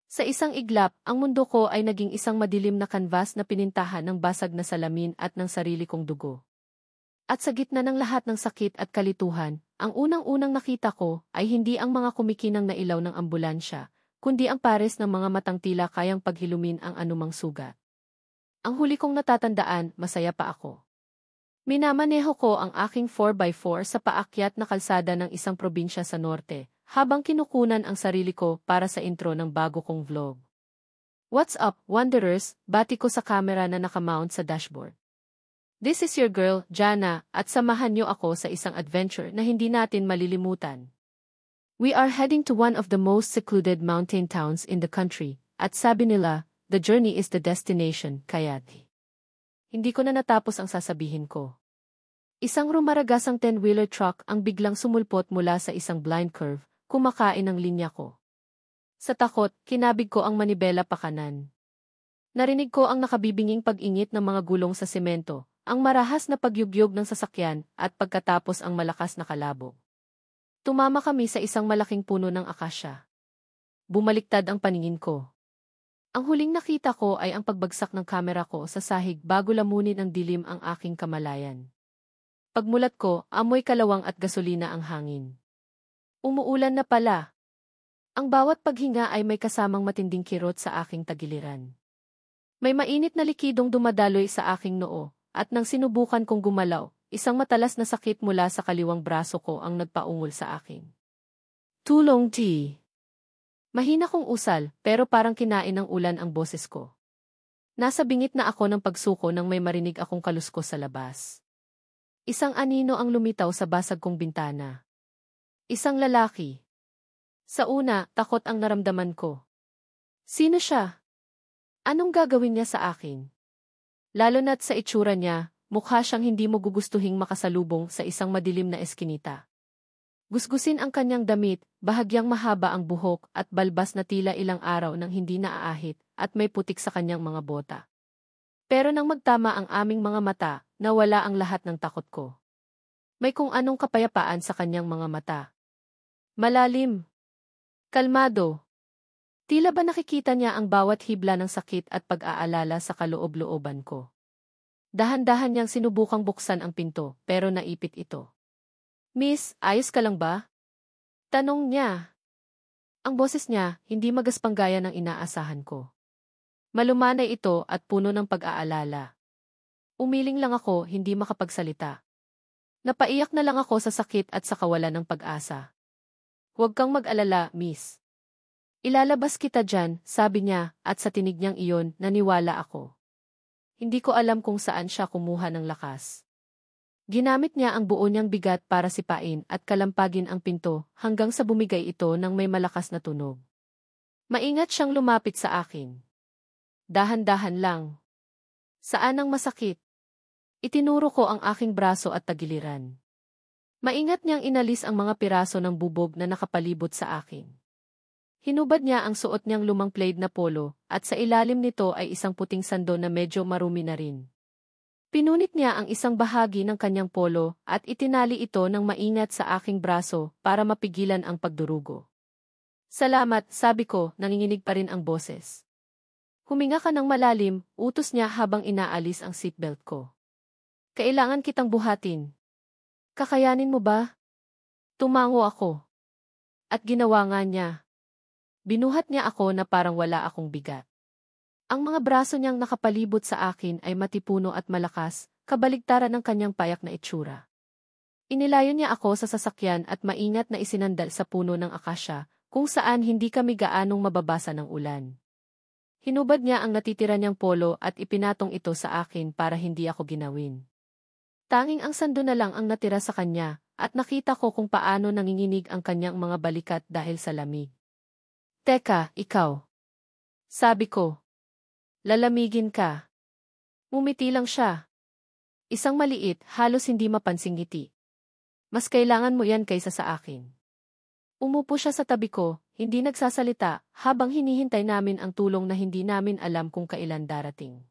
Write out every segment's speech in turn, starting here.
Sa isang iglap, ang mundo ko ay naging isang madilim na kanvas na pinintahan ng basag na salamin at ng sarili kong dugo. At sa gitna ng lahat ng sakit at kalituhan, ang unang-unang nakita ko ay hindi ang mga kumikinang na ilaw ng ambulansya, kundi ang pares ng mga matang tila kayang paghilumin ang anumang sugat. Ang huli kong natatandaan, masaya pa ako. Minamaneho ko ang aking 4x4 sa paakyat na kalsada ng isang probinsya sa norte, habang kinukunan ang sarili ko para sa intro ng bago kong vlog. What's up, Wanderers? Bati ko sa camera na nakamount sa dashboard. This is your girl, Jana, at samahan niyo ako sa isang adventure na hindi natin malilimutan. We are heading to one of the most secluded mountain towns in the country, at sabi nila, the journey is the destination, kaya't hindi ko na natapos ang sasabihin ko. Isang rumaragasang 10-wheeler truck ang biglang sumulpot mula sa isang blind curve, kumakain ang linya ko. Sa takot, kinabig ko ang manibela pakanan. Narinig ko ang nakabibinging pag-ingit ng mga gulong sa semento, ang marahas na pagyugyog ng sasakyan, at pagkatapos ang malakas na kalabog. Tumama kami sa isang malaking puno ng akasya. Bumaliktad ang paningin ko. Ang huling nakita ko ay ang pagbagsak ng kamera ko sa sahig bago lamunin ng dilim ang aking kamalayan. Pagmulat ko, amoy kalawang at gasolina ang hangin. Umuulan na pala. Ang bawat paghinga ay may kasamang matinding kirot sa aking tagiliran. May mainit na likidong dumadaloy sa aking noo, at nang sinubukan kong gumalaw, isang matalas na sakit mula sa kaliwang braso ko ang nagpaungol sa akin. Tulong T. Mahina kong usal, pero parang kinain ng ulan ang boses ko. Nasa bingit na ako ng pagsuko nang may marinig akong kaluskos sa labas. Isang anino ang lumitaw sa basag kong bintana. Isang lalaki. Sa una, takot ang naramdaman ko. Sino siya? Anong gagawin niya sa akin? Lalo na't sa itsura niya, mukha siyang hindi mo gugustuhing makasalubong sa isang madilim na eskinita. Gusgusin ang kanyang damit, bahagyang mahaba ang buhok at balbas na tila ilang araw nang hindi naaahit at may putik sa kanyang mga bota. Pero nang magtama ang aming mga mata, nawala ang lahat ng takot ko. May kung anong kapayapaan sa kanyang mga mata. Malalim. Kalmado. Tila ba nakikita niya ang bawat hibla ng sakit at pag-aalala sa kaloob-looban ko. Dahan-dahan niyang sinubukang buksan ang pinto, pero naipit ito. Miss, ayos ka lang ba? Tanong niya. Ang boses niya, hindi magaspang gaya ng inaasahan ko. Malumanay ito at puno ng pag-aalala. Umiling lang ako, hindi makapagsalita. Napaiyak na lang ako sa sakit at sa kawalan ng pag-asa. Huwag kang mag-alala, miss. Ilalabas kita dyan, sabi niya, at sa tinig niyang iyon, naniwala ako. Hindi ko alam kung saan siya kumuha ng lakas. Ginamit niya ang buo niyang bigat para sipain at kalampagin ang pinto hanggang sa bumigay ito ng may malakas na tunog. Maingat siyang lumapit sa akin. Dahan-dahan lang. Saan ang masakit? Itinuro ko ang aking braso at tagiliran. Maingat niyang inalis ang mga piraso ng bubog na nakapalibot sa akin. Hinubad niya ang suot niyang lumang plaid na polo, at sa ilalim nito ay isang puting sando na medyo marumi na rin. Pinunit niya ang isang bahagi ng kanyang polo at itinali ito ng maingat sa aking braso para mapigilan ang pagdurugo. Salamat, sabi ko, nanginginig pa rin ang boses. Huminga ka ng malalim, utos niya habang inaalis ang seatbelt ko. Kailangan kitang buhatin. Kakayanin mo ba? Tumango ako. At ginawa nga niya. Binuhat niya ako na parang wala akong bigat. Ang mga braso niyang nakapalibot sa akin ay matipuno at malakas, kabaligtaran ng kanyang payak na itsura. Inilayo niya ako sa sasakyan at maingat na isinandal sa puno ng akasya, kung saan hindi kami gaanong mababasa ng ulan. Hinubad niya ang natitira niyang polo at ipinatong ito sa akin para hindi ako ginawin. Tanging ang sando na lang ang natira sa kanya, at nakita ko kung paano nanginginig ang kanyang mga balikat dahil sa lamig. Teka, ikaw. Sabi ko. Lalamigin ka. Ngumiti lang siya. Isang maliit, halos hindi mapansing ngiti. Mas kailangan mo yan kaysa sa akin. Umupo siya sa tabi ko, hindi nagsasalita, habang hinihintay namin ang tulong na hindi namin alam kung kailan darating.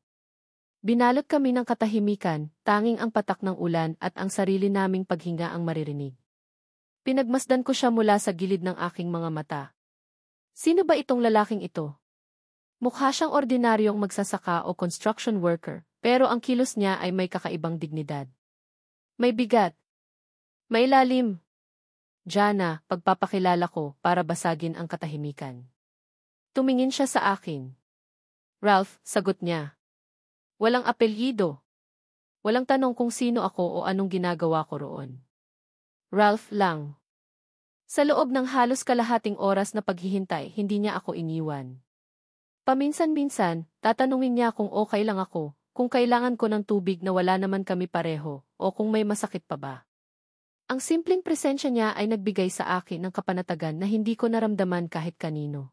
Binalot kami ng katahimikan, tanging ang patak ng ulan at ang sarili naming paghinga ang maririnig. Pinagmasdan ko siya mula sa gilid ng aking mga mata. Sino ba itong lalaking ito? Mukha siyang ordinaryong magsasaka o construction worker, pero ang kilos niya ay may kakaibang dignidad. May bigat. May lalim. Jana, pagpapakilala ko para basagin ang katahimikan. Tumingin siya sa akin. Ralph, sagot niya. Walang apelyido. Walang tanong kung sino ako o anong ginagawa ko roon. Ralph lang. Sa loob ng halos kalahating oras na paghihintay, hindi niya ako iniwan. Paminsan-minsan, tatanungin niya kung okay lang ako, kung kailangan ko ng tubig na wala naman kami pareho, o kung may masakit pa ba. Ang simpleng presensya niya ay nagbigay sa akin ng kapanatagan na hindi ko naramdaman kahit kanino.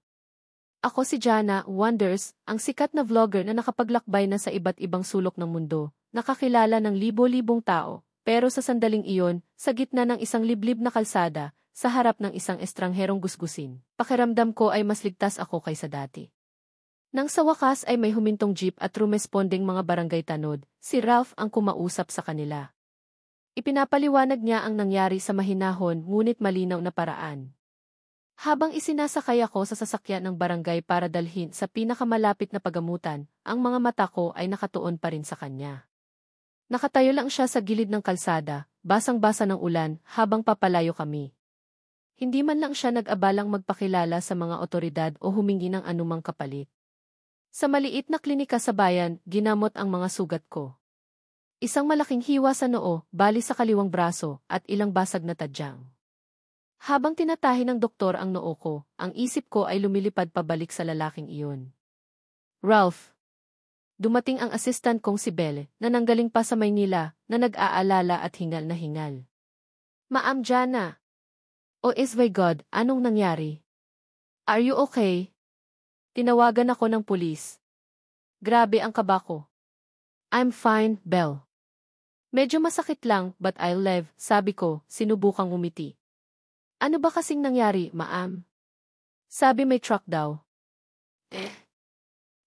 Ako si Jana Wonders, ang sikat na vlogger na nakapaglakbay na sa iba't ibang sulok ng mundo, nakakilala ng libo-libong tao, pero sa sandaling iyon, sa gitna ng isang liblib na kalsada, sa harap ng isang estrangherong gusgusin, pakiramdam ko ay mas ligtas ako kaysa dati. Nang sa wakas ay may humintong jeep at rumesponding mga barangay tanod, si Ralph ang kumausap sa kanila. Ipinapaliwanag niya ang nangyari sa mahinahon ngunit malinaw na paraan. Habang isinasakay ako sa sasakyan ng barangay para dalhin sa pinakamalapit na pagamutan, ang mga mata ko ay nakatuon pa rin sa kanya. Nakatayo lang siya sa gilid ng kalsada, basang-basa ng ulan habang papalayo kami. Hindi man lang siya nag-abalang magpakilala sa mga otoridad o humingi ng anumang kapalit. Sa maliit na klinika sa bayan, ginamot ang mga sugat ko. Isang malaking hiwa sa noo, bali sa kaliwang braso, at ilang basag na tadyang. Habang tinatahi ng doktor ang noo ko, ang isip ko ay lumilipad pabalik sa lalaking iyon. Ralph. Dumating ang assistant kong si Belle, na nanggaling pa sa Maynila, na nag-aalala at hingal na hingal. Ma'am Jana. Oh is my God, anong nangyari? Are you okay? Tinawagan ako ng pulis. Grabe ang kaba ko. I'm fine, Belle. Medyo masakit lang, but I'll live, sabi ko, sinubukang umiti. Ano ba kasing nangyari, ma'am? Sabi may truck daw.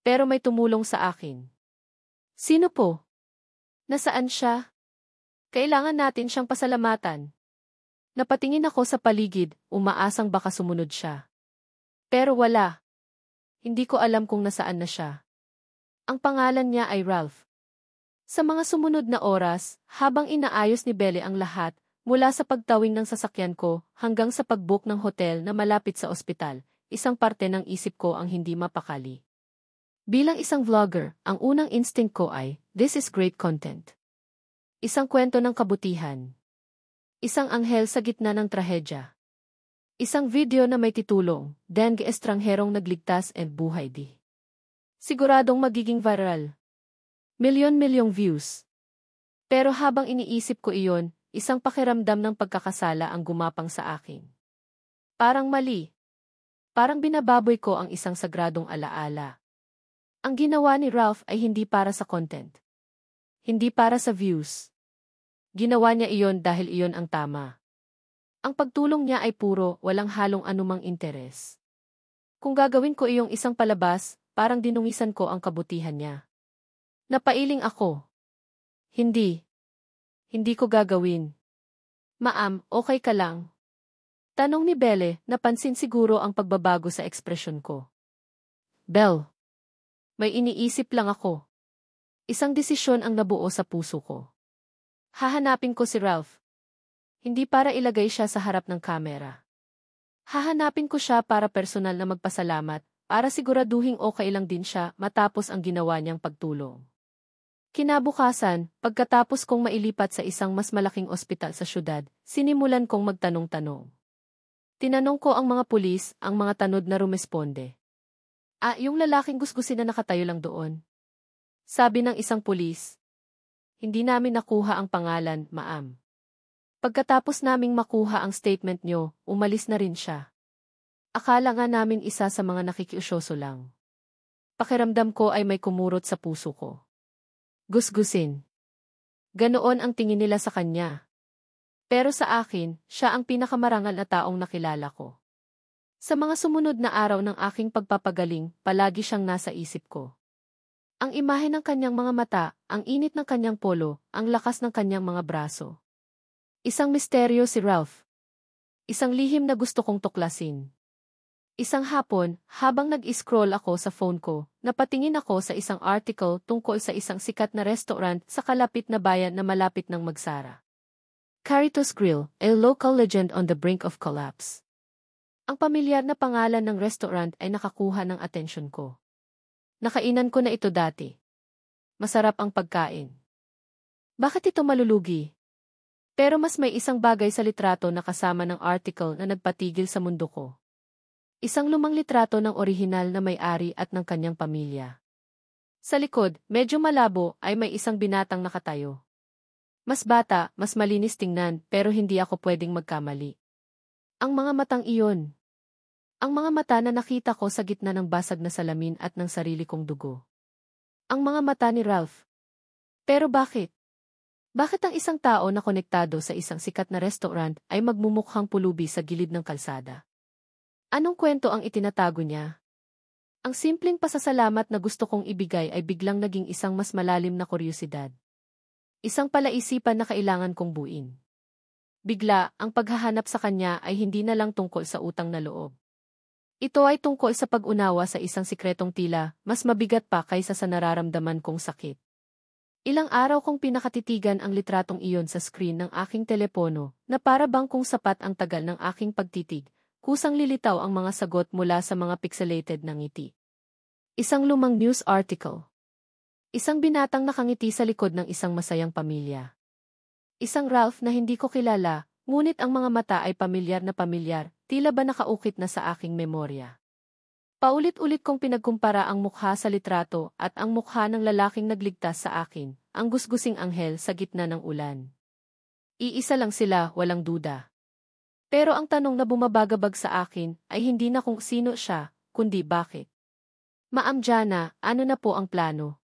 Pero may tumulong sa akin. Sino po? Nasaan siya? Kailangan natin siyang pasalamatan. Napatingin ako sa paligid, umaasang baka sumunod siya. Pero wala. Hindi ko alam kung nasaan na siya. Ang pangalan niya ay Ralph. Sa mga sumunod na oras, habang inaayos ni Belle ang lahat, mula sa pagtawing ng sasakyan ko hanggang sa pag-book ng hotel na malapit sa ospital, isang parte ng isip ko ang hindi mapakali. Bilang isang vlogger, ang unang instinct ko ay, this is great content. Isang kwento ng kabutihan. Isang anghel sa gitna ng trahedya. Isang video na may titulong, Dengue Estrangherong Nagligtas and Buhay Di. Siguradong magiging viral. Milyon-milyong views. Pero habang iniisip ko iyon, isang pakiramdam ng pagkakasala ang gumapang sa akin. Parang mali. Parang binababoy ko ang isang sagradong alaala. Ang ginawa ni Ralph ay hindi para sa content. Hindi para sa views. Ginawa niya iyon dahil iyon ang tama. Ang pagtulong niya ay puro, walang halong anumang interes. Kung gagawin ko iyong isang palabas, parang dinungisan ko ang kabutihan niya. Napailing ako. Hindi. Hindi ko gagawin. Ma'am, okay ka lang? Tanong ni Belle, napansin siguro ang pagbabago sa ekspresyon ko. Belle. May iniisip lang ako. Isang desisyon ang nabuo sa puso ko. Hahanapin ko si Ralph. Hindi para ilagay siya sa harap ng kamera. Hahanapin ko siya para personal na magpasalamat, para siguraduhing okay lang din siya matapos ang ginawa niyang pagtulong. Kinabukasan, pagkatapos kong mailipat sa isang mas malaking ospital sa syudad, sinimulan kong magtanong-tanong. Tinanong ko ang mga pulis, ang mga tanod na rumesponde. Yung lalaking gusgusin na nakatayo lang doon. Sabi ng isang pulis. Hindi namin nakuha ang pangalan, ma'am. Pagkatapos naming makuha ang statement nyo, umalis na rin siya. Akala nga namin isa sa mga nakikiusyoso lang. Pakiramdam ko ay may kumurot sa puso ko. Gusgusin. Ganoon ang tingin nila sa kanya. Pero sa akin, siya ang pinakamarangal na taong nakilala ko. Sa mga sumunod na araw ng aking pagpapagaling, palagi siyang nasa isip ko. Ang imahe ng kanyang mga mata, ang init ng kanyang polo, ang lakas ng kanyang mga braso. Isang misteryo si Ralph. Isang lihim na gusto kong tuklasin. Isang hapon, habang nag-scroll ako sa phone ko, napatingin ako sa isang article tungkol sa isang sikat na restaurant sa kalapit na bayan na malapit ng magsara. Caritos Grill, a local legend on the brink of collapse. Ang pamilyar na pangalan ng restaurant ay nakakuha ng atensyon ko. Nakainan ko na ito dati. Masarap ang pagkain. Bakit ito malulugi? Pero mas may isang bagay sa litrato na kasama ng article na nagpatigil sa mundo ko. Isang lumang litrato ng orihinal na may-ari at ng kanyang pamilya. Sa likod, medyo malabo, ay may isang binatang nakatayo. Mas bata, mas malinis tingnan, pero hindi ako pwedeng magkamali. Ang mga matang iyon. Ang mga mata na nakita ko sa gitna ng basag na salamin at ng sarili kong dugo. Ang mga mata ni Ralph. Pero bakit? Bakit ang isang tao na konektado sa isang sikat na restaurant ay magmumukhang pulubi sa gilid ng kalsada? Anong kwento ang itinatago niya? Ang simpleng pasasalamat na gusto kong ibigay ay biglang naging isang mas malalim na kuryosidad. Isang palaisipan na kailangan kong buuin. Bigla, ang paghahanap sa kanya ay hindi na lang tungkol sa utang na loob. Ito ay tungkol sa pag-unawa sa isang sikretong tila, mas mabigat pa kaysa sa nararamdaman kong sakit. Ilang araw kong pinakatitigan ang litratong iyon sa screen ng aking telepono, na para bang kung sapat ang tagal ng aking pagtitig. Kusang lilitaw ang mga sagot mula sa mga pixelated na ngiti. Isang lumang news article. Isang binatang nakangiti sa likod ng isang masayang pamilya. Isang Ralph na hindi ko kilala, ngunit ang mga mata ay pamilyar na pamilyar, tila ba nakaukit na sa aking memorya. Paulit-ulit kong pinagkumpara ang mukha sa litrato at ang mukha ng lalaking nagligtas sa akin, ang gusgusing anghel sa gitna ng ulan. Iisa lang sila, walang duda. Pero ang tanong na bumabagabag sa akin ay hindi na kung sino siya, kundi bakit. Ma'am Jana, ano na po ang plano?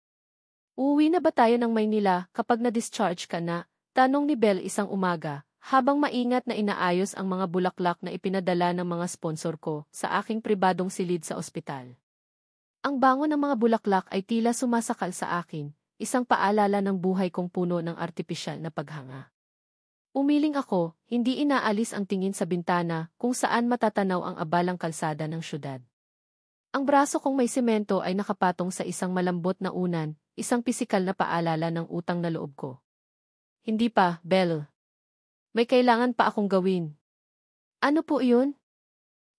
Uuwi na ba tayo ng Maynila kapag na-discharge ka na? Tanong ni Belle isang umaga, habang maingat na inaayos ang mga bulaklak na ipinadala ng mga sponsor ko sa aking pribadong silid sa ospital. Ang bango ng mga bulaklak ay tila sumasakal sa akin, isang paalala ng buhay kong puno ng artipisyal na paghanga. Umiling ako, hindi inaalis ang tingin sa bintana kung saan matatanaw ang abalang kalsada ng syudad. Ang braso kong may semento ay nakapatong sa isang malambot na unan, isang pisikal na paalala ng utang na loob ko. Hindi pa, Belle. May kailangan pa akong gawin. Ano po iyon?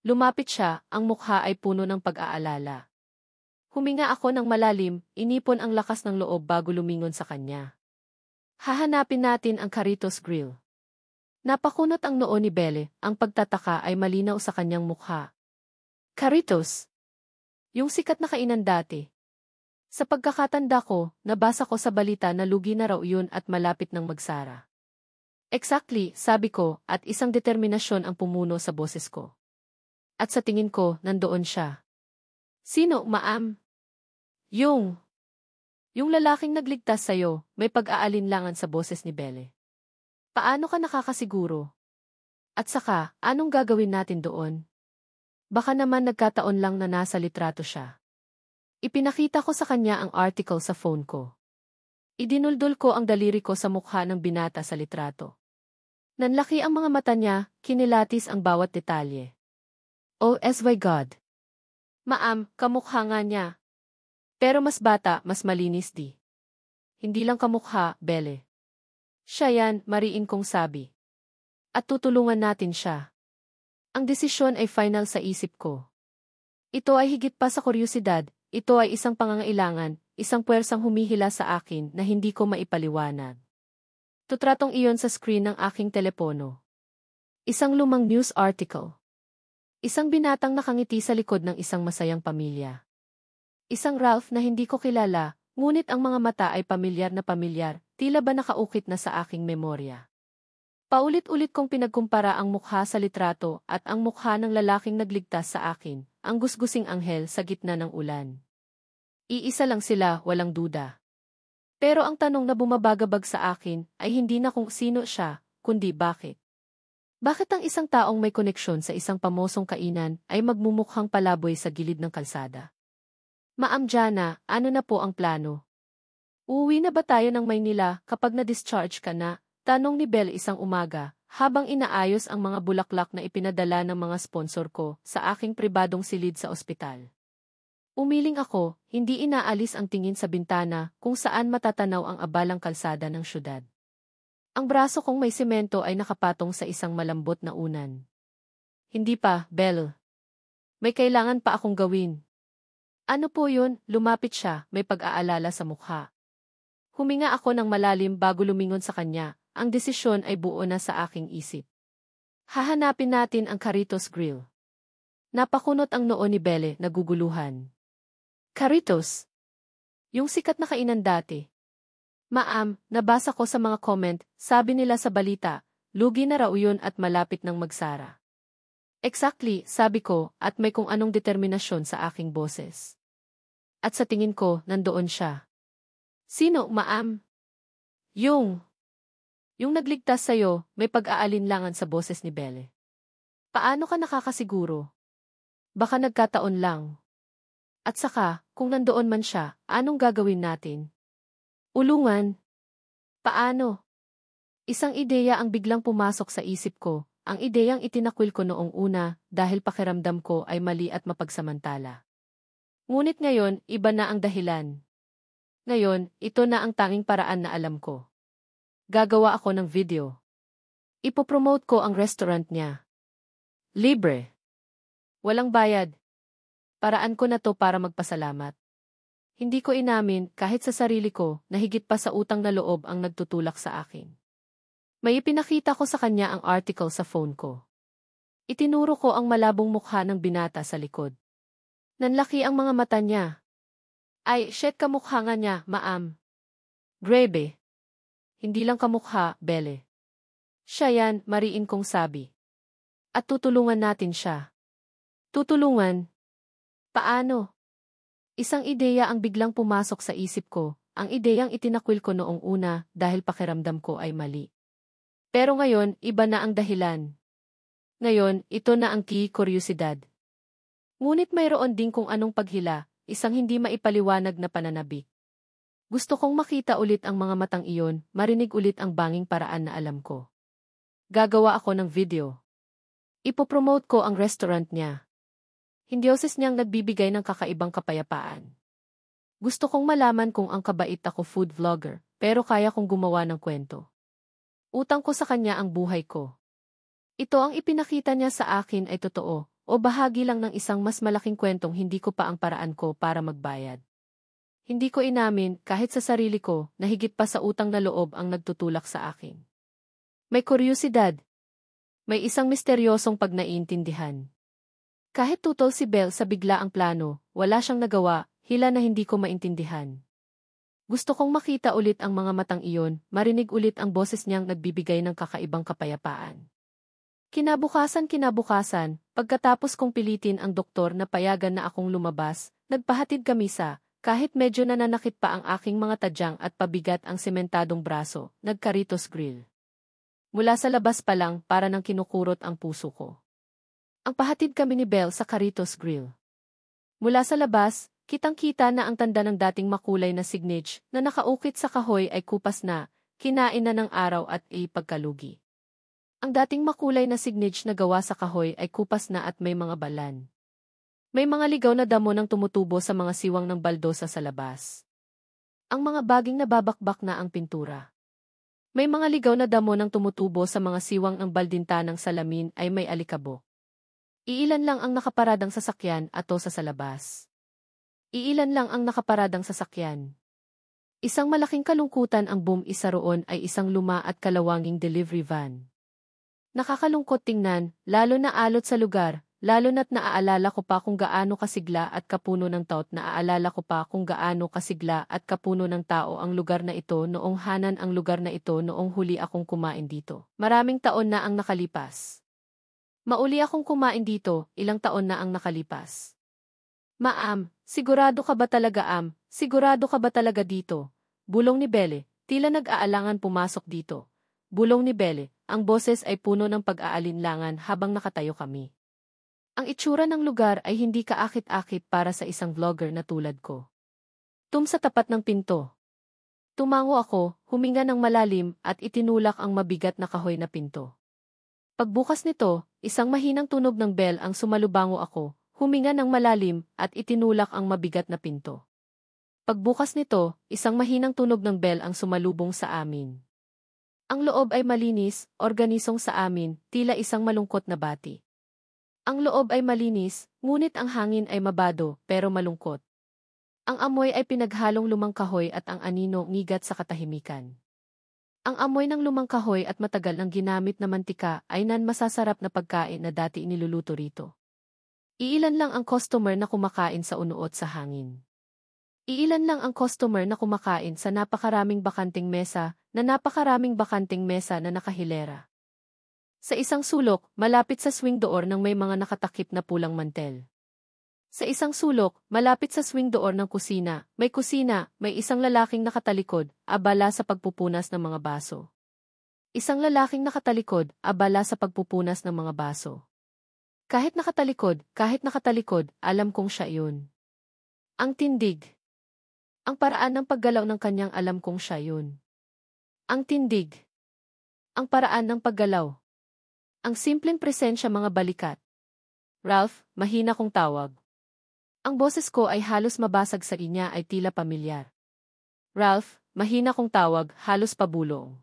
Lumapit siya, ang mukha ay puno ng pag-aalala. Huminga ako ng malalim, inipon ang lakas ng loob bago lumingon sa kanya. Hahanapin natin ang Caritos Grill. Napakunot ang noo ni Belle, ang pagtataka ay malinaw sa kanyang mukha. Caritos. Yung sikat na kainan dati. Sa pagkakatanda ko, nabasa ko sa balita na lugi na raw yun at malapit ng magsara. Exactly, sabi ko, at isang determinasyon ang pumuno sa boses ko. At sa tingin ko, nandoon siya. Sino, ma'am? Yung lalaking nagligtas sa'yo, may pag-aalinlangan sa boses ni Belle. Paano ka nakakasiguro? At saka, anong gagawin natin doon? Baka naman nagkataon lang na nasa litrato siya. Ipinakita ko sa kanya ang article sa phone ko. Idinuldol ko ang daliri ko sa mukha ng binata sa litrato. Nanlaki ang mga mata niya, kinilatis ang bawat detalye. Oh, my God! Ma'am, kamukha nga niya. Pero mas bata, mas malinis di. Hindi lang kamukha, Belle. Siya yan, mariin kong sabi. At tutulungan natin siya. Ang desisyon ay final sa isip ko. Ito ay higit pa sa kuryosidad, ito ay isang pangangailangan, isang puwersang humihila sa akin na hindi ko maipaliwanag. Tutratong iyon sa screen ng aking telepono. Isang lumang news article. Isang binatang nakangiti sa likod ng isang masayang pamilya. Isang Ralph na hindi ko kilala, ngunit ang mga mata ay pamilyar na pamilyar, tila ba nakaukit na sa aking memorya. Paulit-ulit kong pinagkumpara ang mukha sa litrato at ang mukha ng lalaking nagligtas sa akin, ang gusgusing anghel sa gitna ng ulan. Iisa lang sila, walang duda. Pero ang tanong na bumabagabag sa akin ay hindi na kung sino siya, kundi bakit. Bakit ang isang taong may koneksyon sa isang pamosong kainan ay magmumukhang palaboy sa gilid ng kalsada? Ma'am Jana, ano na po ang plano? Uuwi na ba tayo ng Maynila kapag na-discharge ka na? Tanong ni Belle isang umaga, habang inaayos ang mga bulaklak na ipinadala ng mga sponsor ko sa aking pribadong silid sa ospital. Umiling ako, hindi inaalis ang tingin sa bintana kung saan matatanaw ang abalang kalsada ng syudad. Ang braso kong may semento ay nakapatong sa isang malambot na unan. Hindi pa, Belle. May kailangan pa akong gawin. Ano po yun? Lumapit siya, may pag-aalala sa mukha. Huminga ako ng malalim bago lumingon sa kanya, ang desisyon ay buo na sa aking isip. Hahanapin natin ang Carritos Grill. Napakunot ang noo ni Belle, naguguluhan. Carritos? Yung sikat na kainan dati. Ma'am, nabasa ko sa mga comment, sabi nila sa balita, lugi na raw yun at malapit ng magsara. Exactly, sabi ko, at may kung anong determinasyon sa aking boses. At sa tingin ko, nandoon siya. Sino, ma'am? Yung nagligtas sa'yo, may pag-aalinlangan sa boses ni Belle. Paano ka nakakasiguro? Baka nagkataon lang. At saka, kung nandoon man siya, anong gagawin natin? Ulungan? Paano? Isang ideya ang biglang pumasok sa isip ko, ang ideyang itinakwil ko noong una dahil pakiramdam ko ay mali at mapagsamantala. Ngunit ngayon, iba na ang dahilan. Ngayon, ito na ang tanging paraan na alam ko. Gagawa ako ng video. Ipopromote ko ang restaurant niya. Libre. Walang bayad. Paraan ko na to para magpasalamat. Hindi ko inamin kahit sa sarili ko na higit pa sa utang na loob ang nagtutulak sa akin. May ipinakita ko sa kanya ang article sa phone ko. Itinuro ko ang malabong mukha ng binata sa likod. Nanlaki ang mga mata niya. Ay, shit, kamukha nga niya, ma'am. Grabe. Hindi lang kamukha, Belle. Siya yan, mariin kong sabi. At tutulungan natin siya. Tutulungan? Paano? Isang ideya ang biglang pumasok sa isip ko, ang ideyang itinakwil ko noong una dahil pakiramdam ko ay mali. Pero ngayon, iba na ang dahilan. Ngayon, ito na ang kuryosidad. Ngunit mayroon din kung anong paghila, isang hindi maipaliwanag na pananabik. Gusto kong makita ulit ang mga matang iyon, marinig ulit ang banging paraan na alam ko. Gagawa ako ng video. Ipopromote ko ang restaurant niya. Hindi oses niyang nagbibigay ng kakaibang kapayapaan. Gusto kong malaman kung ang kabait ako food vlogger, pero kaya kong gumawa ng kwento. Utang ko sa kanya ang buhay ko. Ito ang ipinakita niya sa akin ay totoo, o bahagi lang ng isang mas malaking kwentong hindi ko pa ang paraan ko para magbayad. Hindi ko inamin, kahit sa sarili ko, na higit pa sa utang na loob ang nagtutulak sa akin. May kuryosidad. May isang misteryosong pagnaiintindihan. Kahit tutol si Belle sa bigla ang plano, wala siyang nagawa, hila na hindi ko maintindihan. Gusto kong makita ulit ang mga matang iyon, marinig ulit ang boses niyang nagbibigay ng kakaibang kapayapaan. Kinabukasan, pagkatapos kong pilitin ang doktor na payagan na akong lumabas, nagpahatid kami sa, kahit medyo nananakit pa ang aking mga tadyang at pabigat ang sementadong braso, nag-Carritos Grill. Mula sa labas pa lang, para nang kinukurot ang puso ko. Ang pahatid kami ni Belle sa Carritos Grill. Mula sa labas, kitang-kita na ang tanda ng dating makulay na signage na nakaukit sa kahoy ay kupas na, kinain na ng araw at pagkalugi. Ang dating makulay na signage na gawa sa kahoy ay kupas na at may mga balan. May mga ligaw na damo ng tumutubo sa mga siwang ng baldosa sa labas. Ang mga baging nababakbak na ang pintura. May mga ligaw na damo ng tumutubo sa mga siwang ng baldintanang salamin ay may alikabok. Iilan lang ang nakaparadang sasakyan ato sa labas. Iilan lang ang nakaparadang sasakyan. Isang malaking kalungkutan ang boom isa roon ay isang luma at kalawanging delivery van. Nakakalungkot tingnan, lalo na alot sa lugar, lalo na't naaalala ko pa kung gaano kasigla at kapuno ng tao't naaalala ko pa kung gaano kasigla at kapuno ng tao ang lugar na ito noong hanan ang lugar na ito noong huli akong kumain dito. Maraming taon na ang nakalipas. Mauli akong kumain dito, ilang taon na ang nakalipas. Ma'am, sigurado ka ba talaga sigurado ka ba talaga dito? Bulong ni Belle, tila nag-aalangan pumasok dito. Bulong ni Belle, ang boses ay puno ng pag-aalinlangan habang nakatayo kami. Ang itsura ng lugar ay hindi kaakit-akit para sa isang vlogger na tulad ko. Sa tapat ng pinto. Tumango ako, huminga ng malalim at itinulak ang mabigat na kahoy na pinto. Pagbukas nito, isang mahinang tunog ng bell ang sumalubango ako, huminga ng malalim at itinulak ang mabigat na pinto. Pagbukas nito, isang mahinang tunog ng bell ang sumalubong sa amin. Ang loob ay malinis, organisong sa amin, tila isang malungkot na bati. Ang loob ay malinis, ngunit ang hangin ay mabado, pero malungkot. Ang amoy ay pinaghalong lumang kahoy at ang anino ngigat sa katahimikan. Ang amoy ng lumang kahoy at matagal nang ginamit na mantika ay masasarap na pagkain na dati iniluluto rito. Iilan lang ang customer na kumakain sa unuot sa hangin. Iilan lang ang customer na kumakain sa napakaraming bakanting mesa na nakahilera. Sa isang sulok, malapit sa swing door ng may mga nakatakip na pulang mantel. Sa isang sulok, malapit sa swing door ng kusina, may isang lalaking nakatalikod, abala sa pagpupunas ng mga baso. Isang lalaking nakatalikod, abala sa pagpupunas ng mga baso. Kahit nakatalikod, alam kong siya yun. Ang tindig. Ang paraan ng paggalaw ng kanyang alam kong siya yun. Ang tindig. Ang paraan ng paggalaw. Ang simpleng presensya mga balikat. Ralph, mahina kong tawag. Ang boses ko ay halos mabasag sa inya ay tila pamilyar. Ralph, mahina kong tawag, halos pabulong.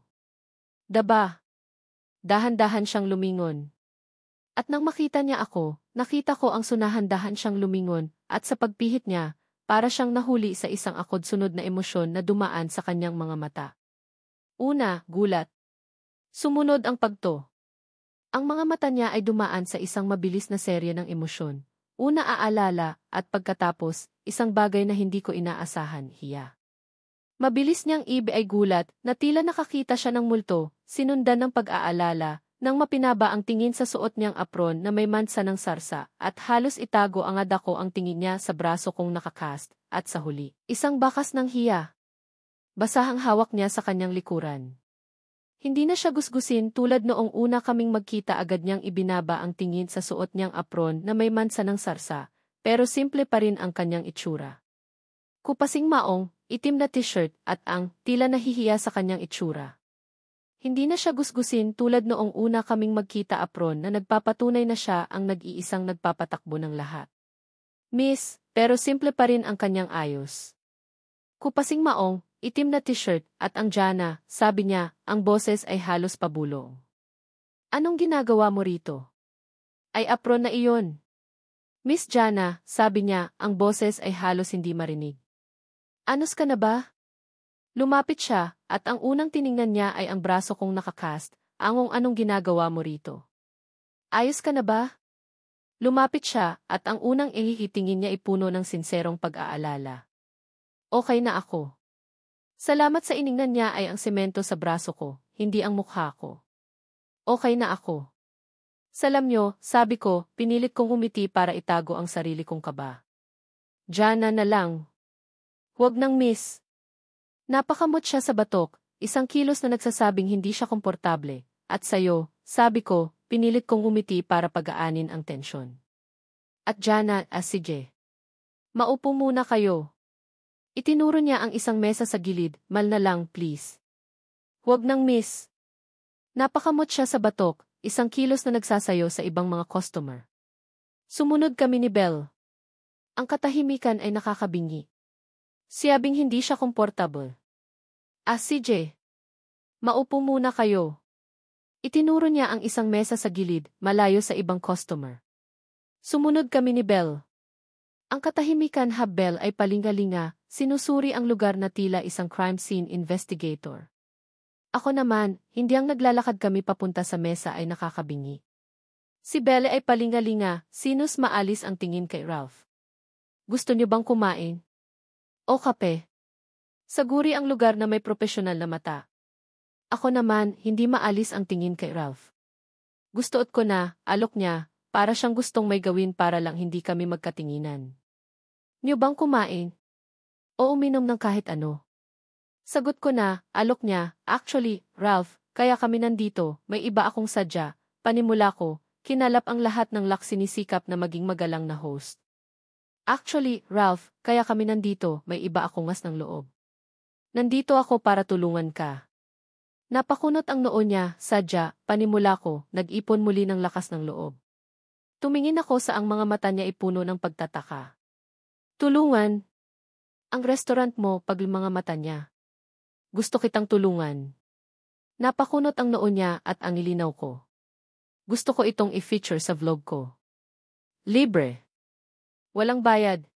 Daba. Dahan-dahan siyang lumingon. At nang makita niya ako, nakita ko ang sunahan-dahan siyang lumingon, at sa pagpihit niya, para siyang nahuli sa isang akod-sunod na emosyon na dumaan sa kanyang mga mata. Una, gulat. Sumunod ang pagto. Ang mga mata niya ay dumaan sa isang mabilis na serye ng emosyon. Una aalala, at pagkatapos, isang bagay na hindi ko inaasahan, hiya. Mabilis niyang ay gulat, na tila nakakita siya ng multo, sinundan ng pag-aalala, nang mapinaba ang tingin sa suot niyang apron na may mansa ng sarsa, at halos itago ang adako ang tingin niya sa braso kong nakakast, at sa huli, isang bakas ng hiya. Basahang hawak niya sa kanyang likuran. Hindi na siya gusgusin tulad noong una kaming magkita agad niyang ibinaba ang tingin sa suot niyang apron na may mansa ng sarsa, pero simple pa rin ang kanyang itsura. Kupasing maong, itim na t-shirt at ang tila nahihiya sa kanyang itsura. Hindi na siya gusgusin tulad noong una kaming magkita apron na nagpapatunay na siya ang nag-iisang nagpapatakbo ng lahat. Miss, pero simple pa rin ang kanyang ayos. Kupasing maong, itim na t-shirt at ang Jana, sabi niya, ang boses ay halos pabulong. Anong ginagawa mo rito? Ay apron na iyon. Miss Jana, sabi niya, ang boses ay halos hindi marinig. Anos ka na ba? Lumapit siya, at ang unang tiningnan niya ay ang braso kong nakakast, anong ginagawa mo rito? Ayos ka na ba? Lumapit siya, at ang unang ihihitingin niya ay puno ng sinserong pag-aalala. Okay na ako. Salamat sa iningnan niya ay ang semento sa braso ko, hindi ang mukha ko. Okay na ako. Salam niyo, sabi ko, pinilit kong umiti para itago ang sarili kong kaba. Jana na lang. Huwag nang miss. Napakamot siya sa batok, isang kilos na nagsasabing hindi siya komportable, at sayo, sabi ko, pinilit kong umiti para pagaanin ang tensyon. At Jana, sige. Maupo muna kayo. Itinuro niya ang isang mesa sa gilid, mal na lang, please. Huwag nang miss. Napakamot siya sa batok, isang kilos na nagsasayo sa ibang mga customer. Sumunod kami ni Belle. Ang katahimikan ay nakakabingi. Siyabing hindi siya komportable. CJ. Maupo muna kayo. Itinuro niya ang isang mesa sa gilid, malayo sa ibang customer. Sumunod kami ni Belle. Ang katahimikan Belle ay palingalinga, sinusuri ang lugar na tila isang crime scene investigator. Ako naman, hindi ang naglalakad kami papunta sa mesa ay nakakabingi. Si Belle ay palingalinga, sinus maalis ang tingin kay Ralph. Gusto niyo bang kumain? O kape? Saguri ang lugar na may propesyonal na mata. Ako naman, hindi maalis ang tingin kay Ralph. Gustoot ko na, alok niya, para siyang gustong may gawin para lang hindi kami magkatinginan. Niyo bang kumain? O uminom ng kahit ano? Sagot ko na, alok niya, actually, Ralph, kaya kami nandito, may iba akong sadya, panimula ko, kinalap ang lahat ng sinisikap na maging magalang na host. Actually, Ralph, kaya kami nandito, may iba akong ngas ng loob. Nandito ako para tulungan ka. Napakunot ang noo niya, sadya, panimula ko, nag-ipon muli ng lakas ng loob. Tumingin ako sa ang mga mata niya ipuno ng pagtataka. Tulungan. Ang restaurant mo pag mga mata niya. Gusto kitang tulungan. Napakunot ang noo niya at ang ilinaw ko. Gusto ko itong i-feature sa vlog ko. Libre. Walang bayad.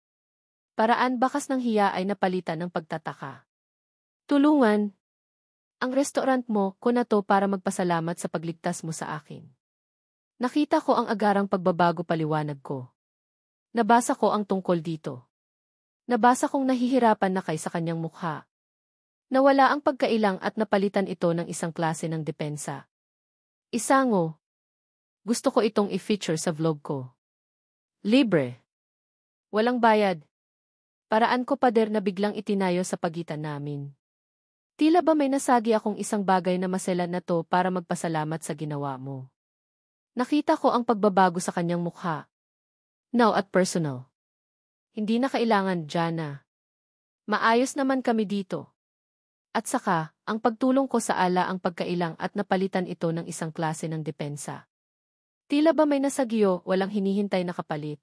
Paraan bakas ng hiya ay napalitan ng pagtataka. Tulungan. Ang restaurant mo ko na to para magpasalamat sa pagligtas mo sa akin. Nakita ko ang agarang pagbabago paliwanag ko. Nabasa ko ang tungkol dito. Nabasa kong nahihirapan na kay sa kanyang mukha. Nawala ang pagkailang at napalitan ito ng isang klase ng depensa. Isango. Gusto ko itong i-feature sa vlog ko. Libre. Walang bayad. Paraan ko pader na biglang itinayo sa pagitan namin. Tila ba may nasagi akong isang bagay na maselan na to para magpasalamat sa ginawa mo. Nakita ko ang pagbabago sa kanyang mukha. Now at personal. Hindi na kailangan, Jana. Maayos naman kami dito. At saka, ang pagtulong ko sa ala ang pagkailang at napalitan ito ng isang klase ng depensa. Tila ba may nasagyo, walang hinihintay na kapalit.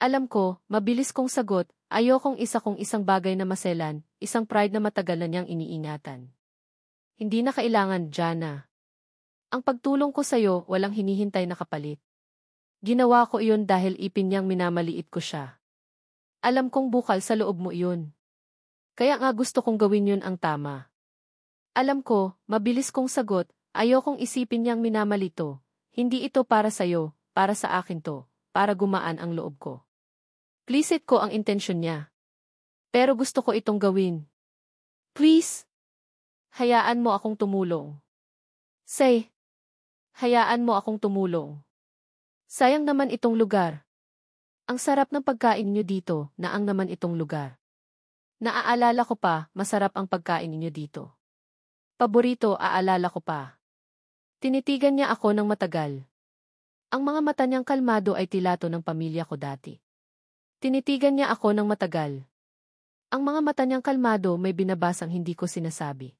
Alam ko, mabilis kong sagot, ayokong isang bagay na maselan, isang pride na matagal na niyang iniingatan. Hindi na kailangan, Jana. Ang pagtulong ko sa'yo, walang hinihintay na kapalit. Ginawa ko iyon dahil ipin niyang minamaliit ko siya. Alam kong bukal sa loob mo iyon. Kaya nga gusto kong gawin yun ang tama. Alam ko, mabilis kong sagot, ayokong isipin niyang minamalito. Hindi ito para sa'yo, para sa akin to, para gumaan ang loob ko. Plisit ko ang intensyon niya. Pero gusto ko itong gawin. Please? Hayaan mo akong tumulong. Say. Hayaan mo akong tumulong. Sayang naman itong lugar. Ang sarap ng pagkain niyo dito, naang naman itong lugar. Naaalala ko pa, masarap ang pagkain niyo dito. Paborito, aalala ko pa. Tinitigan niya ako ng matagal. Ang mga mata niyang kalmado ay tilato ng pamilya ko dati. Tinitigan niya ako ng matagal. Ang mga mata niyang kalmado may binabasang hindi ko sinasabi.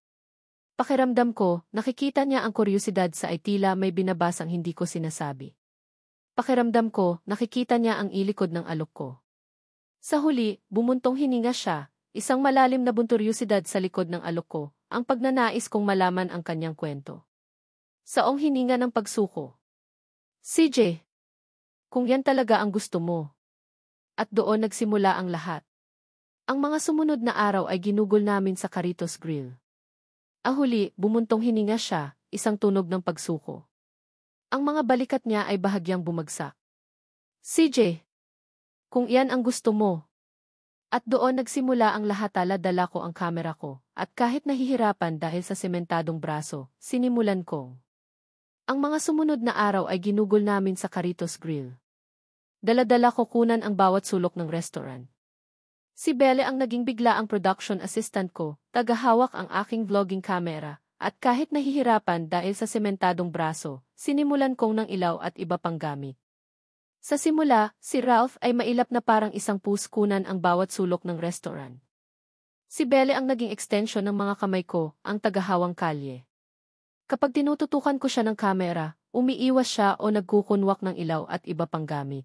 Pakiramdam ko, nakikita niya ang kuryosidad sa ay tila may binabasang hindi ko sinasabi. Pakiramdam ko, nakikita niya ang ilikod ng alok ko. Sa huli, bumuntong hininga siya, isang malalim na bunturyusidad sa likod ng alok ko, ang pagnanais kong malaman ang kanyang kwento. Saong hininga ng pagsuko. CJ, kung yan talaga ang gusto mo. At doon nagsimula ang lahat. Ang mga sumunod na araw ay ginugol namin sa Caritos Grill. Huli, bumuntong hininga siya, isang tunog ng pagsuko. Ang mga balikat niya ay bahagyang bumagsak. CJ, kung iyan ang gusto mo. At doon nagsimula ang lahat. Dala ko ang kamera ko, at kahit nahihirapan dahil sa sementadong braso, sinimulan kong. Ang mga sumunod na araw ay ginugol namin sa Caritos Grill. Dala-dala ko kunan ang bawat sulok ng restaurant. Si Belle ang naging bigla ang production assistant ko, tagahawak ang aking vlogging camera. At kahit nahihirapan dahil sa sementadong braso, sinimulan kong ng ilaw at iba pang gamit. Sa simula, si Ralph ay mailap na parang isang puskunan ang bawat sulok ng restaurant. Si Belle ang naging extension ng mga kamay ko, ang tagahawang kalye. Kapag tinututukan ko siya ng kamera, umiiwas siya o nagkukunwak ng ilaw at iba pang gamit.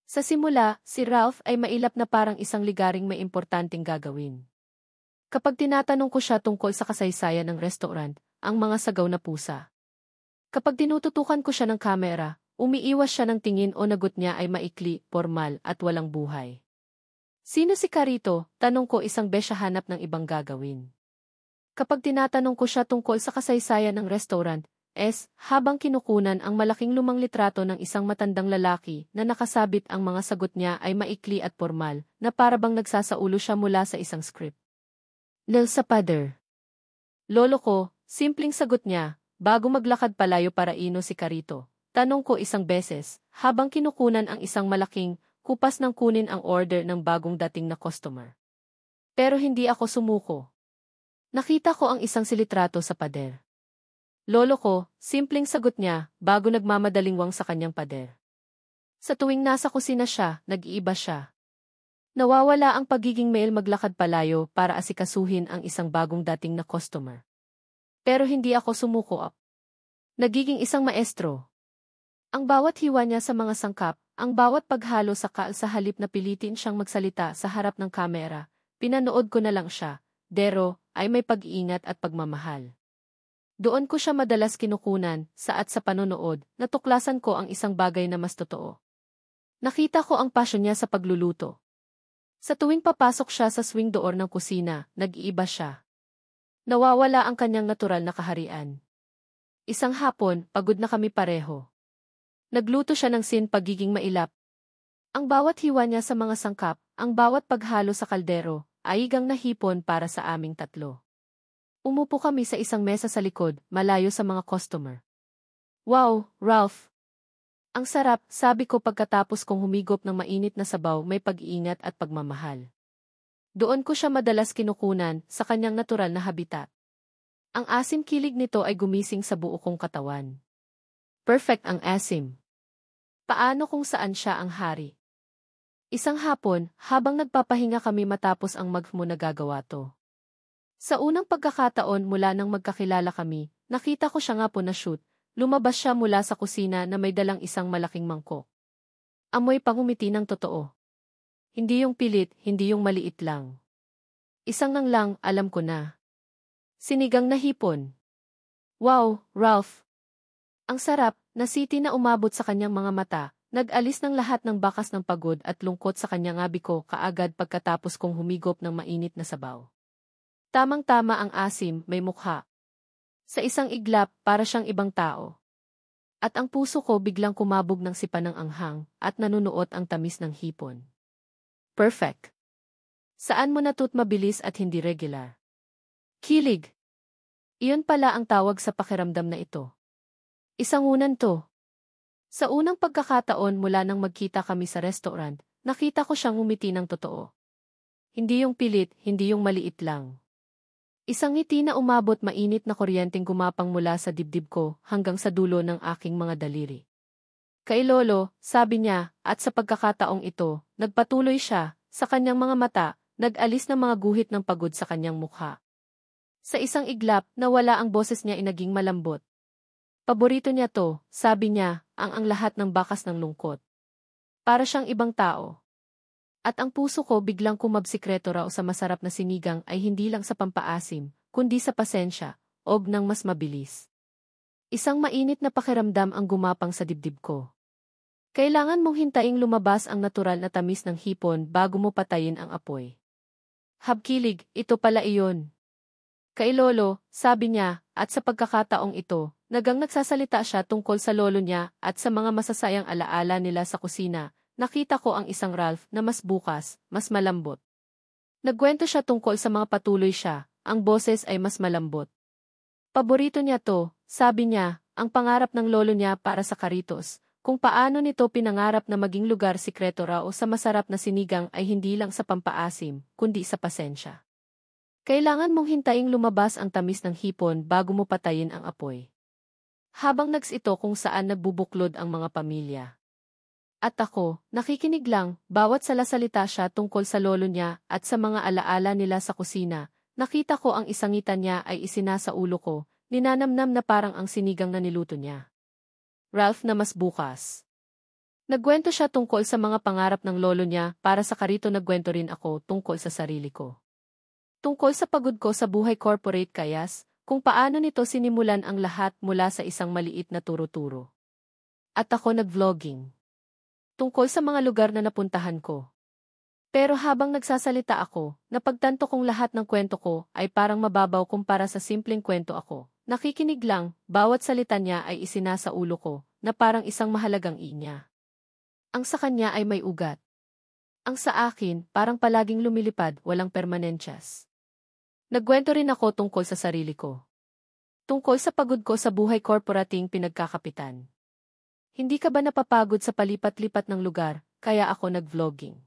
Sa simula, si Ralph ay mailap na parang isang ligaring may importanteng gagawin. Kapag tinatanong ko siya tungkol sa kasaysayan ng restaurant, ang mga sagaw na pusa. Kapag tinututukan ko siya ng kamera, umiiwas siya ng tingin o nagot niya ay maikli, formal at walang buhay. Sino si Carito? Tanong ko isang beses hanap ng ibang gagawin. Kapag tinatanong ko siya tungkol sa kasaysayan ng restaurant, habang kinukunan ang malaking lumang litrato ng isang matandang lalaki na nakasabit ang mga sagot niya ay maikli at formal, na parabang nagsasaulo siya mula sa isang script. Nel sa pader. Lolo ko, simpleng sagot niya, bago maglakad palayo para ino si Carito. Tanong ko isang beses, habang kinukunan ang isang malaking, kupas ng kunin ang order ng bagong dating na customer. Pero hindi ako sumuko. Nakita ko ang isang silitrato sa pader. Lolo ko, simpleng sagot niya, bago nagmamadalingwang sa kanyang pader. Sa tuwing nasa kusina siya, nag-iiba siya. Nawawala ang pagiging mail maglakad palayo para asikasuhin ang isang bagong dating na customer. Pero hindi ako sumuko. Nagiging isang maestro. Ang bawat hiwa niya sa mga sangkap, ang bawat paghalo sa kaal sa halip na pilitin siyang magsalita sa harap ng kamera, pinanood ko na lang siya, dero, ay may pag-iingat at pagmamahal. Doon ko siya madalas kinukunan, sa panonood, natuklasan ko ang isang bagay na mas totoo. Nakita ko ang pasyon niya sa pagluluto. Sa tuwing papasok siya sa swing door ng kusina, nag-iiba siya. Nawawala ang kanyang natural na kaharian. Isang hapon, pagod na kami pareho. Nagluto siya ng pagiging mailap. Ang bawat hiwa niya sa mga sangkap, ang bawat paghalo sa kaldero, ay igang nahipon para sa aming tatlo. Umupo kami sa isang mesa sa likod, malayo sa mga customer. Wow, Ralph! Ang sarap, sabi ko pagkatapos kong humigop ng mainit na sabaw, may pag-iingat at pagmamahal. Doon ko siya madalas kinukunan, sa kanyang natural na habitat. Ang asim kilig nito ay gumising sa buo kong katawan. Perfect ang asim. Paano kung saan siya ang hari? Isang hapon, habang nagpapahinga kami matapos ang magmo nagagawa to. Sa unang pagkakataon mula nang magkakilala kami, nakita ko siya nga po na shoot, lumabas siya mula sa kusina na may dalang isang malaking mangkok. Amoy pangumiti ng totoo. Hindi yung pilit, hindi yung maliit lang. Isang nang lang, alam ko na. Sinigang na hipon. Wow, Ralph! Ang sarap, nasiti na umabot sa kanyang mga mata, nag-alis ng lahat ng bakas ng pagod at lungkot sa kanyang abi ko kaagad pagkatapos kong humigop ng mainit na sabaw. Tamang-tama ang asim, may mukha. Sa isang iglap, para siyang ibang tao. At ang puso ko biglang kumabog ng sipa ng anghang, at nanunuot ang tamis ng hipon. Perfect. Saan mo natut mabilis at hindi regular? Kilig. Iyon pala ang tawag sa pakiramdam na ito. Isangunan to. Sa unang pagkakataon mula nang magkita kami sa restaurant, nakita ko siyang ngumiti ng totoo. Hindi yung pilit, hindi yung maliit lang. Isang ngiti na umabot mainit na kuryenteng gumapang mula sa dibdib ko hanggang sa dulo ng aking mga daliri. Kay Lolo, sabi niya, at sa pagkakataong ito, nagpatuloy siya, sa kanyang mga mata, nag-alis ng mga guhit ng pagod sa kanyang mukha. Sa isang iglap, nawala ang boses niya inaging malambot. Paborito niya to, sabi niya, ang lahat ng bakas ng lungkot. Para siyang ibang tao. At ang puso ko biglang kumabsikreto raw sa masarap na sinigang ay hindi lang sa pampaasim, kundi sa pasensya, og ng mas mabilis. Isang mainit na pakiramdam ang gumapang sa dibdib ko. Kailangan mong hintaing lumabas ang natural na tamis ng hipon bago mo patayin ang apoy. Habkilig, ito pala iyon. Kay Lolo, sabi niya, at sa pagkakataong ito, nagsasalita siya tungkol sa lolo niya at sa mga masasayang alaala nila sa kusina. Nakita ko ang isang Ralph na mas bukas, mas malambot. Nagkwento siya tungkol sa mga patuloy siya, ang boses ay mas malambot. Paborito niya to, sabi niya, ang pangarap ng lolo niya para sa Karitos, kung paano nito pinangarap na maging lugar sikreto raw sa masarap na sinigang ay hindi lang sa pampaasim, kundi sa pasensya. Kailangan mong hintaing lumabas ang tamis ng hipon bago mo patayin ang apoy. Habang ito kung saan nagbubuklod ang mga pamilya. At ako, nakikinig lang, bawat salasalita siya tungkol sa lolo niya at sa mga alaala nila sa kusina, nakita ko ang isang ngita niya ay isinasa ulo ko, ninanamnam na parang ang sinigang na niluto niya. Ralph na mas bukas. Nagkwento siya tungkol sa mga pangarap ng lolo niya, para sa Karito nagkwento rin ako tungkol sa sarili ko. Tungkol sa pagod ko sa buhay corporate kayas, kung paano nito sinimulan ang lahat mula sa isang maliit na turo-turo. At ako nag-vlogging. Tungkol sa mga lugar na napuntahan ko. Pero habang nagsasalita ako, napagtanto kong lahat ng kwento ko ay parang mababaw kumpara sa simpleng kwento ako. Nakikinig lang, bawat salita niya ay isinasa ulo ko, na parang isang mahalagang inya. Ang sa kanya ay may ugat. Ang sa akin, parang palaging lumilipad, walang permanensyas. Nagkwento rin ako tungkol sa sarili ko. Tungkol sa pagod ko sa buhay korporating pinagkakapitan. Hindi ka ba napapagod sa palipat-lipat ng lugar, kaya ako nag-vlogging?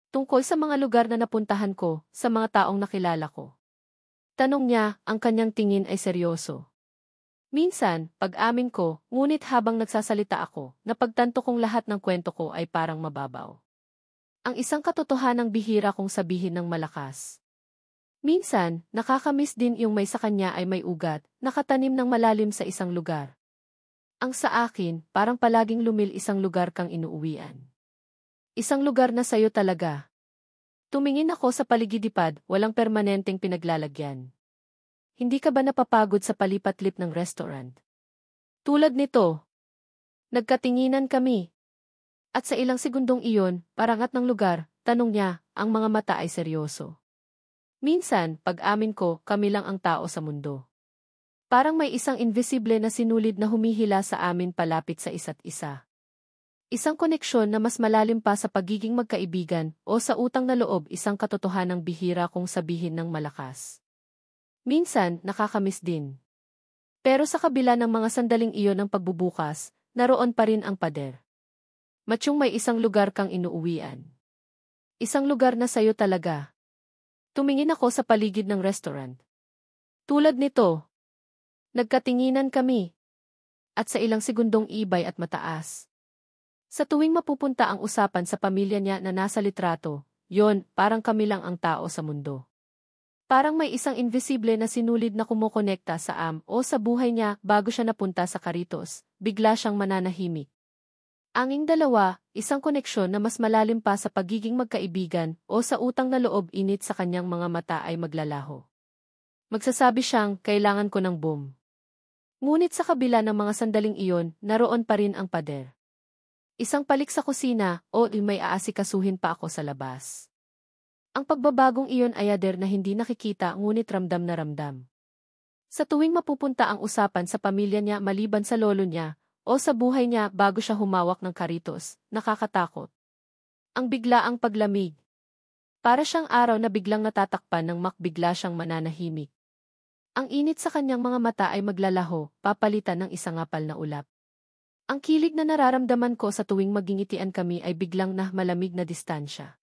Tungkol sa mga lugar na napuntahan ko, sa mga taong nakilala ko. Tanong niya, ang kanyang tingin ay seryoso. Minsan, pag-amin ko, ngunit habang nagsasalita ako, napagtanto kong lahat ng kwento ko ay parang mababaw. Ang isang katotohanang bihira kong sabihin ng malakas. Minsan, nakakamiss din yung may sa kanya ay may ugat, nakatanim ng malalim sa isang lugar. Ang sa akin, parang palaging lumil isang lugar kang inuuwian. Isang lugar na sayo talaga. Tumingin ako sa paligidipad, walang permanenteng pinaglalagyan. Hindi ka ba napapagod sa palipat-lip ng restaurant? Tulad nito. Nagkatinginan kami. At sa ilang segundong iyon, parangat ng lugar, tanong niya, ang mga mata ay seryoso. Minsan, pag-amin ko, kami lang ang tao sa mundo. Parang may isang invisible na sinulid na humihila sa amin palapit sa isa't isa. Isang koneksyon na mas malalim pa sa pagiging magkaibigan o sa utang na loob isang katotohanang bihira kung sabihin ng malakas. Minsan, nakakamiss din. Pero sa kabila ng mga sandaling iyon ng pagbubukas, naroon pa rin ang pader. Matsyong may isang lugar kang inuuwian. Isang lugar na sayo talaga. Tumingin ako sa paligid ng restaurant. Tulad nito. Nagkatinginan kami. At sa ilang segundong ibay at mataas. Sa tuwing mapupunta ang usapan sa pamilya niya na nasa litrato, yon, parang kami lang ang tao sa mundo. Parang may isang invisible na sinulid na kumukonekta sa o sa buhay niya bago siya napunta sa Karitos, bigla siyang mananahimik. Anging dalawa, isang koneksyon na mas malalim pa sa pagiging magkaibigan o sa utang na loob init sa kanyang mga mata ay maglalaho. Magsasabi siyang, kailangan ko ng boom. Ngunit sa kabila ng mga sandaling iyon, naroon pa rin ang pader. Isang palik sa kusina o may aasikasuhin pa ako sa labas. Ang pagbabagong iyon ay ader na hindi nakikita ngunit ramdam na ramdam. Sa tuwing mapupunta ang usapan sa pamilya niya maliban sa lolo niya o sa buhay niya bago siya humawak ng Karitos, nakakatakot. Ang biglaang paglamig. Para siyang araw na biglang natatakpan ng makbigla siyang mananahimik. Ang init sa kanyang mga mata ay maglalaho, papalitan ng isang ngapal na ulap. Ang kilig na nararamdaman ko sa tuwing magingitian kami ay biglang na malamig na distansya.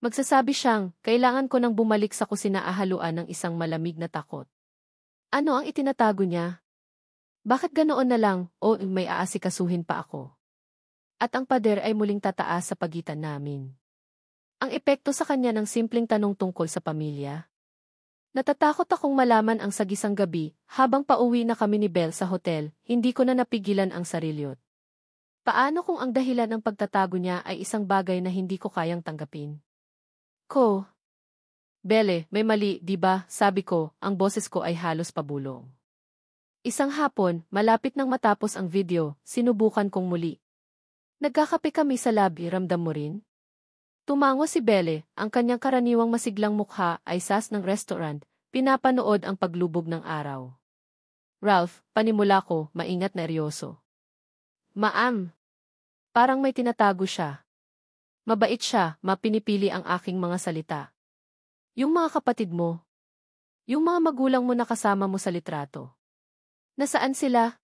Magsasabi siyang, kailangan ko nang bumalik sa kusina ahaluan ng isang malamig na takot. Ano ang itinatago niya? Bakit ganoon na lang, o may aasikasuhin pa ako? At ang pader ay muling tataas sa pagitan namin. Ang epekto sa kanya ng simpleng tanong tungkol sa pamilya. Natatakot akong malaman ang sagisang gabi, habang pauwi na kami ni Belle sa hotel, hindi ko na napigilan ang sarilyot. Paano kung ang dahilan ng pagtatago niya ay isang bagay na hindi ko kayang tanggapin? Belle, may mali, di ba? Sabi ko, ang boses ko ay halos pabulong. Isang hapon, malapit nang matapos ang video, sinubukan kong muli. Nagkakape kami sa lobby, ramdam mo rin? Tumango si Belle, ang kanyang karaniwang masiglang mukha ay sas ng restaurant, pinapanood ang paglubog ng araw. Ralph, panimula ko, maingat neryoso. Ma'am. Parang may tinatago siya. Mabait siya, mapinipili ang aking mga salita. Yung mga kapatid mo. Yung mga magulang mo na kasama mo sa litrato. Nasaan sila?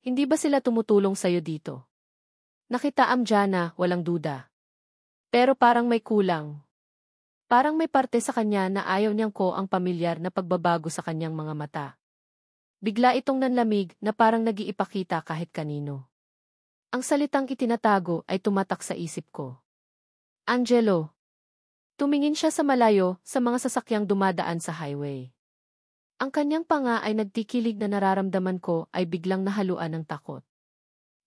Hindi ba sila tumutulong sa'yo dito? Nakitaam Jana, walang duda. Pero parang may kulang. Parang may parte sa kanya na ayaw niyang ko ang pamilyar na pagbabago sa kanyang mga mata. Bigla itong nanlamig na parang nag-iipakita kahit kanino. Ang salitang itinatago ay tumatak sa isip ko. Angelo. Tumingin siya sa malayo sa mga sasakyang dumadaan sa highway. Ang kanyang panga ay nagtikilig na nararamdaman ko ay biglang nahaluan ng takot.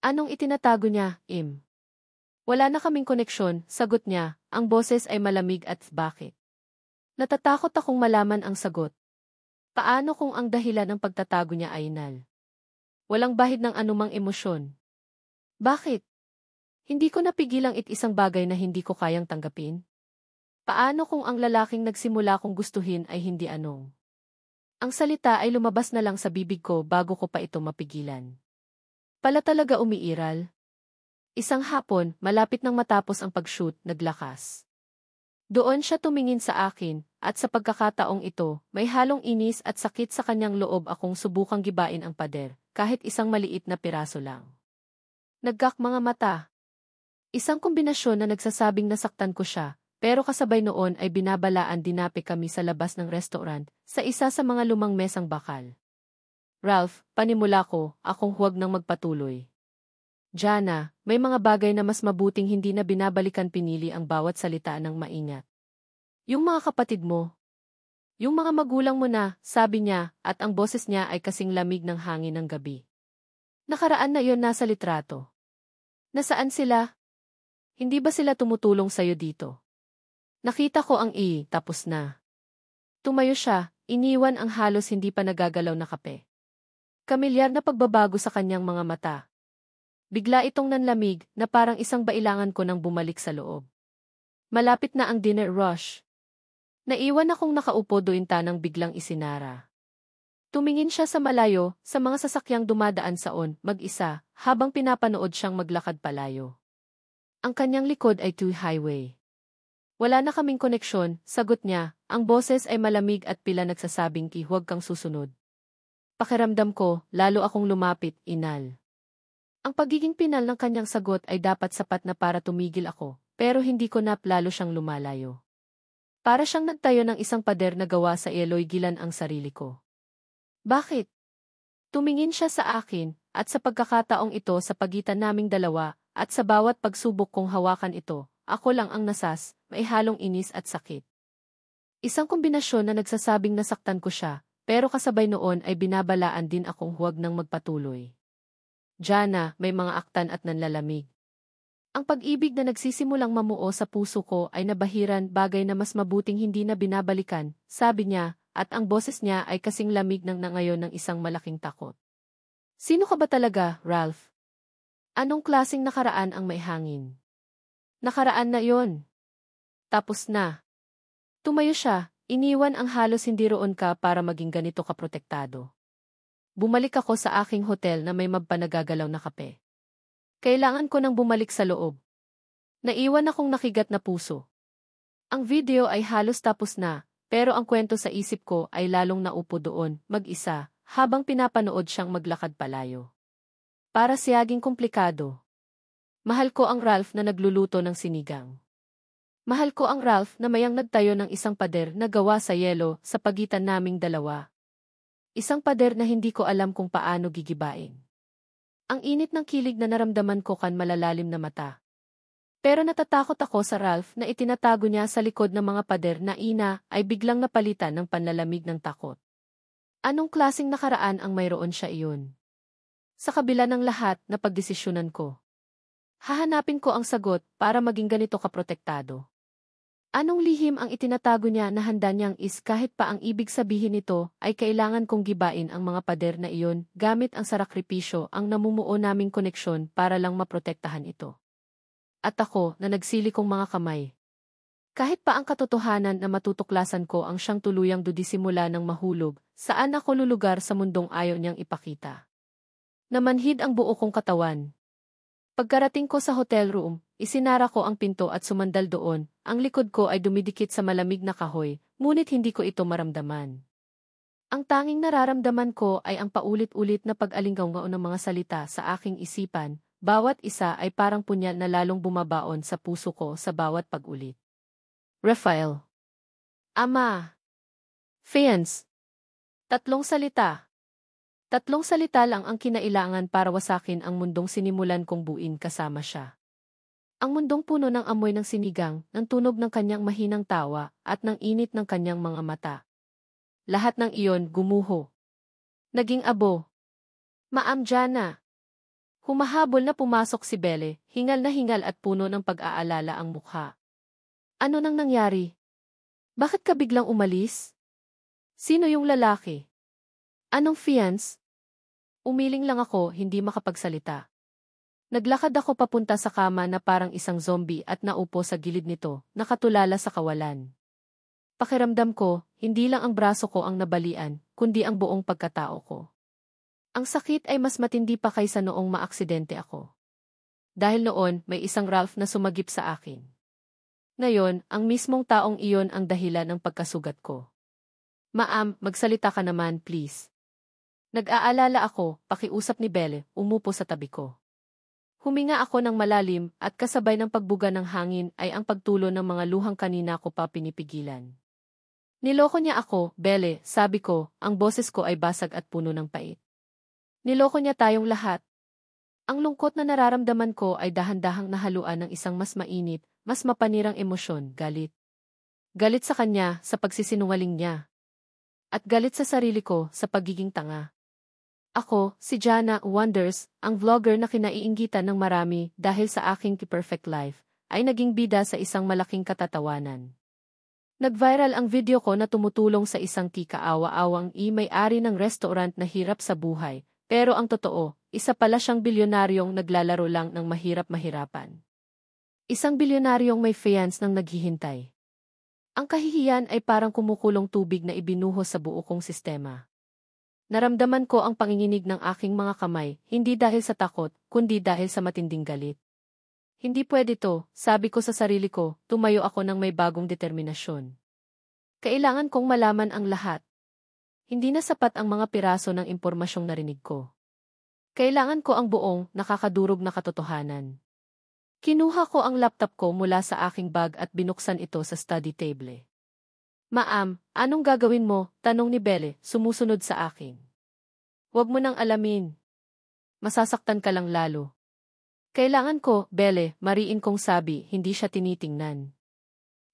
Anong itinatago niya, Im? Wala na kaming koneksyon, sagot niya, ang boses ay malamig at bakit? Natatakot akong malaman ang sagot. Paano kung ang dahilan ng pagtatago niya ay inal? Walang bahid ng anumang emosyon. Bakit? Hindi ko napigilang isang bagay na hindi ko kayang tanggapin? Paano kung ang lalaking nagsimula kong gustuhin ay hindi anong? Ang salita ay lumabas na lang sa bibig ko bago ko pa ito mapigilan. Pala talaga umiiral? Isang hapon, malapit nang matapos ang pag-shoot, naglakas. Doon siya tumingin sa akin, at sa pagkakataong ito, may halong inis at sakit sa kanyang loob akong subukang gibain ang pader, kahit isang maliit na piraso lang. Nagkak mga mata. Isang kombinasyon na nagsasabing nasaktan ko siya, pero kasabay noon ay binabalaan dinape kami sa labas ng restaurant, sa isa sa mga lumang mesang bakal. Ralph, panimula ko, akong huwag nang magpatuloy. Jana, may mga bagay na mas mabuting hindi na binabalikan pinili ang bawat salita ng maingat. Yung mga kapatid mo. Yung mga magulang mo na, sabi niya, at ang boses niya ay kasing lamig ng hangin ng gabi. Nakaraan na iyon nasa litrato. Nasaan sila? Hindi ba sila tumutulong sa'yo dito? Nakita ko ang tapos na. Tumayo siya, iniwan ang halos hindi pa nagagalaw na kape. Kamilyar na pagbabago sa kanyang mga mata. Bigla itong nanlamig na parang isang bailangan ko nang bumalik sa loob. Malapit na ang dinner rush. Naiwan akong nakaupo doon tanang biglang isinara. Tumingin siya sa malayo, sa mga sasakyang dumadaan saon, mag-isa, habang pinapanood siyang maglakad palayo. Ang kanyang likod ay two-highway. Wala na kaming koneksyon, sagot niya, ang boses ay malamig at pila nagsasabing huwag kang susunod. Pakiramdam ko, lalo akong lumapit, inal. Ang pagiging pinal ng kanyang sagot ay dapat sapat na para tumigil ako, pero hindi ko na lalo siyang lumalayo. Para siyang nagtayo ng isang pader na gawa sa eloy gilan ang sarili ko. Bakit? Tumingin siya sa akin, at sa pagkakataong ito sa pagitan naming dalawa, at sa bawat pagsubok kong hawakan ito, ako lang ang nasas, may halong inis at sakit. Isang kombinasyon na nagsasabing nasaktan ko siya, pero kasabay noon ay binabalaan din akong huwag nang magpatuloy. Jana, may mga aktan at nanlalamig. Ang pag-ibig na nagsisimulang mamuo sa puso ko ay nabahiran bagay na mas mabuting hindi na binabalikan, sabi niya, at ang boses niya ay kasing lamig ng nangayon ng isang malaking takot. Sino ka ba talaga, Ralph? Anong klaseng nakaraan ang may hangin? Nakaraan na yon. Tapos na. Tumayo siya, iniwan ang halos hindi roon ka para maging ganito kaprotektado. Bumalik ako sa aking hotel na may magpanagagalaw na kape. Kailangan ko nang bumalik sa loob. Naiwan akong nakigat na puso. Ang video ay halos tapos na, pero ang kwento sa isip ko ay lalong naupo doon, mag-isa, habang pinapanood siyang maglakad palayo. Para siyaging komplikado. Mahal ko ang Ralph na nagluluto ng sinigang. Mahal ko ang Ralph na mayang nagtayo ng isang pader na gawa sa yelo sa pagitan naming dalawa. Isang pader na hindi ko alam kung paano gigibain. Ang init ng kilig na naramdaman ko kan malalalim na mata. Pero natatakot ako sa Ralph na itinatago niya sa likod ng mga pader na ay biglang napalitan ng panlalamig ng takot. Anong klaseng nakaraan ang mayroon siya iyon? Sa kabila ng lahat na pagdesisyonan ko. Hahanapin ko ang sagot para maging ganito kaprotektado. Anong lihim ang itinatago niya na handa niyang kahit pa ang ibig sabihin nito ay kailangan kong gibain ang mga pader na iyon gamit ang sarakripisyo ang namumuo naming koneksyon para lang maprotektahan ito. At ako na nagsili kong mga kamay. Kahit pa ang katotohanan na matutuklasan ko ang siyang tuluyang dudisimula ng mahulog, saan ako lulugar sa mundong ayaw niyang ipakita. Namanhid ang buo kong katawan. Pagkarating ko sa hotel room, isinara ko ang pinto at sumandal doon, ang likod ko ay dumidikit sa malamig na kahoy, ngunit hindi ko ito maramdaman. Ang tanging nararamdaman ko ay ang paulit-ulit na pag-alinggaw ng mga salita sa aking isipan, bawat isa ay parang punyal na lalong bumabaon sa puso ko sa bawat pag-ulit. Rafael. Ama. Fiance. Tatlong salita. Tatlong salita lang ang kinailangan para wasakin ang mundong sinimulan kong buuin kasama siya. Ang mundong puno ng amoy ng sinigang, ng tunog ng kanyang mahinang tawa, at ng init ng kanyang mga mata. Lahat ng iyon gumuho. Naging abo. Ma'am Jana. Humahabol na pumasok si Belle, hingal na hingal at puno ng pag-aalala ang mukha. Ano nang nangyari? Bakit ka biglang umalis? Sino yung lalaki? Anong fiance? Umiling lang ako, hindi makapagsalita. Naglakad ako papunta sa kama na parang isang zombie at naupo sa gilid nito, nakatulala sa kawalan. Pakiramdam ko, hindi lang ang braso ko ang nabalian, kundi ang buong pagkatao ko. Ang sakit ay mas matindi pa kaysa noong maaksidente ako. Dahil noon, may isang Ralph na sumagip sa akin. Ngayon, ang mismong taong iyon ang dahilan ng pagkasugat ko. Ma'am, magsalita ka naman, please. Nag-aalala ako, pakiusap ni Belle, umupo sa tabi ko. Huminga ako ng malalim at kasabay ng pagbuga ng hangin ay ang pagtulo ng mga luhang kanina ko pa pinipigilan. Niloko niya ako, Belle, sabi ko, ang boses ko ay basag at puno ng pait. Niloko niya tayong lahat. Ang lungkot na nararamdaman ko ay dahan-dahang nahaluan ng isang mas mainit, mas mapanirang emosyon, galit. Galit sa kanya, sa pagsisinungaling niya. at galit sa sarili ko sa pagiging tanga. Ako, si Jana Wonders, ang vlogger na kinaiinggitan ng marami dahil sa aking perfect life, ay naging bida sa isang malaking katatawanan. Nag-viral ang video ko na tumutulong sa isang kikaawa-awang may-ari ng restaurant na hirap sa buhay, pero ang totoo, isa pala siyang bilyonaryong naglalaro lang ng mahirap-mahirapan. Isang bilyonaryong may fiance nang naghihintay. Ang kahihiyan ay parang kumukulong tubig na ibinuhos sa buo kong sistema. Naramdaman ko ang panginginig ng aking mga kamay, hindi dahil sa takot, kundi dahil sa matinding galit. Hindi pwede to, sabi ko sa sarili ko, tumayo ako ng may bagong determinasyon. Kailangan kong malaman ang lahat. Hindi na sapat ang mga piraso ng impormasyong narinig ko. Kailangan ko ang buong, nakakadurog na katotohanan. Kinuha ko ang laptop ko mula sa aking bag at binuksan ito sa study table. Ma'am, anong gagawin mo? Tanong ni Belle, sumusunod sa akin. Huwag mo nang alamin. Masasaktan ka lang lalo. Kailangan ko, Belle, mariin kong sabi, hindi siya tinitingnan.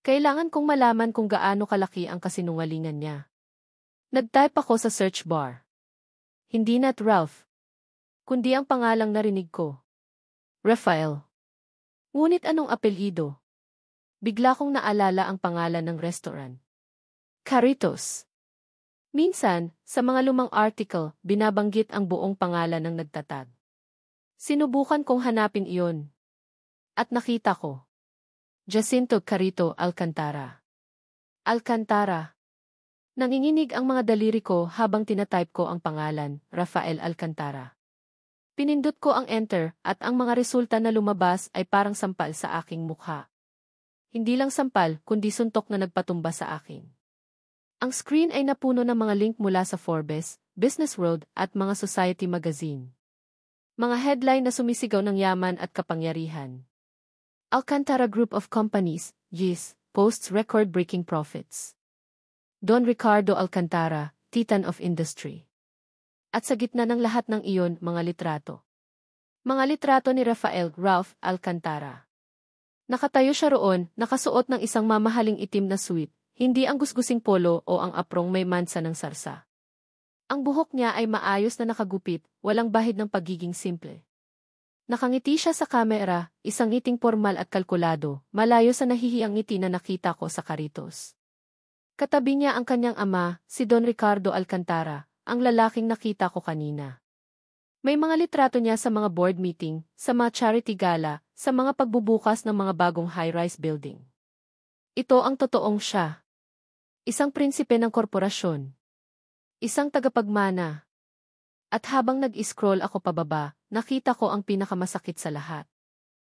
Kailangan kong malaman kung gaano kalaki ang kasinungalingan niya. Nag-type ako sa search bar. Hindi na't Ralph, kundi ang pangalang narinig ko. Rafael. Ngunit anong apelyido? Bigla kong naalala ang pangalan ng restaurant. Carritos. Minsan, sa mga lumang article, binabanggit ang buong pangalan ng nagtatag. Sinubukan kong hanapin iyon. At nakita ko. Jacinto Carrito Alcantara. Alcantara. Nanginginig ang mga daliri ko habang tinatype ko ang pangalan, Rafael Alcantara. Pinindot ko ang enter at ang mga resulta na lumabas ay parang sampal sa aking mukha. Hindi lang sampal, kundi suntok na nagpatumba sa akin. Ang screen ay napuno ng mga link mula sa Forbes, Business World at mga Society magazine. Mga headline na sumisigaw ng yaman at kapangyarihan. Alcantara Group of Companies, GIS, posts record-breaking profits. Don Ricardo Alcantara, Titan of Industry. At sa gitna ng lahat ng iyon, mga litrato. Mga litrato ni Rafael Ralph Alcantara. Nakatayo siya roon, nakasuot ng isang mamahaling itim na suit, hindi ang gusgusing polo o ang aprong may mansa ng sarsa. Ang buhok niya ay maayos na nakagupit, walang bahid ng pagiging simple. Nakangiti siya sa kamera, isang ngiting formal at kalkulado, malayo sa nahihiyang ngiti na nakita ko sa Carritos. Katabi niya ang kanyang ama, si Don Ricardo Alcantara, ang lalaking nakita ko kanina. May mga litrato niya sa mga board meeting, sa mga charity gala, sa mga pagbubukas ng mga bagong high-rise building. Ito ang totoong siya. Isang prinsipe ng korporasyon. Isang tagapagmana. At habang nag-scroll ako pababa, nakita ko ang pinakamasakit sa lahat.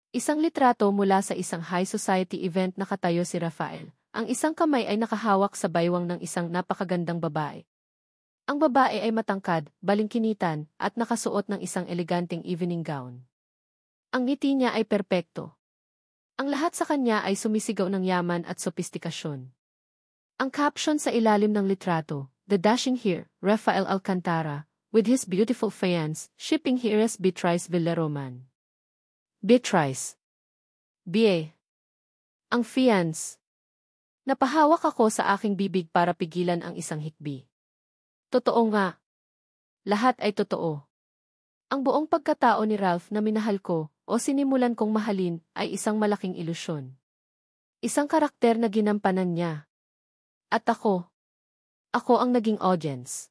Isang litrato mula sa isang high society event nakatayo si Rafael. Ang isang kamay ay nakahawak sa baywang ng isang napakagandang babae. Ang babae ay matangkad, balingkinitan, at nakasuot ng isang eleganteng evening gown. Ang ngiti niya ay perpekto. Ang lahat sa kanya ay sumisigaw ng yaman at sopistikasyon. Ang caption sa ilalim ng litrato, "The dashing here, Rafael Alcantara, with his beautiful fiancée, shipping heiress Beatrice Villaroman." Beatrice. B.A. Ang fiancé. Napahawak ako sa aking bibig para pigilan ang isang hikbi. Totoo nga. Lahat ay totoo. Ang buong pagkatao ni Ralph na minahal ko, o sinimulan kong mahalin, ay isang malaking ilusyon. Isang karakter na ginampanan niya. At ako ang naging audience.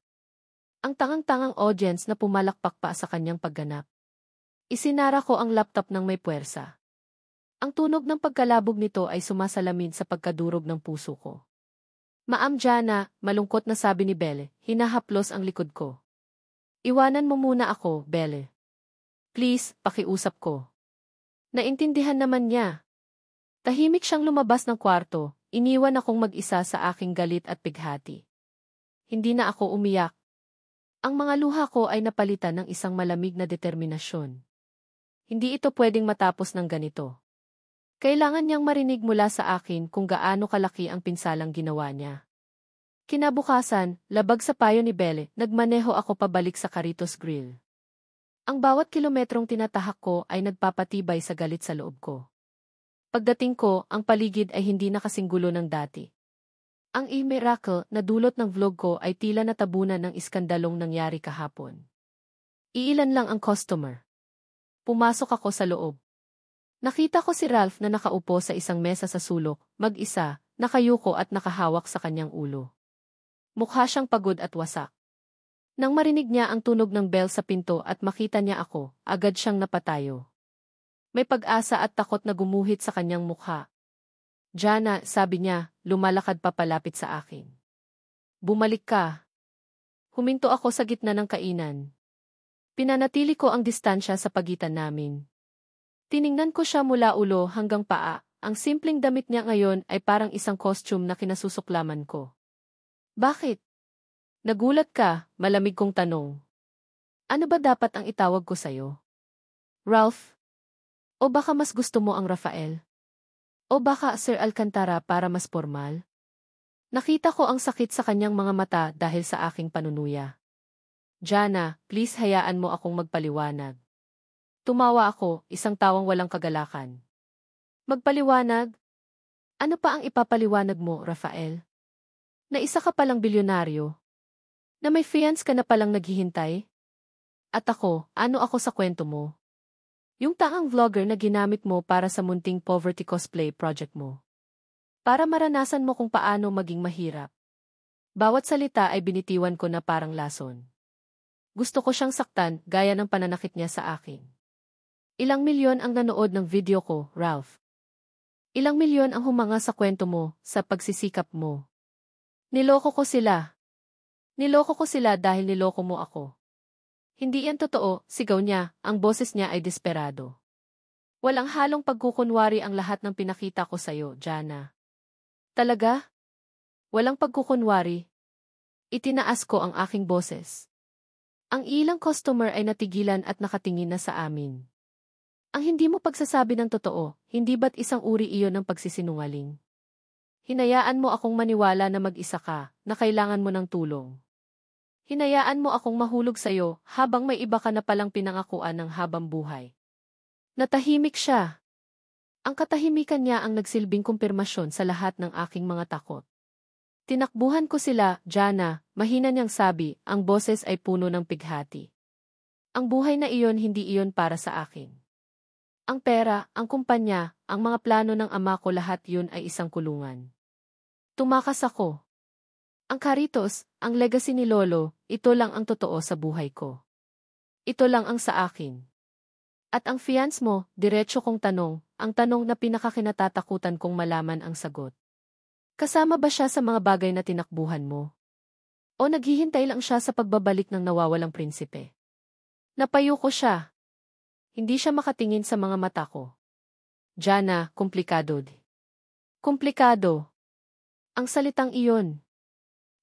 Ang tangang-tangang audience na pumalakpak pa sa kanyang pagganap. Isinara ko ang laptop ng may puwersa. Ang tunog ng pagkalabog nito ay sumasalamin sa pagkadurog ng puso ko. "Ma'am Jana," malungkot na sabi ni Belle, hinahaplos ang likod ko. "Iwanan mo muna ako, Belle. Please, pakiusap ko." Naintindihan naman niya. Tahimik siyang lumabas ng kwarto, iniwan akong mag-isa sa aking galit at pighati. Hindi na ako umiyak. Ang mga luha ko ay napalitan ng isang malamig na determinasyon. Hindi ito pwedeng matapos ng ganito. Kailangan niyang marinig mula sa akin kung gaano kalaki ang pinsalang ginawa niya. Kinabukasan, labag sa payo ni Belle, nagmaneho ako pabalik sa Carritos Grill. Ang bawat kilometrong tinatahak ko ay nagpapatibay sa galit sa loob ko. Pagdating ko, ang paligid ay hindi na kasing gulo ng dati. Ang miracle na dulot ng vlog ko ay tila natabunan ng iskandalong nangyari kahapon. Iilan lang ang customer. Pumasok ako sa loob. Nakita ko si Ralph na nakaupo sa isang mesa sa sulok, mag-isa, nakayuko at nakahawak sa kanyang ulo. Mukha siyang pagod at wasak. Nang marinig niya ang tunog ng bell sa pinto at makita niya ako, agad siyang napatayo. May pag-asa at takot na gumuhit sa kanyang mukha. "Jana," sabi niya, lumalakad pa palapit sa akin. "Bumalik ka." Huminto ako sa gitna ng kainan. Pinanatili ko ang distansya sa pagitan namin. Tiningnan ko siya mula ulo hanggang paa. Ang simpleng damit niya ngayon ay parang isang costume na kinasusuklaman ko. "Bakit?" "Nagulat ka?" Malamig kong tanong. "Ano ba dapat ang itawag ko sa'yo? Ralph? O baka mas gusto mo ang Rafael? O baka Sir Alcantara para mas formal?" Nakita ko ang sakit sa kanyang mga mata dahil sa aking panunuya. "Jana, please hayaan mo akong magpaliwanag." Tumawa ako, isang tawang walang kagalakan. "Magpaliwanag? Ano pa ang ipapaliwanag mo, Rafael? Na isa ka palang bilyonaryo? Na may fiance ka na palang naghihintay? At ako, ano ako sa kwento mo? Yung taang vlogger na ginamit mo para sa munting poverty cosplay project mo. Para maranasan mo kung paano maging mahirap." Bawat salita ay binitiwan ko na parang lason. Gusto ko siyang saktan gaya ng pananakit niya sa akin. "Ilang milyon ang nanood ng video ko, Ralph. Ilang milyon ang humanga sa kwento mo, sa pagsisikap mo. Niloko ko sila. Niloko ko sila dahil niloko mo ako." "Hindi yan totoo," sigaw niya, ang boses niya ay desperado. "Walang halong pagkukunwari ang lahat ng pinakita ko sa'yo, Jana." "Talaga? Walang pagkukunwari?" Itinaas ko ang aking boses. Ang ilang customer ay natigilan at nakatingin na sa amin. "Ang hindi mo pagsasabi ng totoo, hindi ba't isang uri iyon ng pagsisinungaling? Hinayaan mo akong maniwala na mag-isa ka, na kailangan mo ng tulong. Hinayaan mo akong mahulog sa'yo habang may iba ka na palang pinangakuan ng habang buhay." Natahimik siya. Ang katahimikan niya ang nagsilbing kumpirmasyon sa lahat ng aking mga takot. "Tinakbuhan ko sila, Jana," mahina niyang sabi, ang boses ay puno ng pighati. "Ang buhay na iyon hindi iyon para sa akin. Ang pera, ang kumpanya, ang mga plano ng ama ko lahat yun ay isang kulungan." Tumakas ako. Ang Caritos, ang legacy ni Lolo, ito lang ang totoo sa buhay ko. Ito lang ang sa akin. At ang fiance mo, diretso kong tanong, ang tanong na pinakakinatatakutan kong malaman ang sagot. Kasama ba siya sa mga bagay na tinakbuhan mo? O naghihintay lang siya sa pagbabalik ng nawawalang prinsipe? Napayo ko siya. Hindi siya makatingin sa mga mata ko. "Jana, komplikado." Komplikado. Ang salitang iyon.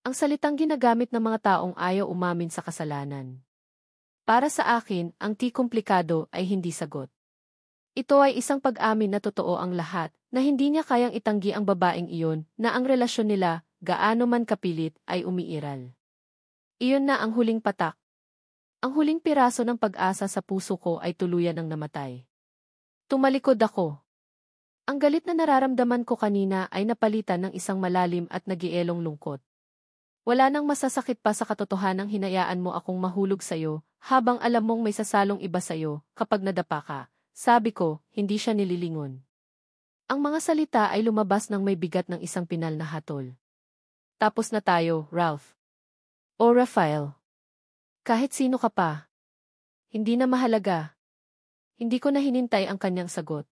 Ang salitang ginagamit ng mga taong ayaw umamin sa kasalanan. Para sa akin, ang komplikado ay hindi sagot. Ito ay isang pag-amin na totoo ang lahat, na hindi niya kayang itanggi ang babaeng iyon, na ang relasyon nila, gaano man kapilit, ay umiiral. Iyon na ang huling patak. Ang huling piraso ng pag-asa sa puso ko ay tuluyan ng namatay. Tumalikod ako. Ang galit na nararamdaman ko kanina ay napalitan ng isang malalim at nagielong lungkot. Wala nang masasakit pa sa katotohanang hinayaan mo akong mahulog sa'yo, habang alam mong may sasalong iba sa'yo, kapag nadapa ka. Sabi ko, hindi siya nililingon. Ang mga salita ay lumabas ng may bigat ng isang pinal na hatol. "Tapos na tayo, Ralph. O Rafael. Kahit sino ka pa. Hindi na mahalaga." Hindi ko na hinintay ang kanyang sagot.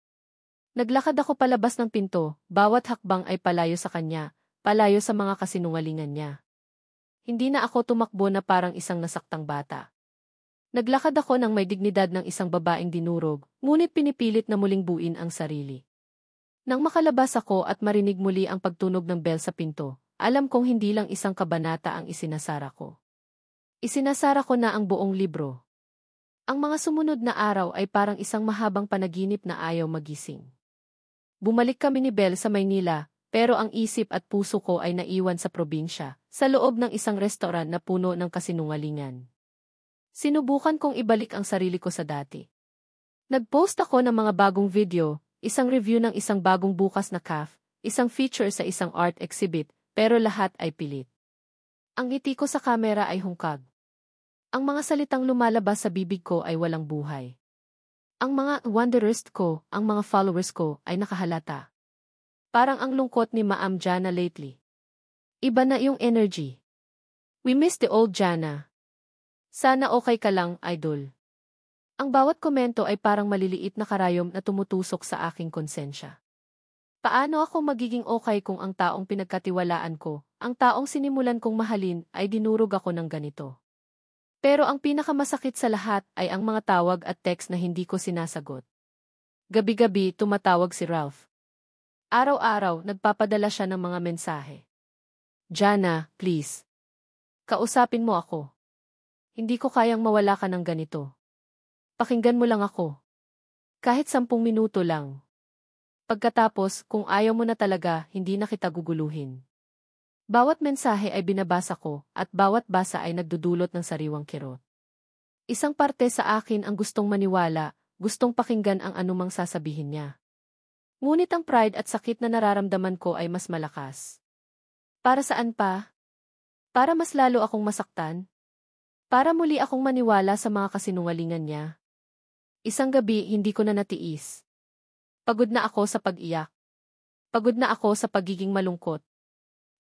Naglakad ako palabas ng pinto, bawat hakbang ay palayo sa kanya, palayo sa mga kasinungalingan niya. Hindi na ako tumakbo na parang isang nasaktang bata. Naglakad ako ng may dignidad ng isang babaeng dinurog, ngunit pinipilit na muling buuin ang sarili. Nang makalabas ako at marinig muli ang pagtunog ng bell sa pinto, alam kong hindi lang isang kabanata ang isinasara ko. Isinasara ko na ang buong libro. Ang mga sumunod na araw ay parang isang mahabang panaginip na ayaw magising. Bumalik kami ni Belle sa Maynila, pero ang isip at puso ko ay naiwan sa probinsya, sa loob ng isang restaurant na puno ng kasinungalingan. Sinubukan kong ibalik ang sarili ko sa dati. Nag-post ako ng mga bagong video, isang review ng isang bagong bukas na cafe, isang feature sa isang art exhibit, pero lahat ay pilit. Ang ngiti ko sa kamera ay hungkag. Ang mga salitang lumalabas sa bibig ko ay walang buhay. Ang mga wanderers ko, ang mga followers ko ay nakahalata. Parang ang lungkot ni Ma'am Jana lately. Iba na yung energy. We miss the old Jana. Sana okay ka lang, idol. Ang bawat komento ay parang maliliit na karayom na tumutusok sa aking konsensya. Paano ako magiging okay kung ang taong pinagkatiwalaan ko, ang taong sinimulan kong mahalin, ay dinurog ako ng ganito? Pero ang pinakamasakit sa lahat ay ang mga tawag at text na hindi ko sinasagot. Gabi-gabi tumatawag si Ralph. Araw-araw nagpapadala siya ng mga mensahe. Jana, please. Kausapin mo ako. Hindi ko kayang mawala ka ng ganito. Pakinggan mo lang ako. Kahit 10 minuto lang. Pagkatapos, kung ayaw mo na talaga, hindi na kita guguluhin. Bawat mensahe ay binabasa ko, at bawat basa ay nagdudulot ng sariwang kirot. Isang parte sa akin ang gustong maniwala, gustong pakinggan ang anumang sasabihin niya. Ngunit ang pride at sakit na nararamdaman ko ay mas malakas. Para saan pa? Para mas lalo akong masaktan? Para muli akong maniwala sa mga kasinungalingan niya? Isang gabi hindi ko na natiis. Pagod na ako sa pag-iyak. Pagod na ako sa pagiging malungkot.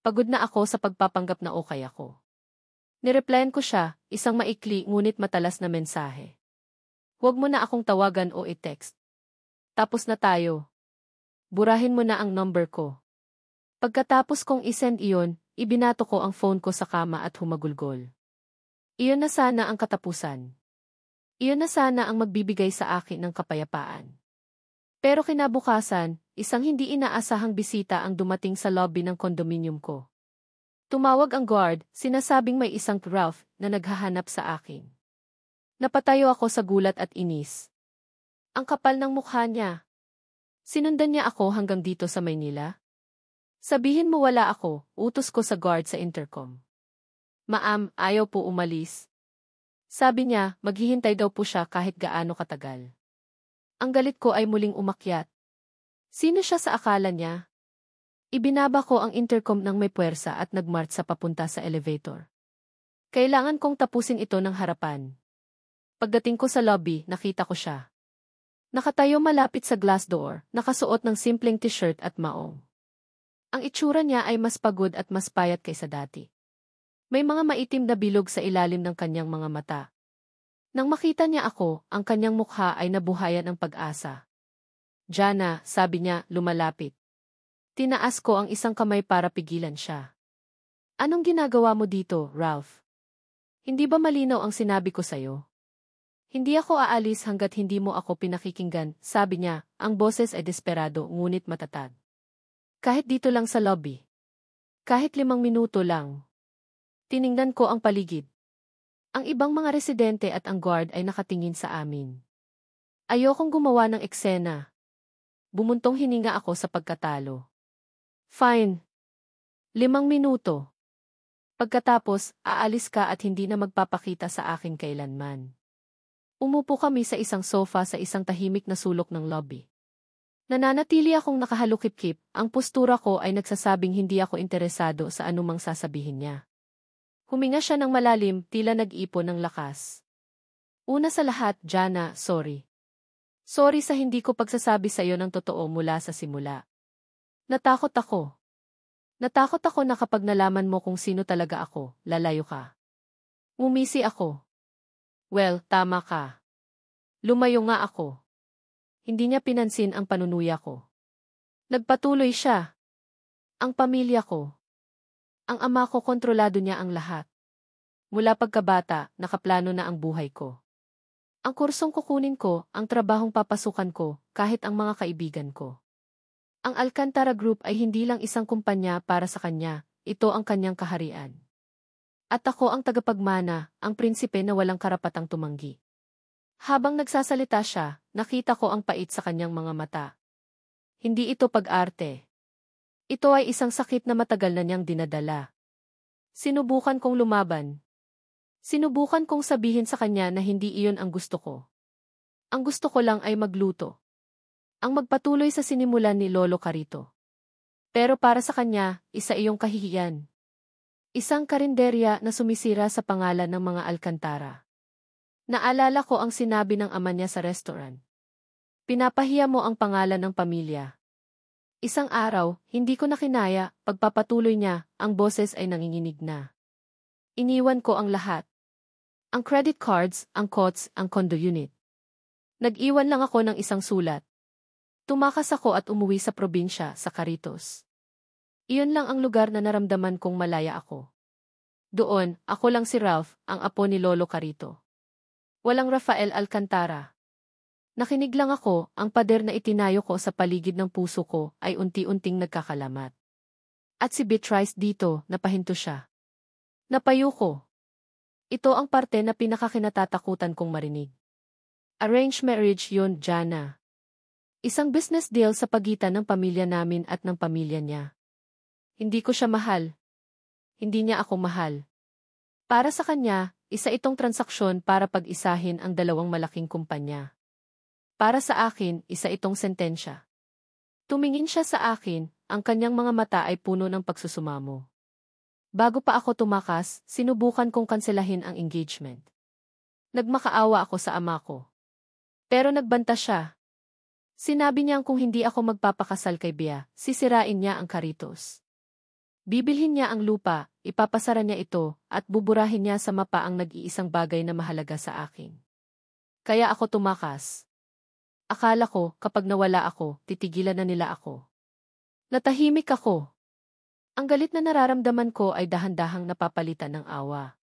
Pagod na ako sa pagpapanggap na okay ako. Nireplyan ko siya, isang maikli ngunit matalas na mensahe. Huwag mo na akong tawagan o i-text. Tapos na tayo. Burahin mo na ang number ko. Pagkatapos kong isend iyon, ibinato ko ang phone ko sa kama at humagulgol. Iyon na sana ang katapusan. Iyon na sana ang magbibigay sa akin ng kapayapaan. Pero kinabukasan, isang hindi inaasahang bisita ang dumating sa lobby ng kondominium ko. Tumawag ang guard, sinasabing may isang Ralph na naghahanap sa akin. Napatayo ako sa gulat at inis. Ang kapal ng mukha niya. Sinundan niya ako hanggang dito sa Maynila? Sabihin mo wala ako, utos ko sa guard sa intercom. Ma'am, ayaw po umalis. Sabi niya, maghihintay daw po siya kahit gaano katagal. Ang galit ko ay muling umakyat. Sino siya sa akala niya? Ibinaba ko ang intercom ng may puwersa at nagmarch sa papunta sa elevator. Kailangan kong tapusin ito ng harapan. Pagdating ko sa lobby, nakita ko siya. Nakatayo malapit sa glass door, nakasuot ng simpleng t-shirt at maong. Ang itsura niya ay mas pagod at mas payat kaysa dati. May mga maitim na bilog sa ilalim ng kanyang mga mata. Nang makita niya ako, ang kanyang mukha ay nabuhayan ng pag-asa. Jana, sabi niya, lumalapit. Tinaas ko ang isang kamay para pigilan siya. Anong ginagawa mo dito, Ralph? Hindi ba malinaw ang sinabi ko sa'yo? Hindi ako aalis hanggat hindi mo ako pinakikinggan, sabi niya, ang boses ay desperado ngunit matatag. Kahit dito lang sa lobby. Kahit 5 minuto lang. Tiningnan ko ang paligid. Ang ibang mga residente at ang guard ay nakatingin sa amin. Ayokong gumawa ng eksena. Bumuntong hininga ako sa pagkatalo. Fine. 5 minuto. Pagkatapos, aalis ka at hindi na magpapakita sa akin kailanman. Umupo kami sa isang sofa sa isang tahimik na sulok ng lobby. Nananatili akong nakahalukip-kip, ang postura ko ay nagsasabing hindi ako interesado sa anumang sasabihin niya. Huminga siya ng malalim, tila nag-ipon ng lakas. Una sa lahat, Jana, sorry. Sorry sa hindi ko pagsasabi sa iyo ng totoo mula sa simula. Natakot ako. Natakot ako na kapag nalaman mo kung sino talaga ako, lalayo ka. Ngumisi ako. Well, tama ka. Lumayo nga ako. Hindi niya pinansin ang panunuya ko. Nagpatuloy siya. Ang pamilya ko. Ang ama ko kontrolado niya ang lahat. Mula pagkabata, nakaplano na ang buhay ko. Ang kursong kukunin ko, ang trabahong papasukan ko, kahit ang mga kaibigan ko. Ang Alcantara Group ay hindi lang isang kumpanya para sa kanya, ito ang kanyang kaharian. At ako ang tagapagmana, ang prinsipe na walang karapatang tumanggi. Habang nagsasalita siya, nakita ko ang pait sa kanyang mga mata. Hindi ito pag-arte. Ito ay isang sakit na matagal na niyang dinadala. Sinubukan kong lumaban. Sinubukan kong sabihin sa kanya na hindi iyon ang gusto ko. Ang gusto ko lang ay magluto. Ang magpatuloy sa sinimulan ni Lolo Carito. Pero para sa kanya, isa iyong kahihiyan. Isang karinderya na sumisira sa pangalan ng mga Alcantara. Naalala ko ang sinabi ng ama niya sa restaurant. Pinapahiya mo ang pangalan ng pamilya. Isang araw, hindi ko na kinaya, pagpapatuloy niya, ang boses ay nanginginig na. Iniwan ko ang lahat. Ang credit cards, ang cots, ang condo unit. Nag-iwan lang ako ng isang sulat. Tumakas ako at umuwi sa probinsya, sa Caritos. Iyon lang ang lugar na naramdaman kong malaya ako. Doon, ako lang si Ralph, ang apo ni Lolo Carito. Walang Rafael Alcantara. Nakinig lang ako, ang pader na itinayo ko sa paligid ng puso ko ay unti-unting nagkakalamat. At si Beatrice dito, napahinto siya. Napayo ko. Ito ang parte na pinakakinatatakutan kong marinig. Arranged marriage yun, Jana. Isang business deal sa pagitan ng pamilya namin at ng pamilya niya. Hindi ko siya mahal. Hindi niya ako mahal. Para sa kanya, isa itong transaksyon para pag-isahin ang dalawang malaking kumpanya. Para sa akin, isa itong sentensya. Tumingin siya sa akin, ang kanyang mga mata ay puno ng pagsusumamo. Bago pa ako tumakas, sinubukan kong kanselahin ang engagement. Nagmakaawa ako sa ama ko. Pero nagbanta siya. Sinabi niyang kung hindi ako magpapakasal kay Bea, sisirain niya ang Caritos. Bibilhin niya ang lupa, ipapasara niya ito, at buburahin niya sa mapa ang nag-iisang bagay na mahalaga sa akin. Kaya ako tumakas. Akala ko, kapag nawala ako, titigilan na nila ako. Natahimik ako. Ang galit na nararamdaman ko ay dahan-dahang napapalitan ng awa.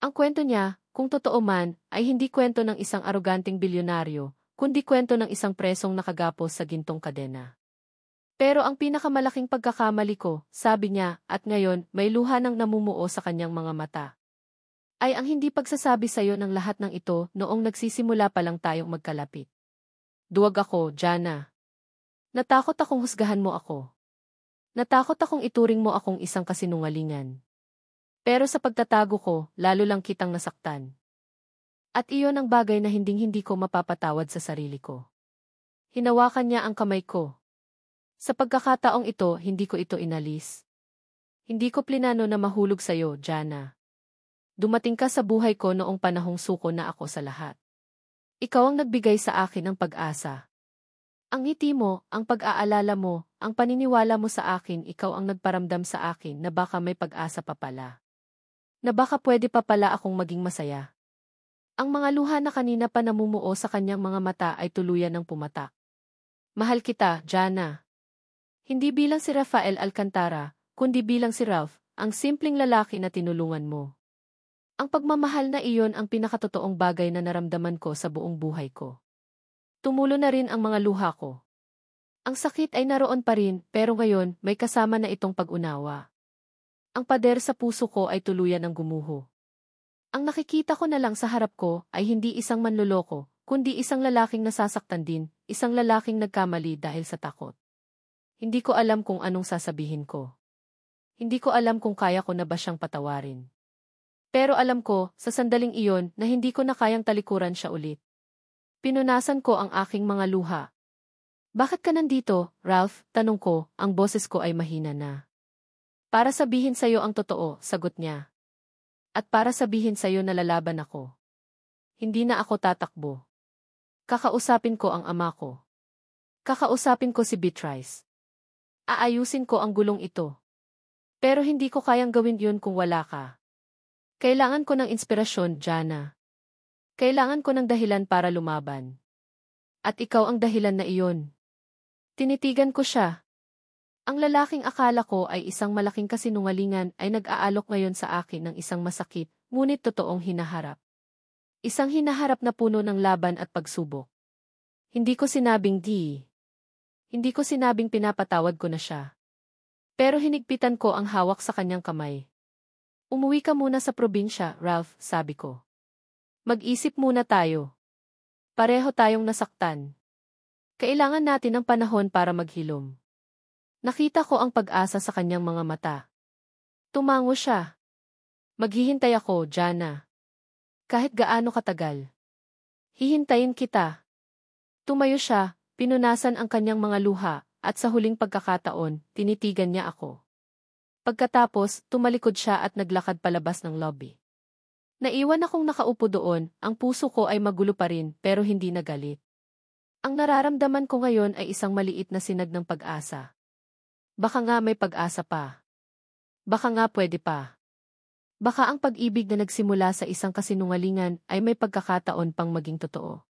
Ang kwento niya, kung totoo man, ay hindi kwento ng isang aroganteng bilyonaryo, kundi kwento ng isang presong nakagapos sa gintong kadena. Pero ang pinakamalaking pagkakamali ko, sabi niya, at ngayon, may luha ng namumuo sa kanyang mga mata. Ay ang hindi pagsasabi sa'yo ng lahat ng ito noong nagsisimula pa lang tayong magkalapit. Duwag ako, Jana. Natakot akong husgahan mo ako. Natakot akong ituring mo akong isang kasinungalingan. Pero sa pagtatago ko, lalo lang kitang nasaktan. At iyon ang bagay na hinding-hindi ko mapapatawad sa sarili ko. Hinawakan niya ang kamay ko. Sa pagkakataong ito, hindi ko ito inalis. Hindi ko plinano na mahulog sa'yo, Jana. Dumating ka sa buhay ko noong panahong suko na ako sa lahat. Ikaw ang nagbigay sa akin ng pag-asa. Ang ngiti mo, ang pag-aalala mo, ang paniniwala mo sa akin, ikaw ang nagparamdam sa akin na baka may pag-asa pa pala. Na baka pwede pa pala akong maging masaya. Ang mga luha na kanina pa namumuo sa kanyang mga mata ay tuluyan ng pumatak. Mahal kita, Jana. Hindi bilang si Rafael Alcantara, kundi bilang si Ralph, ang simpleng lalaki na tinulungan mo. Ang pagmamahal na iyon ang pinakatotoong bagay na naramdaman ko sa buong buhay ko. Tumulo na rin ang mga luha ko. Ang sakit ay naroon pa rin, pero ngayon may kasama na itong pag-unawa. Ang pader sa puso ko ay tuluyan ng gumuho. Ang nakikita ko na lang sa harap ko ay hindi isang manloloko, kundi isang lalaking nasasaktan din, isang lalaking nagkamali dahil sa takot. Hindi ko alam kung anong sasabihin ko. Hindi ko alam kung kaya ko na ba siyang patawarin. Pero alam ko, sa sandaling iyon, na hindi ko na kayang talikuran siya ulit. Pinunasan ko ang aking mga luha. Bakit ka nandito, Ralph? Tanong ko, ang boses ko ay mahina na. Para sabihin sa'yo ang totoo, sagot niya. At para sabihin sa'yo na lalaban ako. Hindi na ako tatakbo. Kakausapin ko ang ama ko. Kakausapin ko si Beatrice. Aayusin ko ang gulong ito. Pero hindi ko kayang gawin yun kung wala ka. Kailangan ko ng inspirasyon, Jana. Kailangan ko ng dahilan para lumaban. At ikaw ang dahilan na iyon. Tinitigan ko siya. Ang lalaking akala ko ay isang malaking kasinungalingan ay nag-aalok ngayon sa akin ng isang masakit, ngunit totoong hinaharap. Isang hinaharap na puno ng laban at pagsubok. Hindi ko sinabing Hindi ko sinabing pinapatawad ko na siya. Pero hinigpitan ko ang hawak sa kanyang kamay. Umuwi ka muna sa probinsya, Ralph, sabi ko. Mag-isip muna tayo. Pareho tayong nasaktan. Kailangan natin ng panahon para maghilom. Nakita ko ang pag-asa sa kanyang mga mata. Tumango siya. Maghihintay ako, Jana. Kahit gaano katagal. Hihintayin kita. Tumayo siya, pinunasan ang kanyang mga luha, at sa huling pagkakataon, tinitigan niya ako. Pagkatapos, tumalikod siya at naglakad palabas ng lobby. Naiwan akong nakaupo doon, ang puso ko ay magulo pa rin pero hindi nagalit. Ang nararamdaman ko ngayon ay isang maliit na sinag ng pag-asa. Baka nga may pag-asa pa. Baka nga pwede pa. Baka ang pag-ibig na nagsimula sa isang kasinungalingan ay may pagkakataon pang maging totoo.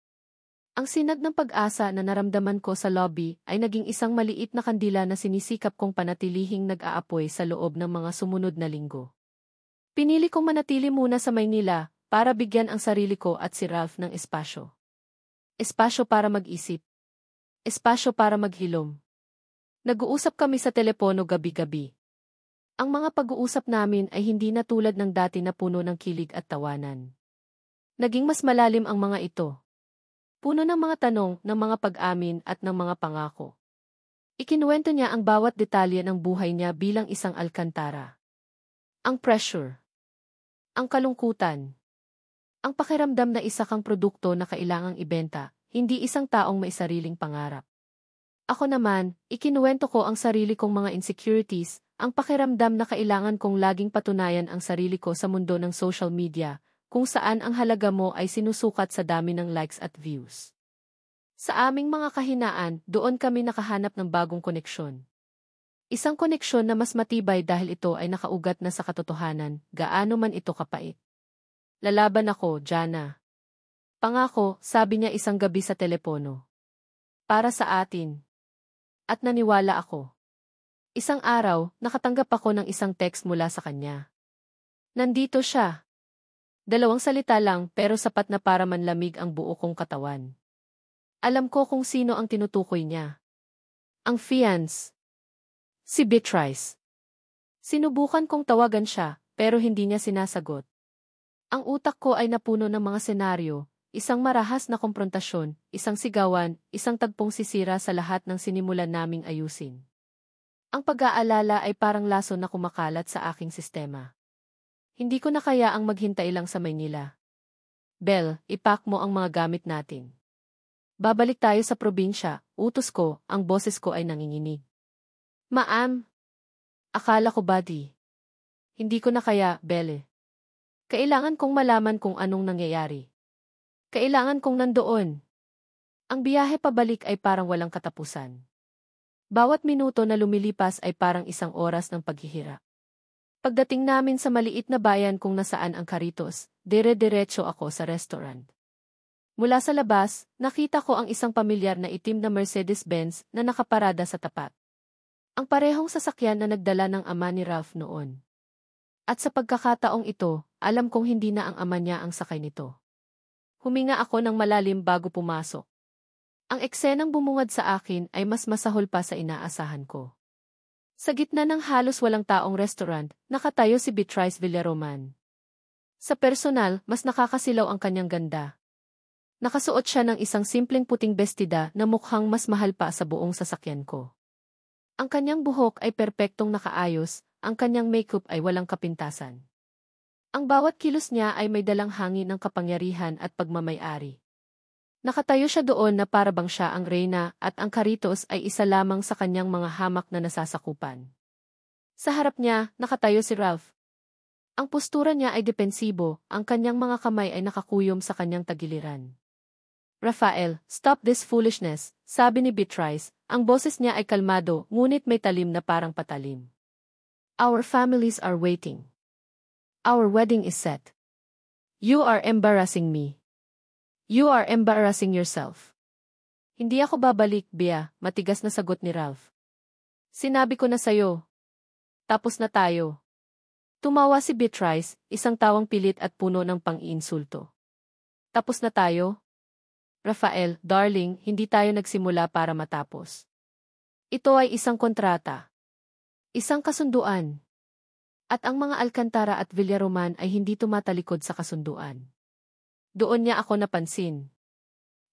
Ang sinag ng pag-asa na naramdaman ko sa lobby ay naging isang maliit na kandila na sinisikap kong panatilihing nag-aapoy sa loob ng mga sumunod na linggo. Pinili kong manatili muna sa Maynila para bigyan ang sarili ko at si Ralph ng espasyo. Espasyo para mag-isip. Espasyo para maghilom. Nag-uusap kami sa telepono gabi-gabi. Ang mga pag-uusap namin ay hindi na tulad ng dati na puno ng kilig at tawanan. Naging mas malalim ang mga ito. Puno ng mga tanong, ng mga pag-amin at ng mga pangako. Ikinuwento niya ang bawat detalye ng buhay niya bilang isang alkantara. Ang pressure. Ang kalungkutan. Ang pakiramdam na isa kang produkto na kailangang ibenta, hindi isang taong may sariling pangarap. Ako naman, ikinuwento ko ang sarili kong mga insecurities, ang pakiramdam na kailangan kong laging patunayan ang sarili ko sa mundo ng social media, kung saan ang halaga mo ay sinusukat sa dami ng likes at views. Sa aming mga kahinaan, doon kami nakahanap ng bagong koneksyon. Isang koneksyon na mas matibay dahil ito ay nakaugat na sa katotohanan, gaano man ito kapait. Lalaban ako, Jana. Pangako, sabi niya isang gabi sa telepono. Para sa atin. At naniwala ako. Isang araw, nakatanggap ako ng isang text mula sa kanya. Nandito siya. 2 salita lang pero sapat na para manlamig ang buo kong katawan. Alam ko kung sino ang tinutukoy niya. Ang fiance. Si Beatrice. Sinubukan kong tawagan siya, pero hindi niya sinasagot. Ang utak ko ay napuno ng mga senaryo, isang marahas na komprontasyon, isang sigawan, isang tagpong sisira sa lahat ng sinimulan naming ayusin. Ang pag-aalala ay parang laso na kumakalat sa aking sistema. Hindi ko na kaya ang maghintay lang sa Maynila. Belle, ipack mo ang mga gamit natin. Babalik tayo sa probinsya, utos ko, ang boses ko ay nanginginig. Ma'am. Akala ko buddy. Hindi ko na kaya, Belle. Kailangan kong malaman kung anong nangyayari. Kailangan kong nandoon. Ang biyahe pabalik ay parang walang katapusan. Bawat minuto na lumilipas ay parang isang oras ng paghihirap. Pagdating namin sa maliit na bayan kung nasaan ang Karitos, dire-diretso ako sa restaurant. Mula sa labas, nakita ko ang isang pamilyar na itim na Mercedes-Benz na nakaparada sa tapat. Ang parehong sasakyan na nagdala ng ama ni Ralph noon. At sa pagkakataong ito, alam kong hindi na ang ama niya ang sakay nito. Huminga ako ng malalim bago pumasok. Ang eksenang bumungad sa akin ay mas masahol pa sa inaasahan ko. Sa gitna ng halos walang taong restaurant, nakatayo si Beatrice Villaroman. Sa personal, mas nakakasilaw ang kanyang ganda. Nakasuot siya ng isang simpleng puting bestida na mukhang mas mahal pa sa buong sasakyan ko. Ang kanyang buhok ay perpektong nakaayos, ang kanyang makeup ay walang kapintasan. Ang bawat kilos niya ay may dalang hangin ng kapangyarihan at pagmamay-ari. Nakatayo siya doon na para bang siya ang reyna at ang Karitos ay isa lamang sa kanyang mga hamak na nasasakupan. Sa harap niya, nakatayo si Ralph. Ang postura niya ay depensibo, ang kanyang mga kamay ay nakakuyom sa kanyang tagiliran. Rafael, stop this foolishness, sabi ni Beatrice, ang boses niya ay kalmado ngunit may talim na parang patalim. Our families are waiting. Our wedding is set. You are embarrassing me. You are embarrassing yourself. Hindi ako babalik, Bea, matigas na sagot ni Ralph. Sinabi ko na sayo. Tapos na tayo. Tumawa si Beatrice, isang tawang pilit at puno ng pang-iinsulto. Tapos na tayo? Rafael, darling, hindi tayo nagsimula para matapos. Ito ay isang kontrata. Isang kasunduan. At ang mga Alcantara at Villaroman ay hindi tumatalikod sa kasunduan. Doon niya ako napansin.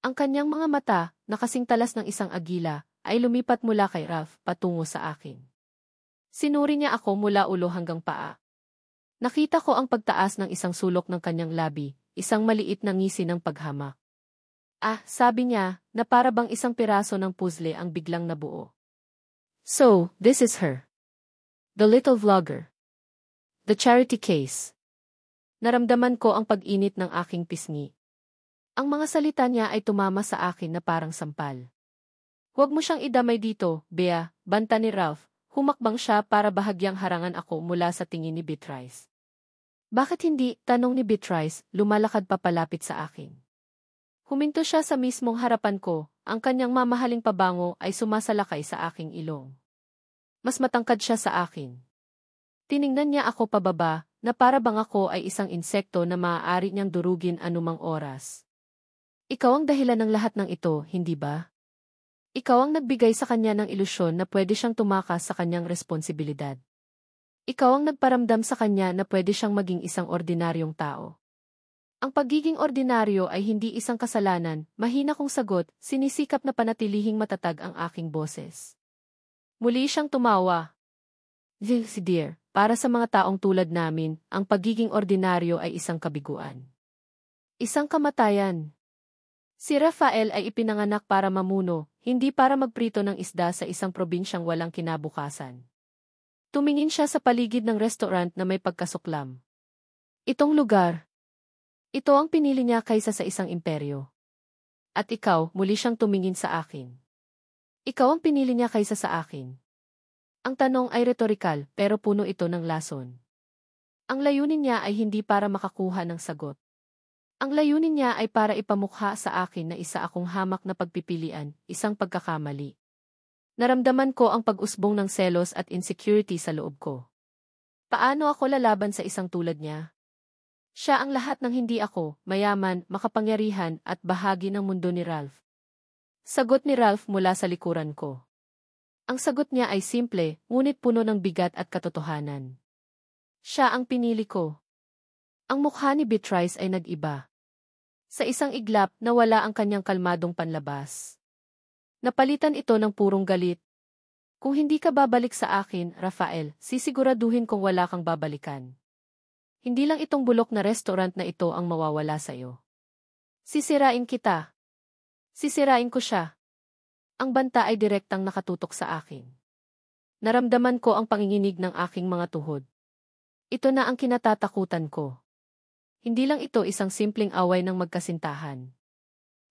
Ang kanyang mga mata, na kasing talas ng isang agila, ay lumipat mula kay Ralph patungo sa akin. Sinuri niya ako mula ulo hanggang paa. Nakita ko ang pagtaas ng isang sulok ng kanyang labi, isang maliit na ngisi ng paghamak. Ah, sabi niya, na para bang isang piraso ng puzzle ang biglang nabuo. So, this is her. The little vlogger. The charity case. Naramdaman ko ang pag-init ng aking pisngi. Ang mga salita niya ay tumama sa akin na parang sampal. Huwag mo siyang idamay dito, Bea, banta ni Ralph. Humakbang siya para bahagyang harangan ako mula sa tingin ni Beatrice. Bakit hindi? Tanong ni Beatrice, lumalakad papalapit sa akin. Huminto siya sa mismong harapan ko, ang kanyang mamahaling pabango ay sumasalakay sa aking ilong. Mas matangkad siya sa akin. Tiningnan niya ako pababa, na para bang ako ay isang insekto na maaari niyang durugin anumang oras. Ikaw ang dahilan ng lahat ng ito, hindi ba? Ikaw ang nagbigay sa kanya ng ilusyon na pwede siyang tumakas sa kanyang responsibilidad. Ikaw ang nagparamdam sa kanya na pwede siyang maging isang ordinaryong tao. Ang pagiging ordinaryo ay hindi isang kasalanan, mahina kong sagot, sinisikap na panatilihing matatag ang aking boses. Muli siyang tumawa. Si dear, para sa mga taong tulad namin, ang pagiging ordinaryo ay isang kabiguan. Isang kamatayan. Si Rafael ay ipinanganak para mamuno, hindi para magprito ng isda sa isang probinsyang walang kinabukasan. Tumingin siya sa paligid ng restaurant na may pagkasuklam. Itong lugar. Ito ang pinili niya kaysa sa isang imperyo. At ikaw, muli siyang tumingin sa akin. Ikaw ang pinili niya kaysa sa akin. Ang tanong ay retorikal, pero puno ito ng lason. Ang layunin niya ay hindi para makakuha ng sagot. Ang layunin niya ay para ipamukha sa akin na isa akong hamak na pagpipilian, isang pagkakamali. Naramdaman ko ang pag-usbong ng selos at insecurity sa loob ko. Paano ako lalaban sa isang tulad niya? Siya ang lahat ng hindi ako, mayaman, makapangyarihan at bahagi ng mundo ni Ralph. Sagot ni Ralph mula sa likuran ko. Ang sagot niya ay simple, ngunit puno ng bigat at katotohanan. Siya ang pinili ko. Ang mukha ni Beatrice ay nag-iba. Sa isang iglap, nawala ang kanyang kalmadong panlabas. Napalitan ito ng purong galit. Kung hindi ka babalik sa akin, Rafael, sisiguraduhin kong wala kang babalikan. Hindi lang itong bulok na restaurant na ito ang mawawala sa iyo. Sisirain kita. Sisirain ko siya. Ang banta ay direktang nakatutok sa akin. Naramdaman ko ang panginginig ng aking mga tuhod. Ito na ang kinatatakutan ko. Hindi lang ito isang simpleng away ng magkasintahan.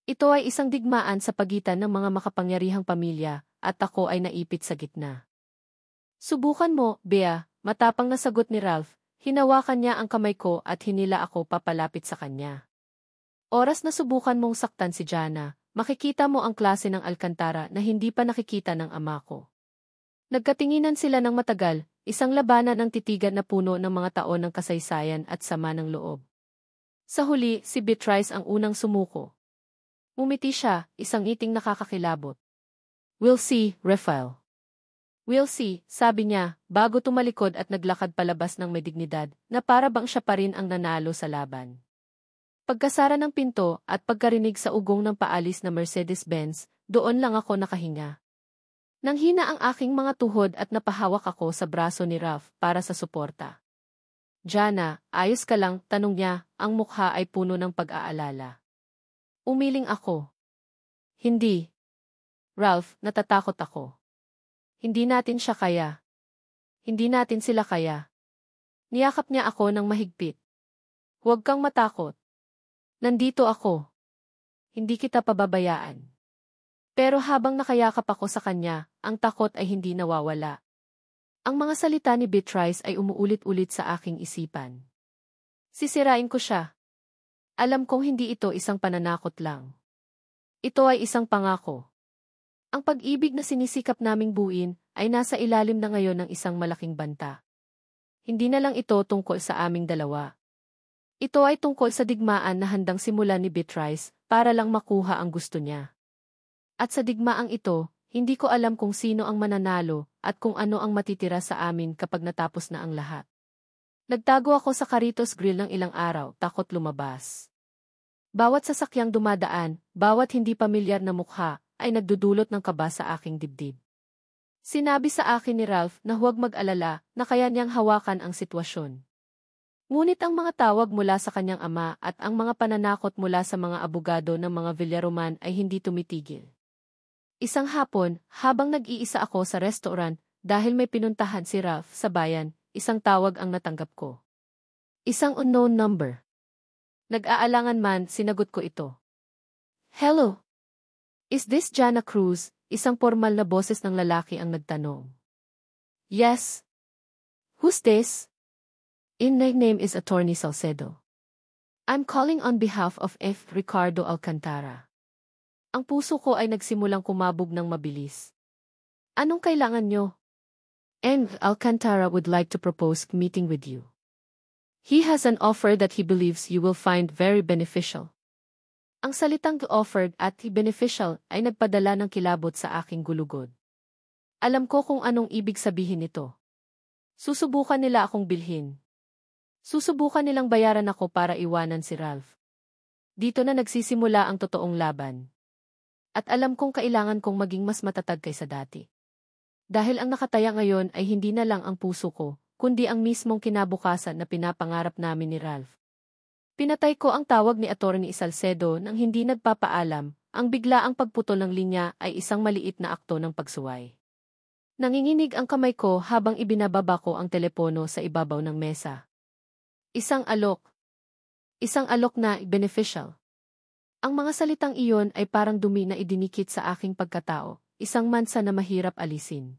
Ito ay isang digmaan sa pagitan ng mga makapangyarihang pamilya, at ako ay naipit sa gitna. Subukan mo, Bea, matapang na sagot ni Ralph, hinawakan niya ang kamay ko at hinila ako papalapit sa kanya. Oras na subukan mong saktan si Jana, makikita mo ang klase ng alkantara na hindi pa nakikita ng ama ko. Nagkatinginan sila ng matagal, isang labanan ng titigan na puno ng mga taon ng kasaysayan at sama ng loob. Sa huli, si Beatrice ang unang sumuko. Umiti siya, isang ngiting nakakakilabot. We'll see, Rafael. We'll see, sabi niya, bago tumalikod at naglakad palabas ng may dignidad, na para bang siya pa rin ang nanalo sa laban. Pagkasara ng pinto at pagkarinig sa ugong ng paalis na Mercedes-Benz, doon lang ako nakahinga. Nanghina ang aking mga tuhod at napahawak ako sa braso ni Ralph para sa suporta. Jana, ayos ka lang, tanong niya, ang mukha ay puno ng pag-aalala. Umiling ako. Hindi. Ralph, natatakot ako. Hindi natin siya kaya. Hindi natin sila kaya. Niyakap niya ako ng mahigpit. Huwag kang matakot. Nandito ako. Hindi kita pababayaan. Pero habang nakayakap ako sa kanya, ang takot ay hindi nawawala. Ang mga salita ni Beatrice ay umuulit-ulit sa aking isipan. Sisirain ko siya. Alam kong hindi ito isang pananakot lang. Ito ay isang pangako. Ang pag-ibig na sinisikap naming buuin ay nasa ilalim na ngayon ng isang malaking banta. Hindi na lang ito tungkol sa aming dalawa. Ito ay tungkol sa digmaan na handang simulan ni Beatrice para lang makuha ang gusto niya. At sa digmaang ito, hindi ko alam kung sino ang mananalo at kung ano ang matitira sa amin kapag natapos na ang lahat. Nagtago ako sa Carritos Grill ng ilang araw, takot lumabas. Bawat sasakyang dumadaan, bawat hindi pamilyar na mukha, ay nagdudulot ng kaba sa aking dibdib. Sinabi sa akin ni Ralph na huwag mag-alala na kaya niyang hawakan ang sitwasyon. Ngunit ang mga tawag mula sa kanyang ama at ang mga pananakot mula sa mga abogado ng mga Villaroman ay hindi tumitigil. Isang hapon, habang nag-iisa ako sa restaurant, dahil may pinuntahan si Ralph sa bayan, isang tawag ang natanggap ko. Isang unknown number. Nag-aalangan man, sinagot ko ito. Hello? Is this Jana Cruz? Isang formal na boses ng lalaki ang nagtanong. Yes. Who's this? My name is Attorney Salcedo. I'm calling on behalf of F. Ricardo Alcantara. Ang puso ko ay nagsimulang kumabog ng mabilis. Anong kailangan nyo? N. Alcantara would like to propose meeting with you. He has an offer that he believes you will find very beneficial. Ang salitang offered at beneficial ay nagpadala ng kilabot sa aking gulugod. Alam ko kung anong ibig sabihin nito. Susubukan nila akong bilhin. Susubukan nilang bayaran ako para iwanan si Ralph. Dito na nagsisimula ang totoong laban. At alam kong kailangan kong maging mas matatag kaysa dati. Dahil ang nakataya ngayon ay hindi na lang ang puso ko, kundi ang mismong kinabukasan na pinapangarap namin ni Ralph. Pinatay ko ang tawag ni Atty. Salcedo nang hindi nagpapaalam, ang biglaang pagputol ng linya ay isang maliit na akto ng pagsuway. Nanginginig ang kamay ko habang ibinababa ko ang telepono sa ibabaw ng mesa. Isang alok. Isang alok na beneficial. Ang mga salitang iyon ay parang dumi na idinikit sa aking pagkatao, isang mansa na mahirap alisin.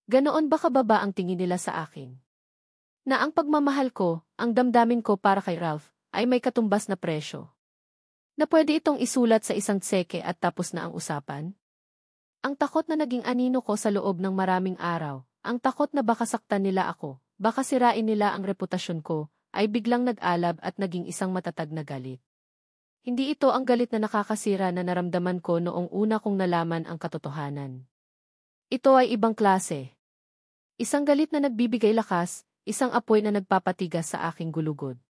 Ganoon ba kababa ang tingin nila sa akin? Na ang pagmamahal ko, ang damdamin ko para kay Ralph, ay may katumbas na presyo. Na pwede itong isulat sa isang tseke at tapos na ang usapan? Ang takot na naging anino ko sa loob ng maraming araw, ang takot na baka saktan nila ako, baka sirain nila ang reputasyon ko, ay biglang nag-alab at naging isang matatag na galit. Hindi ito ang galit na nakakasira na naramdaman ko noong una kong nalaman ang katotohanan. Ito ay ibang klase. Isang galit na nagbibigay lakas, isang apoy na nagpapatigas sa aking gulugod.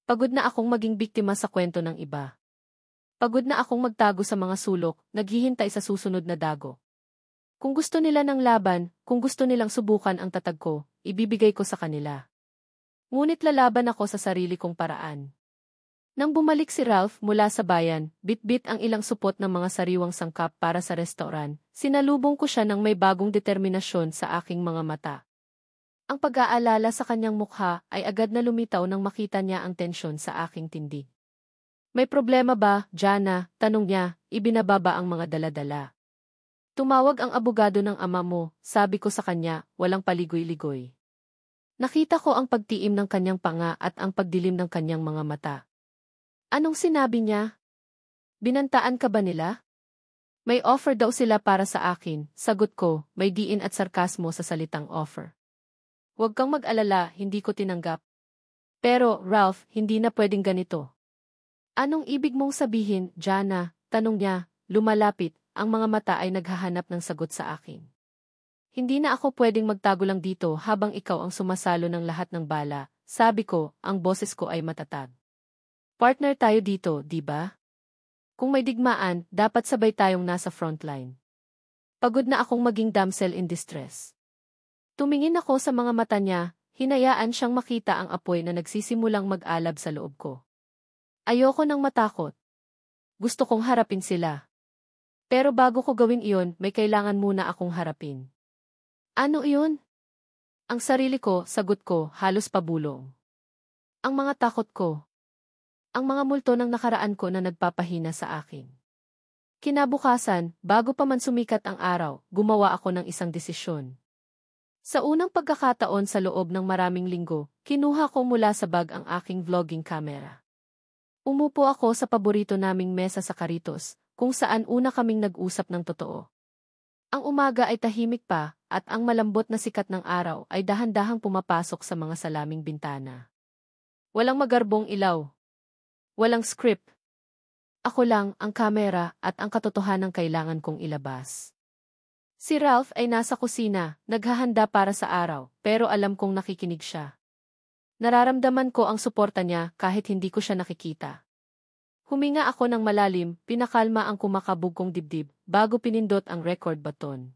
Pagod na akong maging biktima sa kwento ng iba. Pagod na akong magtago sa mga sulok, naghihintay sa susunod na dago. Kung gusto nila ng laban, kung gusto nilang subukan ang tatag ko, ibibigay ko sa kanila. Ngunit lalaban ako sa sarili kong paraan. Nang bumalik si Ralph mula sa bayan, bit-bit ang ilang supot ng mga sariwang sangkap para sa restaurant, sinalubong ko siya ng may bagong determinasyon sa aking mga mata. Ang pag-aalala sa kanyang mukha ay agad na lumitaw nang makita niya ang tensyon sa aking tindig. May problema ba, Jana? Tanong niya, ibinababa ang mga dala-dala. Tumawag ang abogado ng ama mo, sabi ko sa kanya, walang paligoy-ligoy. Nakita ko ang pagtiim ng kanyang panga at ang pagdilim ng kanyang mga mata. Anong sinabi niya? Binantaan ka ba nila? May offer daw sila para sa akin, sagot ko, may diin at sarkasmo sa salitang offer. Huwag kang mag-alala, hindi ko tinanggap. Pero, Ralph, hindi na pwedeng ganito. Anong ibig mong sabihin, Jana? Tanong niya, lumalapit, ang mga mata ay naghahanap ng sagot sa akin. Hindi na ako pwedeng magtago lang dito habang ikaw ang sumasalo ng lahat ng bala, sabi ko, ang boses ko ay matatag. Partner tayo dito, di ba? Kung may digmaan, dapat sabay tayong nasa frontline. Pagod na akong maging damsel in distress. Tumingin ako sa mga mata niya, hinayaan siyang makita ang apoy na nagsisimulang mag-alab sa loob ko. Ayoko nang matakot. Gusto kong harapin sila. Pero bago ko gawin iyon, may kailangan muna akong harapin. Ano iyon? Ang sarili ko, sagot ko, halos pabulong. Ang mga takot ko. Ang mga multo ng nakaraan ko na nagpapahina sa akin. Kinabukasan, bago pa man sumikat ang araw, gumawa ako ng isang desisyon. Sa unang pagkakataon sa loob ng maraming linggo, kinuha ko mula sa bag ang aking vlogging camera. Umupo ako sa paborito naming mesa sa Caritos, kung saan una kaming nag-usap ng totoo. Ang umaga ay tahimik pa, at ang malambot na sikat ng araw ay dahan-dahang pumapasok sa mga salaming bintana. Walang magarbong ilaw. Walang script. Ako lang, ang kamera, at ang katotohanang kailangan kong ilabas. Si Ralph ay nasa kusina, naghahanda para sa araw, pero alam kong nakikinig siya. Nararamdaman ko ang suporta niya kahit hindi ko siya nakikita. Huminga ako ng malalim, pinakalma ang kumakabog kong dibdib, bago pinindot ang record button.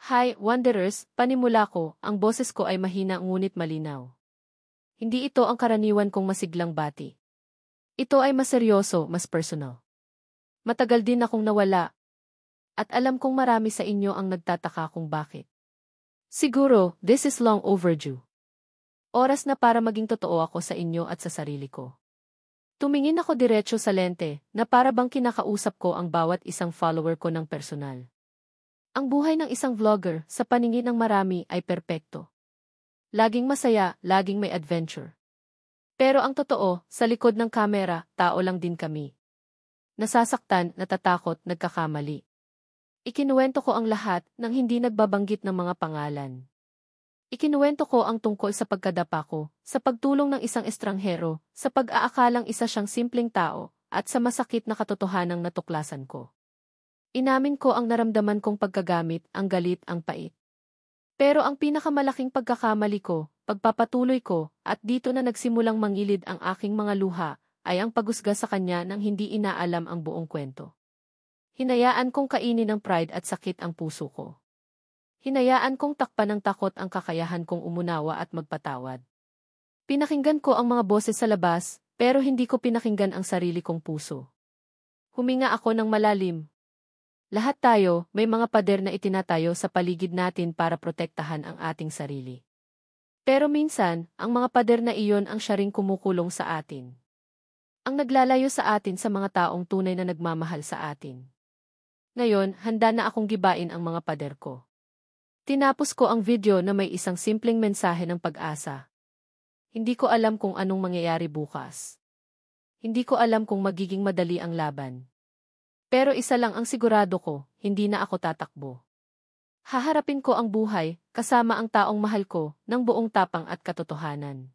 Hi, Wanderers, panimula ko, ang boses ko ay mahina ngunit malinaw. Hindi ito ang karaniwan kong masiglang bati. Ito ay mas seryoso, mas personal. Matagal din akong nawala. At alam kong marami sa inyo ang nagtataka kung bakit. Siguro, this is long overdue. Oras na para maging totoo ako sa inyo at sa sarili ko. Tumingin ako diretso sa lente, na para bang kinakausap ko ang bawat isang follower ko ng personal. Ang buhay ng isang vlogger, sa paningin ng marami, ay perpekto. Laging masaya, laging may adventure. Pero ang totoo, sa likod ng kamera, tao lang din kami. Nasasaktan, natatakot, nagkakamali. Ikinuwento ko ang lahat nang hindi nagbabanggit ng mga pangalan. Ikinuwento ko ang tungkol sa pagkadapa ko, sa pagtulong ng isang estranghero, sa pag-aakalang isa siyang simpleng tao, at sa masakit na katotohanang natuklasan ko. Inamin ko ang naramdaman kong pagkagamit, ang galit, ang pait. Pero ang pinakamalaking pagkakamali ko, pagpapatuloy ko, at dito na nagsimulang mangilid ang aking mga luha, ay ang pagusga sa kanya nang hindi inaalam ang buong kwento. Hinayaan kong kainin ng pride at sakit ang puso ko. Hinayaan kong takpan ng takot ang kakayahan kong umunawa at magpatawad. Pinakinggan ko ang mga boses sa labas, pero hindi ko pinakinggan ang sarili kong puso. Huminga ako ng malalim. Lahat tayo, may mga pader na itinatayo sa paligid natin para protektahan ang ating sarili. Pero minsan, ang mga pader na iyon ang siya ring kumukulong sa atin. Ang naglalayo sa atin sa mga taong tunay na nagmamahal sa atin. Ngayon, handa na akong gibain ang mga pader ko. Tinapos ko ang video na may isang simpleng mensahe ng pag-asa. Hindi ko alam kung anong mangyayari bukas. Hindi ko alam kung magiging madali ang laban. Pero isa lang ang sigurado ko, hindi na ako tatakbo. Haharapin ko ang buhay, kasama ang taong mahal ko, ng buong tapang at katotohanan.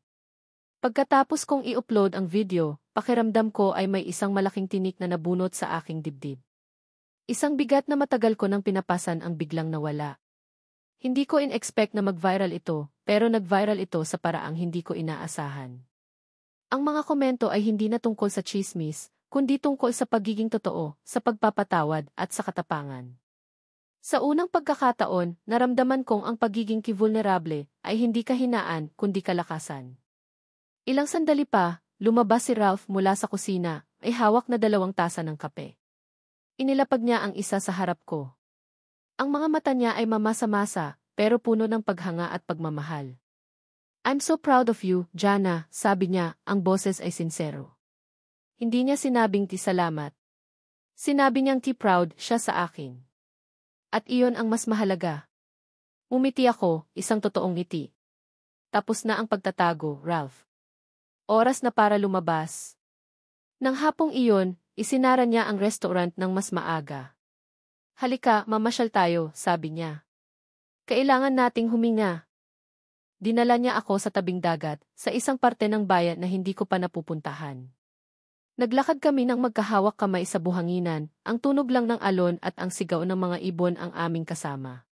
Pagkatapos kong i-upload ang video, pakiramdam ko ay may isang malaking tinik na nabunot sa aking dibdib. Isang bigat na matagal ko nang pinapasan ang biglang nawala. Hindi ko in-expect na mag-viral ito, pero nag-viral ito sa paraang hindi ko inaasahan. Ang mga komento ay hindi na tungkol sa chismis, kundi tungkol sa pagiging totoo, sa pagpapatawad, at sa katapangan. Sa unang pagkakataon, naramdaman kong ang pagiging vulnerable ay hindi kahinaan, kundi kalakasan. Ilang sandali pa, lumabas si Ralph mula sa kusina, ay hawak na 2 tasa ng kape. Inilapag niya ang isa sa harap ko. Ang mga mata niya ay mamasa-masa, pero puno ng paghanga at pagmamahal. "I'm so proud of you, Jana," sabi niya, ang boses ay sincero. Hindi niya sinabing salamat. Sinabi niyang proud siya sa akin. At iyon ang mas mahalaga. Umiti ako, isang totoong ngiti. Tapos na ang pagtatago, Ralph. Oras na para lumabas. Nang hapong iyon, isinara niya ang restaurant ng mas maaga. "Halika, mamasyal tayo," sabi niya. "Kailangan nating huminga." Dinala niya ako sa tabing dagat, sa isang parte ng bayan na hindi ko pa napupuntahan. Naglakad kami ng magkahawak kamay sa buhanginan, ang tunog lang ng alon at ang sigaw ng mga ibon ang aming kasama.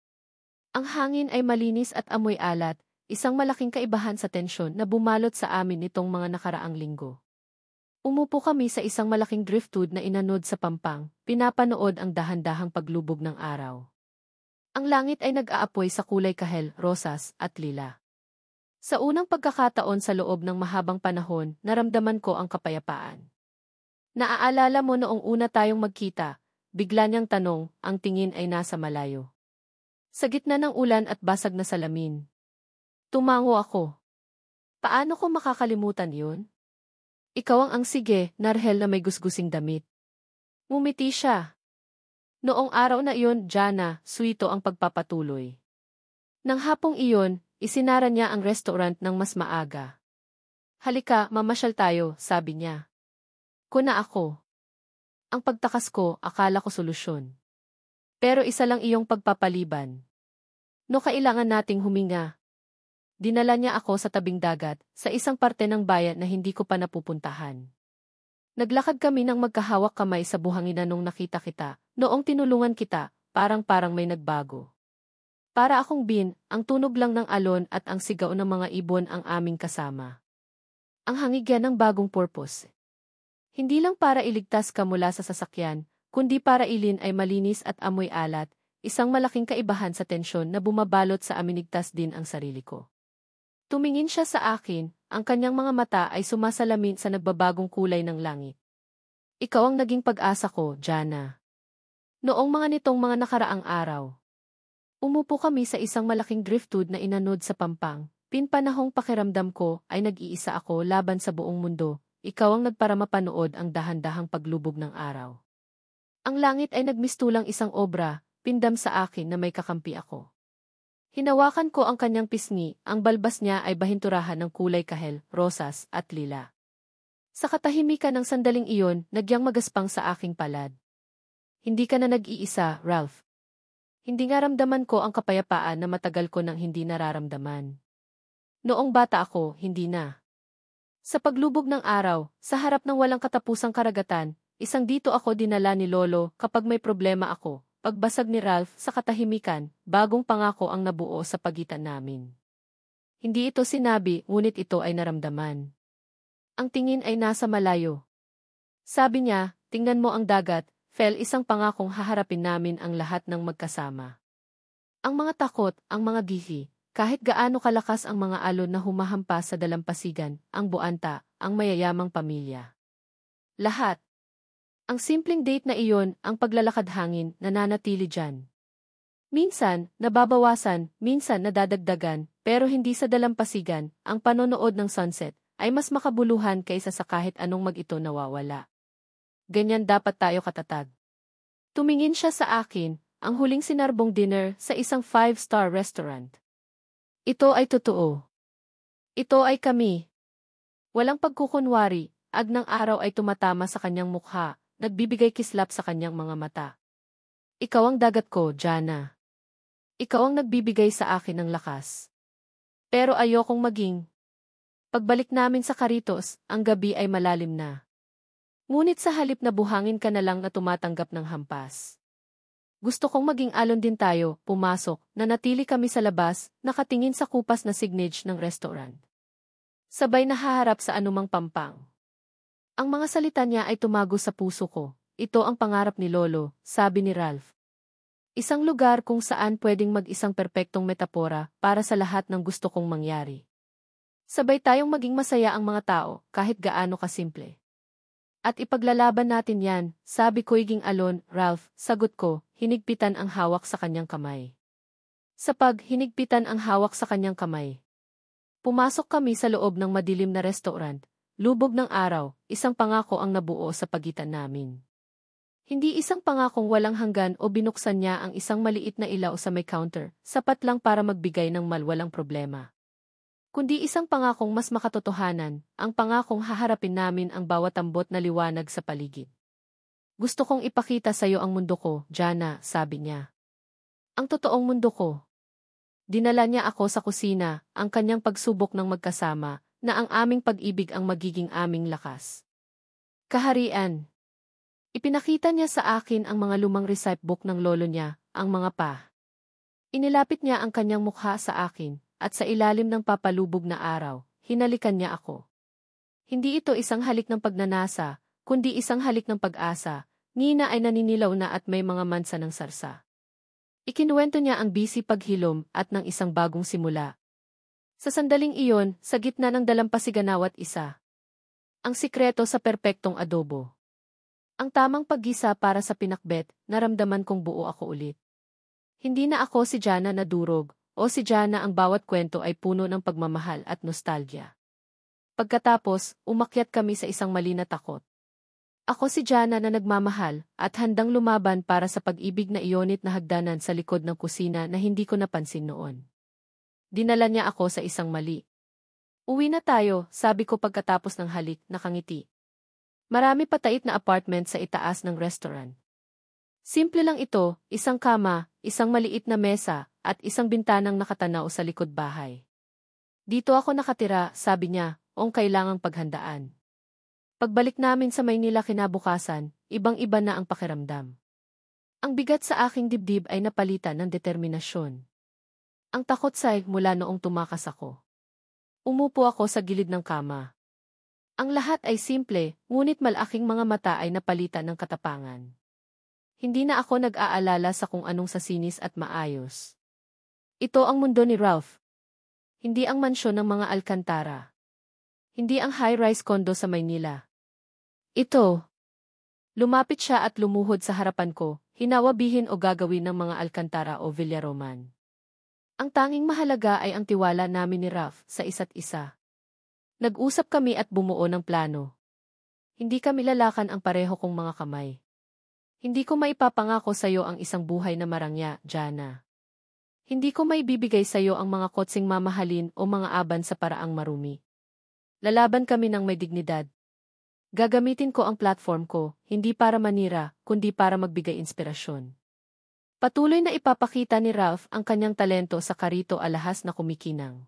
Ang hangin ay malinis at amoy alat, isang malaking kaibahan sa tensyon na bumalot sa amin nitong mga nakaraang linggo. Umupo kami sa isang malaking driftwood na inanod sa pampang, pinapanood ang dahan-dahang paglubog ng araw. Ang langit ay nag-aapoy sa kulay kahel, rosas, at lila. Sa unang pagkakataon sa loob ng mahabang panahon, naramdaman ko ang kapayapaan. "Naaalala mo noong una tayong magkita?" Bigla niyang tanong, ang tingin ay nasa malayo. Sa gitna ng ulan at basag na salamin. Tumango ako. Paano ko makakalimutan yun? "Ikaw ang sige, Narhel na may gusgusing damit." Ngumiti siya. Noong araw na iyon, Jana, suwito ang pagpapatuloy. Nang hapong iyon, isinara niya ang restaurant ng mas maaga. "Halika, mamasyal tayo," sabi niya. Kuna ako. Ang pagtakas ko, akala ko solusyon. Pero isa lang iyong pagpapaliban. No, kailangan nating huminga. Dinala niya ako sa tabing dagat, sa isang parte ng bayan na hindi ko pa napupuntahan. Naglakad kami ng magkahawak kamay sa buhanginan nung nakita kita, noong tinulungan kita, parang may nagbago. Para akong ang tunog lang ng alon at ang sigaw ng mga ibon ang aming kasama. Ang hangigyan ng bagong purpose. Hindi lang para iligtas ka mula sa sasakyan, kundi para ilin ay malinis at amoy alat, isang malaking kaibahan sa tensyon na bumabalot sa aminigtas din ang sarili ko. Tumingin siya sa akin, ang kanyang mga mata ay sumasalamin sa nagbabagong kulay ng langit. "Ikaw ang naging pag-asa ko, Jana." Noong mga nitong mga nakaraang araw, umupo kami sa isang malaking driftwood na inanod sa pampang. Pinpanahong pakiramdam ko ay nag-iisa ako laban sa buong mundo. Ikaw ang nagparamapanood ang dahan-dahang paglubog ng araw. Ang langit ay nagmistulang isang obra, pindam sa akin na may kakampi ako. Hinawakan ko ang kanyang pisngi, ang balbas niya ay bahinturahan ng kulay kahel, rosas, at lila. Sa katahimikan ng sandaling iyon, nagyang magaspang sa aking palad. Hindi ka na nag-iisa, Ralph. Hindi nga ramdaman ko ang kapayapaan na matagal ko nang hindi nararamdaman. Noong bata ako, hindi na. Sa paglubog ng araw, sa harap ng walang katapusang karagatan, isang dito ako dinala ni Lolo kapag may problema ako. Pagbasag ni Ralph sa katahimikan, bagong pangako ang nabuo sa pagitan namin. Hindi ito sinabi, ngunit ito ay naramdaman. Ang tingin ay nasa malayo. Sabi niya, tingnan mo ang dagat, Phil, isang pangakong haharapin namin ang lahat ng magkasama. Ang mga takot, ang mga gihi, kahit gaano kalakas ang mga alon na humahampas sa dalampasigan, ang buanta, ang mayayamang pamilya. Lahat. Ang simpleng date na iyon, ang paglalakad hangin, nananatili dyan. Minsan, nababawasan, minsan nadadagdagan, pero hindi sa dalampasigan, ang panonood ng sunset, ay mas makabuluhan kaysa sa kahit anong mag-ito nawawala. Ganyan dapat tayo katatag. Tumingin siya sa akin, ang huling sinarbong dinner sa isang 5-star restaurant. Ito ay totoo. Ito ay kami. Walang pagkukunwari, ng araw ay tumatama sa kanyang mukha, nagbibigay kislap sa kanyang mga mata. Ikaw ang dagat ko, Jana. Ikaw ang nagbibigay sa akin ng lakas. Pero ayokong maging. Pagbalik namin sa Karitos, ang gabi ay malalim na. Ngunit sa halip na buhangin ka na lang na tumatanggap ng hampas. Gusto kong maging alon din tayo, pumasok, nanatili kami sa labas, nakatingin sa kupas na signage ng restaurant. Sabay na haharap sa anumang pampang. Ang mga salita niya ay tumago sa puso ko. Ito ang pangarap ni Lolo, sabi ni Ralph. Isang lugar kung saan pwedeng mag-isang perpektong metapora para sa lahat ng gusto kong mangyari. Sabay tayong maging masaya ang mga tao, kahit gaano kasimple. At ipaglalaban natin yan, sabi ko iging alon, Ralph, sagot ko, hinigpitan ang hawak sa kanyang kamay. Sa hinigpitan ang hawak sa kanyang kamay. Pumasok kami sa loob ng madilim na restaurant. Lubog ng araw, isang pangako ang nabuo sa pagitan namin. Hindi isang pangakong walang hanggan o binuksan niya ang isang maliit na ilaw sa may counter, sapat lang para magbigay ng malwalang problema. Kundi isang pangakong mas makatotohanan, ang pangakong haharapin namin ang bawat ambot na liwanag sa paligid. Gusto kong ipakita sa iyo ang mundo ko, Jana, sabi niya. Ang totoong mundo ko. Dinala niya ako sa kusina, ang kanyang pagsubok ng magkasama, na ang aming pag-ibig ang magiging aming lakas. Kaharian. Ipinakita niya sa akin ang mga lumang recipe book ng lolo niya, ang mga pa. Inilapit niya ang kanyang mukha sa akin, at sa ilalim ng papalubog na araw, hinalikan niya ako. Hindi ito isang halik ng pagnanasa, kundi isang halik ng pag-asa, ngina ay naninilaw na at may mga mansa ng sarsa. Ikinuwento niya ang busy paghilom at ng isang bagong simula. Sa sandaling iyon, sa gitna ng dalampasiganawat isa. Ang sikreto sa perpektong adobo. Ang tamang paggisa para sa pinakbet, naramdaman kong buo ako ulit. Hindi na ako si Jana na durog, o si Jana ang bawat kwento ay puno ng pagmamahal at nostalgia. Pagkatapos, umakyat kami sa isang mali na takot. Ako si Jana na nagmamahal, at handang lumaban para sa pag-ibig na iyonit na hagdanan sa likod ng kusina na hindi ko napansin noon. Dinala niya ako sa isang mali. Uwi na tayo, sabi ko pagkatapos ng halik, nakangiti. Marami patait na apartment sa itaas ng restaurant. Simple lang ito, isang kama, isang maliit na mesa, at isang bintanang nakatanaw sa likod bahay. Dito ako nakatira, sabi niya, kailangang paghandaan. Pagbalik namin sa Maynila kinabukasan, ibang-iba na ang pakiramdam. Ang bigat sa aking dibdib ay napalitan ng determinasyon. Ang takot say mula noong tumakas ako. Umupo ako sa gilid ng kama. Ang lahat ay simple, ngunit malaking mga mata ay napalitan ng katapangan. Hindi na ako nag-aalala sa kung anong sasinis at maayos. Ito ang mundo ni Ralph. Hindi ang mansyon ng mga Alcantara. Hindi ang high-rise condo sa Maynila. Ito. Lumapit siya at lumuhod sa harapan ko, hinawabihin o gagawin ng mga Alcantara o Villaroman. Ang tanging mahalaga ay ang tiwala namin ni Ralph sa isa't isa. Nag-usap kami at bumuo ng plano. Hindi kami lalakan ang pareho kong mga kamay. Hindi ko maipapangako sa iyo ang isang buhay na marangya, Jana. Hindi ko maibibigay sa iyo ang mga kotseng mamahalin o mga aban sa paraang marumi. Lalaban kami ng may dignidad. Gagamitin ko ang platform ko, hindi para manira, kundi para magbigay inspirasyon. Patuloy na ipapakita ni Ralph ang kanyang talento sa Carrito Alahas na kumikinang.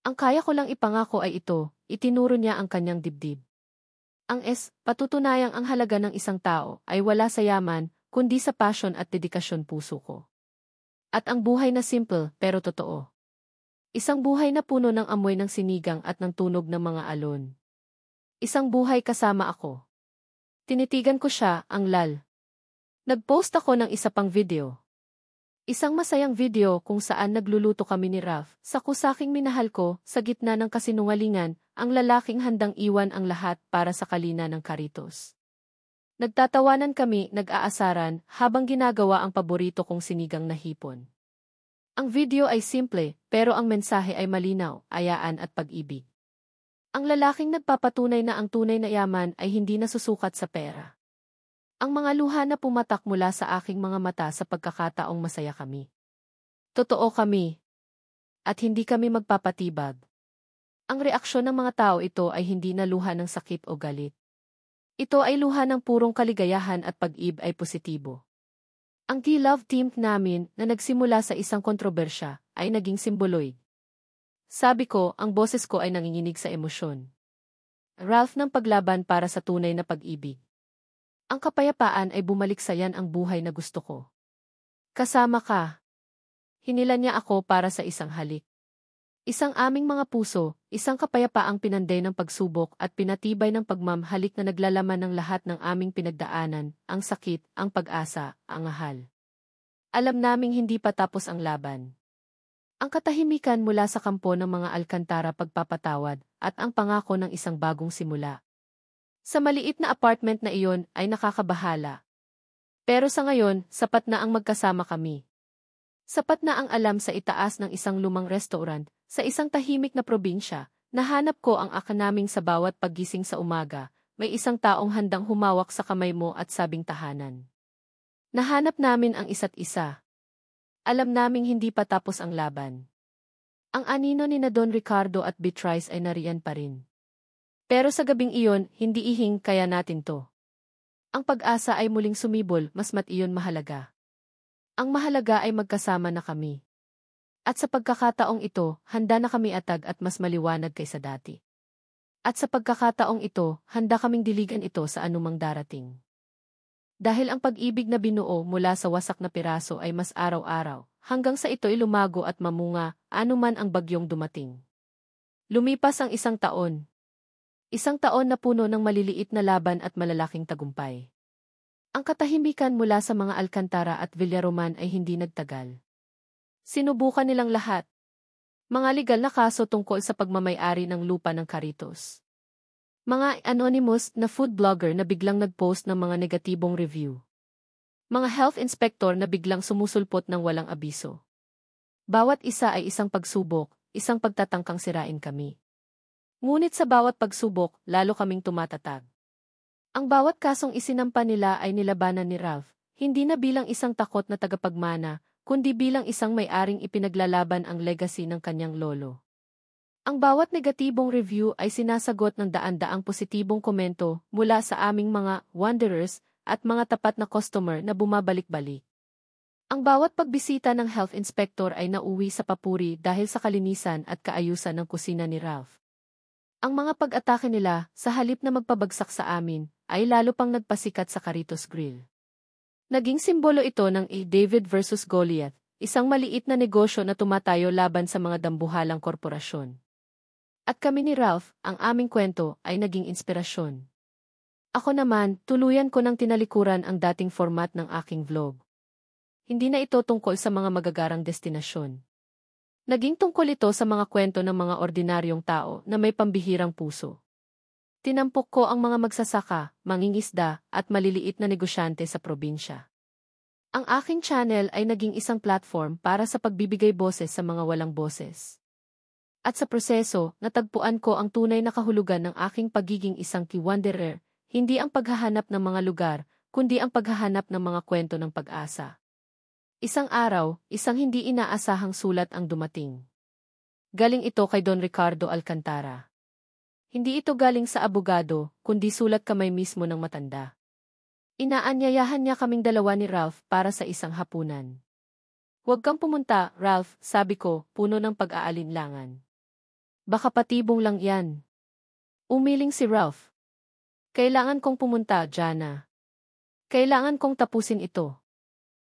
Ang kaya ko lang ipangako ay ito, itinuro niya ang kanyang dibdib. Ang patutunayang ang halaga ng isang tao ay wala sa yaman, kundi sa passion at dedikasyon puso ko. At ang buhay na simple pero totoo. Isang buhay na puno ng amoy ng sinigang at ng tunog ng mga alon. Isang buhay kasama ako. Tinitigan ko siya, ang lal. Nag-post ako ng isa pang video. Isang masayang video kung saan nagluluto kami ni Ralph sa kusaking minahal ko sa gitna ng kasinungalingan, ang lalaking handang iwan ang lahat para sa kalina ng Carritos. Nagtatawanan kami, nag-aasaran, habang ginagawa ang paborito kong sinigang na hipon. Ang video ay simple, pero ang mensahe ay malinaw, ayaan at pag-ibig. Ang lalaking nagpapatunay na ang tunay na yaman ay hindi nasusukat sa pera. Ang mga luha na pumatak mula sa aking mga mata sa pagkakataong masaya kami. Totoo kami. At hindi kami magpapatibag. Ang reaksyon ng mga tao ito ay hindi na luha ng sakit o galit. Ito ay luha ng purong kaligayahan at pag-ibig ay positibo. Ang T-Love team namin na nagsimula sa isang kontrobersya ay naging simboloid. Sabi ko, ang boses ko ay nanginginig sa emosyon. Ralph ng paglaban para sa tunay na pag-ibig. Ang kapayapaan ay bumalik sa yan ang buhay na gusto ko. Kasama ka. Hinilan niya ako para sa isang halik. Isang aming mga puso, isang kapayapaang pinanday ng pagsubok at pinatibay ng pagmamhalik na naglalaman ng lahat ng aming pinagdaanan, ang sakit, ang pag-asa, ang ahal. Alam naming hindi pa tapos ang laban. Ang katahimikan mula sa kampo ng mga Alcantara pagpapatawad at ang pangako ng isang bagong simula. Sa maliit na apartment na iyon ay nakakabahala. Pero sa ngayon, sapat na ang magkasama kami. Sapat na ang alam sa itaas ng isang lumang restaurant, sa isang tahimik na probinsya, nahanap ko ang akanaming sa bawat paggising sa umaga, may isang taong handang humawak sa kamay mo at sabing tahanan. Nahanap namin ang isa't isa. Alam naming hindi pa tapos ang laban. Ang anino ni na Don Ricardo at Beatrice ay nariyan pa rin. Pero sa gabing iyon, hindi ihing kaya natin to. Ang pag-asa ay muling sumibol, mas iyon mahalaga. Ang mahalaga ay magkasama na kami. At sa pagkakataong ito, handa na kami atag at mas maliwanag kaysa dati. At sa pagkakataong ito, handa kaming diligan ito sa anumang darating. Dahil ang pag-ibig na binuo mula sa wasak na piraso ay mas araw-araw, hanggang sa ito'y lumago at mamunga, anuman ang bagyong dumating. Lumipas ang isang taon. Isang taon na puno ng maliliit na laban at malalaking tagumpay. Ang katahimikan mula sa mga Alcantara at Villaroman ay hindi nagtagal. Sinubukan nilang lahat. Mga legal na kaso tungkol sa pagmamay-ari ng lupa ng Carritos. Mga anonymous na food blogger na biglang nag-post ng mga negatibong review. Mga health inspector na biglang sumusulpot ng walang abiso. Bawat isa ay isang pagsubok, isang pagtatangkang sirain kami. Ngunit sa bawat pagsubok, lalo kaming tumatatag. Ang bawat kasong isinampa nila ay nilabanan ni Ralph, hindi na bilang isang takot na tagapagmana, kundi bilang isang may-aring ipinaglalaban ang legacy ng kanyang lolo. Ang bawat negatibong review ay sinasagot ng daan-daang positibong komento mula sa aming mga wanderers at mga tapat na customer na bumabalik-balik. Ang bawat pagbisita ng health inspector ay nauwi sa papuri dahil sa kalinisan at kaayusan ng kusina ni Ralph. Ang mga pag-atake nila, sa halip na magpabagsak sa amin, ay lalo pang nagpasikat sa Carritos Grill. Naging simbolo ito ng David versus Goliath, isang maliit na negosyo na tumatayo laban sa mga dambuhalang korporasyon. At kami ni Ralph, ang aming kwento, ay naging inspirasyon. Ako naman, tuluyan ko nang tinalikuran ang dating format ng aking vlog. Hindi na ito tungkol sa mga magagarang destinasyon. Naging tungkol ito sa mga kwento ng mga ordinaryong tao na may pambihirang puso. Tinampok ko ang mga magsasaka, mangingisda, at maliliit na negosyante sa probinsya. Ang aking channel ay naging isang platform para sa pagbibigay boses sa mga walang boses. At sa proseso, natagpuan ko ang tunay na kahulugan ng aking pagiging isang key wanderer, hindi ang paghahanap ng mga lugar, kundi ang paghahanap ng mga kwento ng pag-asa. Isang araw, isang hindi inaasahang sulat ang dumating. Galing ito kay Don Ricardo Alcantara. Hindi ito galing sa abogado, kundi sulat kamay mismo ng matanda. Inaanyayahan niya kaming dalawa ni Ralph para sa isang hapunan. "Huwag kang pumunta, Ralph," sabi ko, puno ng pag-aalinlangan. "Baka patibong lang yan." Umiling si Ralph. "Kailangan kong pumunta, Jana. Kailangan kong tapusin ito."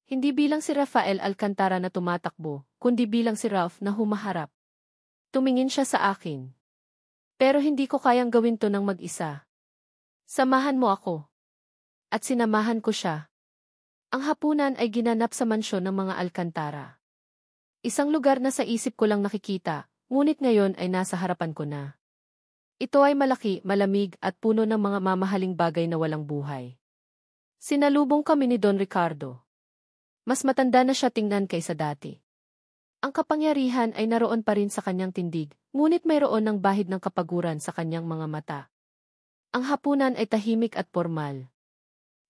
Hindi bilang si Rafael Alcantara na tumatakbo, kundi bilang si Ralph na humaharap. Tumingin siya sa akin. "Pero hindi ko kayang gawin to ng mag-isa. Samahan mo ako." At sinamahan ko siya. Ang hapunan ay ginanap sa mansyon ng mga Alcantara. Isang lugar na sa isip ko lang nakikita, ngunit ngayon ay nasa harapan ko na. Ito ay malaki, malamig at puno ng mga mamahaling bagay na walang buhay. Sinalubong kami ni Don Ricardo. Mas matanda na siya tingnan kaysa dati. Ang kapangyarihan ay naroon pa rin sa kanyang tindig, ngunit mayroon ng bahid ng kapaguran sa kanyang mga mata. Ang hapunan ay tahimik at formal.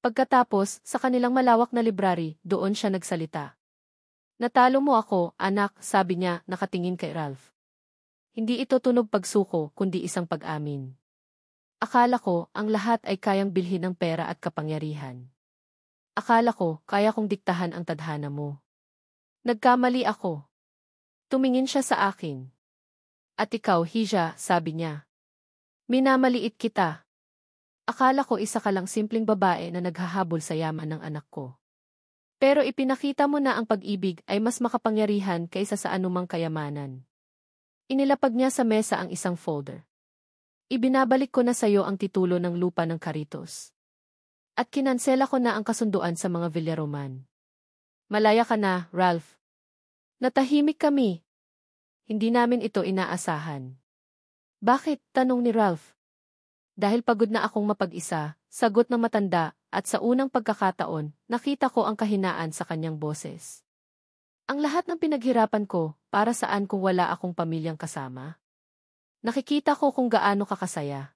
Pagkatapos, sa kanilang malawak na library, doon siya nagsalita. "Natalo mo ako, anak," sabi niya, nakatingin kay Ralph. Hindi ito tunog pagsuko, kundi isang pag-amin. "Akala ko, ang lahat ay kayang bilhin ng pera at kapangyarihan. Akala ko, kaya kong diktahan ang tadhana mo. Nagkamali ako." Tumingin siya sa akin. "At ikaw, Hija," sabi niya. "Minamaliit kita. Akala ko isa ka lang simpleng babae na naghahabol sa yaman ng anak ko. Pero ipinakita mo na ang pag-ibig ay mas makapangyarihan kaysa sa anumang kayamanan." Inilapag niya sa mesa ang isang folder. "Ibinabalik ko na sa iyo ang titulo ng lupa ng Caritos. At kinansela ko na ang kasunduan sa mga Villaroman. Malaya ka na, Ralph." Natahimik kami. Hindi namin ito inaasahan. "Bakit?" tanong ni Ralph. "Dahil pagod na akong mapag-isa," sagot ng matanda, at sa unang pagkakataon, nakita ko ang kahinaan sa kanyang boses. Ang lahat ng pinaghirapan ko, para saan kung wala akong pamilyang kasama? Nakikita ko kung gaano kakasaya.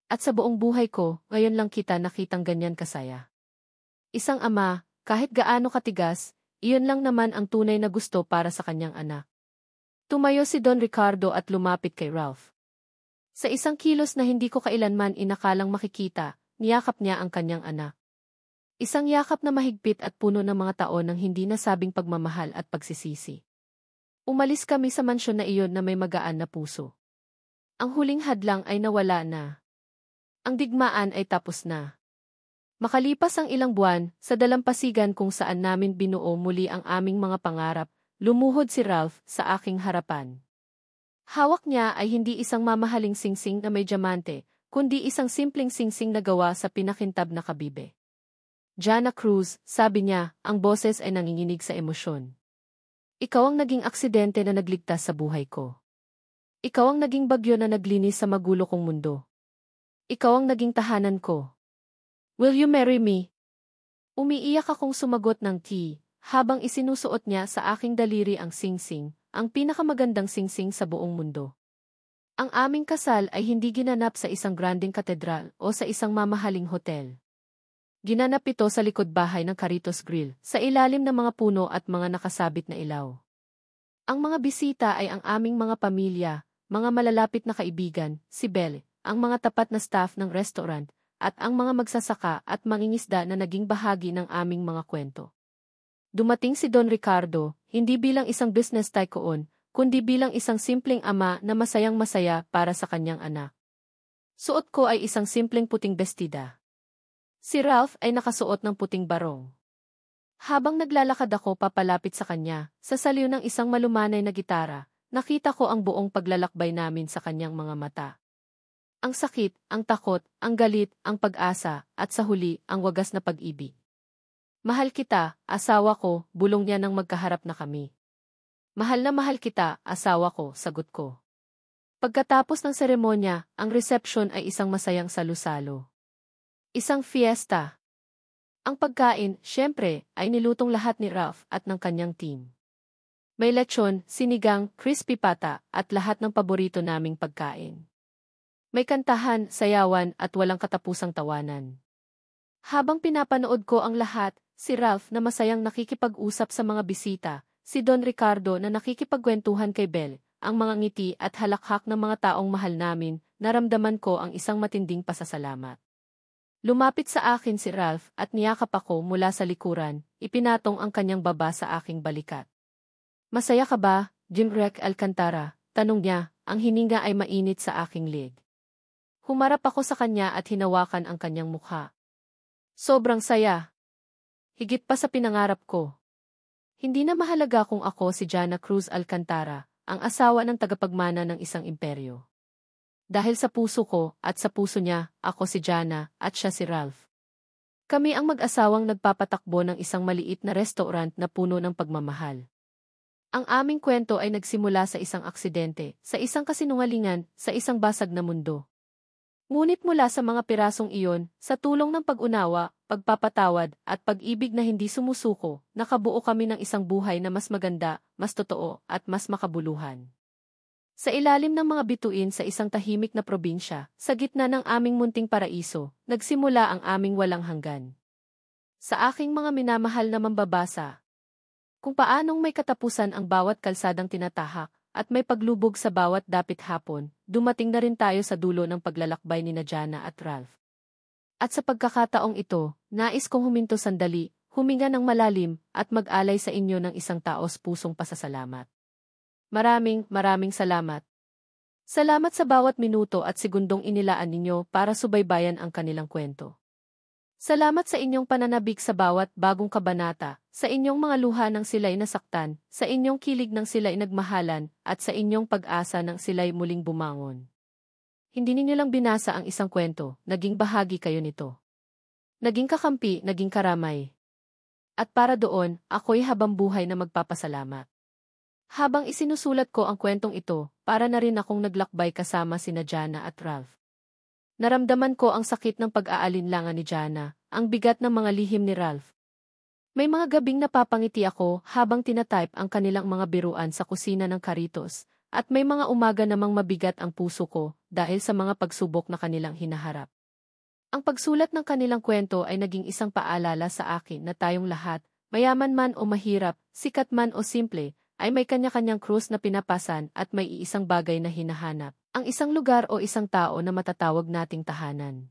At sa buong buhay ko, ngayon lang kita nakitang ganyan kasaya. Isang ama, kahit gaano katigas, iyon lang naman ang tunay na gusto para sa kanyang anak. Tumayo si Don Ricardo at lumapit kay Ralph. Sa isang kilos na hindi ko kailanman inakalang makikita, niyakap niya ang kanyang anak. Isang yakap na mahigpit at puno ng mga taon ng hindi nasabing pagmamahal at pagsisisi. Umalis kami sa mansyon na iyon na may magaan na puso. Ang huling hadlang ay nawala na. Ang digmaan ay tapos na. Makalipas ang ilang buwan, sa dalampasigan kung saan namin binuo muli ang aming mga pangarap, lumuhod si Ralph sa aking harapan. Hawak niya ay hindi isang mamahaling singsing na may diamante, kundi isang simpleng singsing na gawa sa pinakintab na kabibe. "Jana Cruz," sabi niya, ang boses ay nanginginig sa emosyon. "Ikaw ang naging aksidente na nagligtas sa buhay ko. Ikaw ang naging bagyo na naglinis sa magulo kong mundo. Ikaw ang naging tahanan ko. Will you marry me?" Umiiyak akong sumagot ng T, habang isinusuot niya sa aking daliri ang singsing, ang pinakamagandang singsing sa buong mundo. Ang aming kasal ay hindi ginanap sa isang granding katedral o sa isang mamahaling hotel. Ginanap ito sa likod bahay ng Caritos Grill, sa ilalim ng mga puno at mga nakasabit na ilaw. Ang mga bisita ay ang aming mga pamilya, mga malalapit na kaibigan, si Belle, ang mga tapat na staff ng restaurant, at ang mga magsasaka at mangingisda na naging bahagi ng aming mga kwento. Dumating si Don Ricardo, hindi bilang isang business tycoon, kundi bilang isang simpleng ama na masayang-masaya para sa kanyang anak. Suot ko ay isang simpleng puting bestida. Si Ralph ay nakasuot ng puting barong. Habang naglalakad ako papalapit sa kanya, sa saliw ng isang malumanay na gitara, nakita ko ang buong paglalakbay namin sa kanyang mga mata. Ang sakit, ang takot, ang galit, ang pag-asa, at sa huli, ang wagas na pag-ibig. "Mahal kita, asawa ko," bulong niya nang magkaharap na kami. "Mahal na mahal kita, asawa ko," sagot ko. Pagkatapos ng seremonya, ang reception ay isang masayang salu-salo. Isang fiesta. Ang pagkain, syempre, ay nilutong lahat ni Ralph at ng kanyang team. May lechon, sinigang, crispy pata, at lahat ng paborito naming pagkain. May kantahan, sayawan, at walang katapusang tawanan. Habang pinapanood ko ang lahat, si Ralph na masayang nakikipag-usap sa mga bisita, si Don Ricardo na nakikipagkwentuhan kay Belle, ang mga ngiti at halakhak ng mga taong mahal namin, naramdaman ko ang isang matinding pasasalamat. Lumapit sa akin si Ralph at niyakap ako mula sa likuran, ipinatong ang kanyang baba sa aking balikat. Masaya ka ba, Jim Rec Alcantara? Tanong niya, ang hininga ay mainit sa aking leg. Humarap ako sa kanya at hinawakan ang kanyang mukha. Sobrang saya. Higit pa sa pinangarap ko. Hindi na mahalaga kung ako si Jana Cruz Alcantara, ang asawa ng tagapagmana ng isang imperyo. Dahil sa puso ko at sa puso niya, ako si Jana at siya si Ralph. Kami ang mag-asawang nagpapatakbo ng isang maliit na restaurant na puno ng pagmamahal. Ang aming kwento ay nagsimula sa isang aksidente, sa isang kasinungalingan, sa isang basag na mundo. Ngunit mula sa mga pirasong iyon, sa tulong ng pag-unawa, pagpapatawad, at pag-ibig na hindi sumusuko, nakabuo kami ng isang buhay na mas maganda, mas totoo, at mas makabuluhan. Sa ilalim ng mga bituin sa isang tahimik na probinsya, sa gitna ng aming munting paraiso, nagsimula ang aming walang hanggan. Sa aking mga minamahal na mambabasa, kung paanong may katapusan ang bawat kalsadang tinatahak, at may paglubog sa bawat dapit hapon, dumating na rin tayo sa dulo ng paglalakbay ni Jana at Ralph. At sa pagkakataong ito, nais kong huminto sandali, huminga ng malalim, at mag-alay sa inyo ng isang taos pusong pasasalamat. Maraming salamat. Salamat sa bawat minuto at segundong inilaan ninyo para subaybayan ang kanilang kwento. Salamat sa inyong pananabik sa bawat bagong kabanata, sa inyong mga luha nang sila'y nasaktan, sa inyong kilig nang sila'y nagmahalan, at sa inyong pag-asa nang sila'y muling bumangon. Hindi ninyo lang binasa ang isang kwento, naging bahagi kayo nito. Naging kakampi, naging karamay. At para doon, ako'y habang buhay na magpapasalamat. Habang isinusulat ko ang kwentong ito, para na rin akong naglakbay kasama sina Jana at Ralph. Naramdaman ko ang sakit ng pag-aalinlangan ni Jana, ang bigat ng mga lihim ni Ralph. May mga gabing napapangiti ako habang tinatype ang kanilang mga biruan sa kusina ng Caritos, at may mga umaga namang mabigat ang puso ko dahil sa mga pagsubok na kanilang hinaharap. Ang pagsulat ng kanilang kwento ay naging isang paalala sa akin na tayong lahat, mayaman man o mahirap, sikat man o simple, ay may kanya-kanyang krus na pinapasan at may iisang bagay na hinahanap, ang isang lugar o isang tao na matatawag nating tahanan.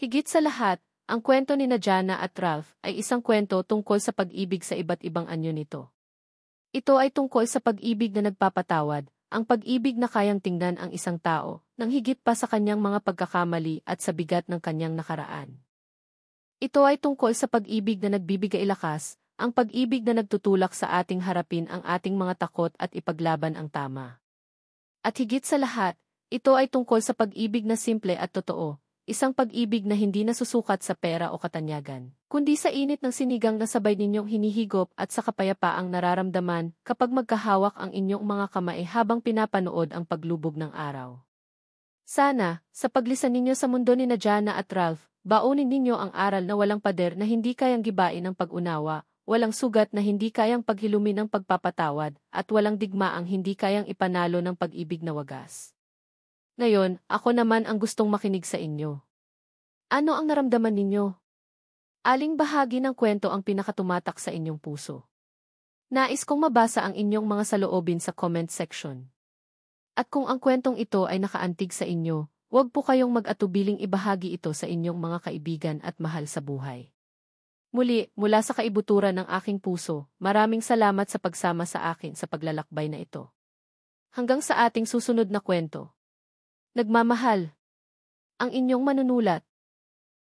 Higit sa lahat, ang kwento ni Jana at Ralph ay isang kwento tungkol sa pag-ibig sa iba't ibang anyo nito. Ito ay tungkol sa pag-ibig na nagpapatawad, ang pag-ibig na kayang tingnan ang isang tao, nang higit pa sa kanyang mga pagkakamali at sa bigat ng kanyang nakaraan. Ito ay tungkol sa pag-ibig na nagbibigay lakas, ang pag-ibig na nagtutulak sa ating harapin ang ating mga takot at ipaglaban ang tama. At higit sa lahat, ito ay tungkol sa pag-ibig na simple at totoo, isang pag-ibig na hindi nasusukat sa pera o katanyagan, kundi sa init ng sinigang na sabay ninyong hinihigop at sa kapayapaang nararamdaman kapag magkahawak ang inyong mga kamay habang pinapanood ang paglubog ng araw. Sana, sa paglisan ninyo sa mundo ni Jana at Ralph, baunin ninyo ang aral na walang pader na hindi kayang gibain ng pag-unawa, walang sugat na hindi kayang paghilumin ng pagpapatawad, at walang digmaang hindi kayang ipanalo ng pag-ibig na wagas. Ngayon, ako naman ang gustong makinig sa inyo. Ano ang naramdaman ninyo? Aling bahagi ng kwento ang pinakatumatak sa inyong puso? Nais kong mabasa ang inyong mga saloobin sa comment section. At kung ang kwentong ito ay nakaantig sa inyo, huwag po kayong mag-atubiling ibahagi ito sa inyong mga kaibigan at mahal sa buhay. Muli, mula sa kaibuturan ng aking puso, maraming salamat sa pagsama sa akin sa paglalakbay na ito. Hanggang sa ating susunod na kwento. Nagmamahal. Ang inyong manunulat.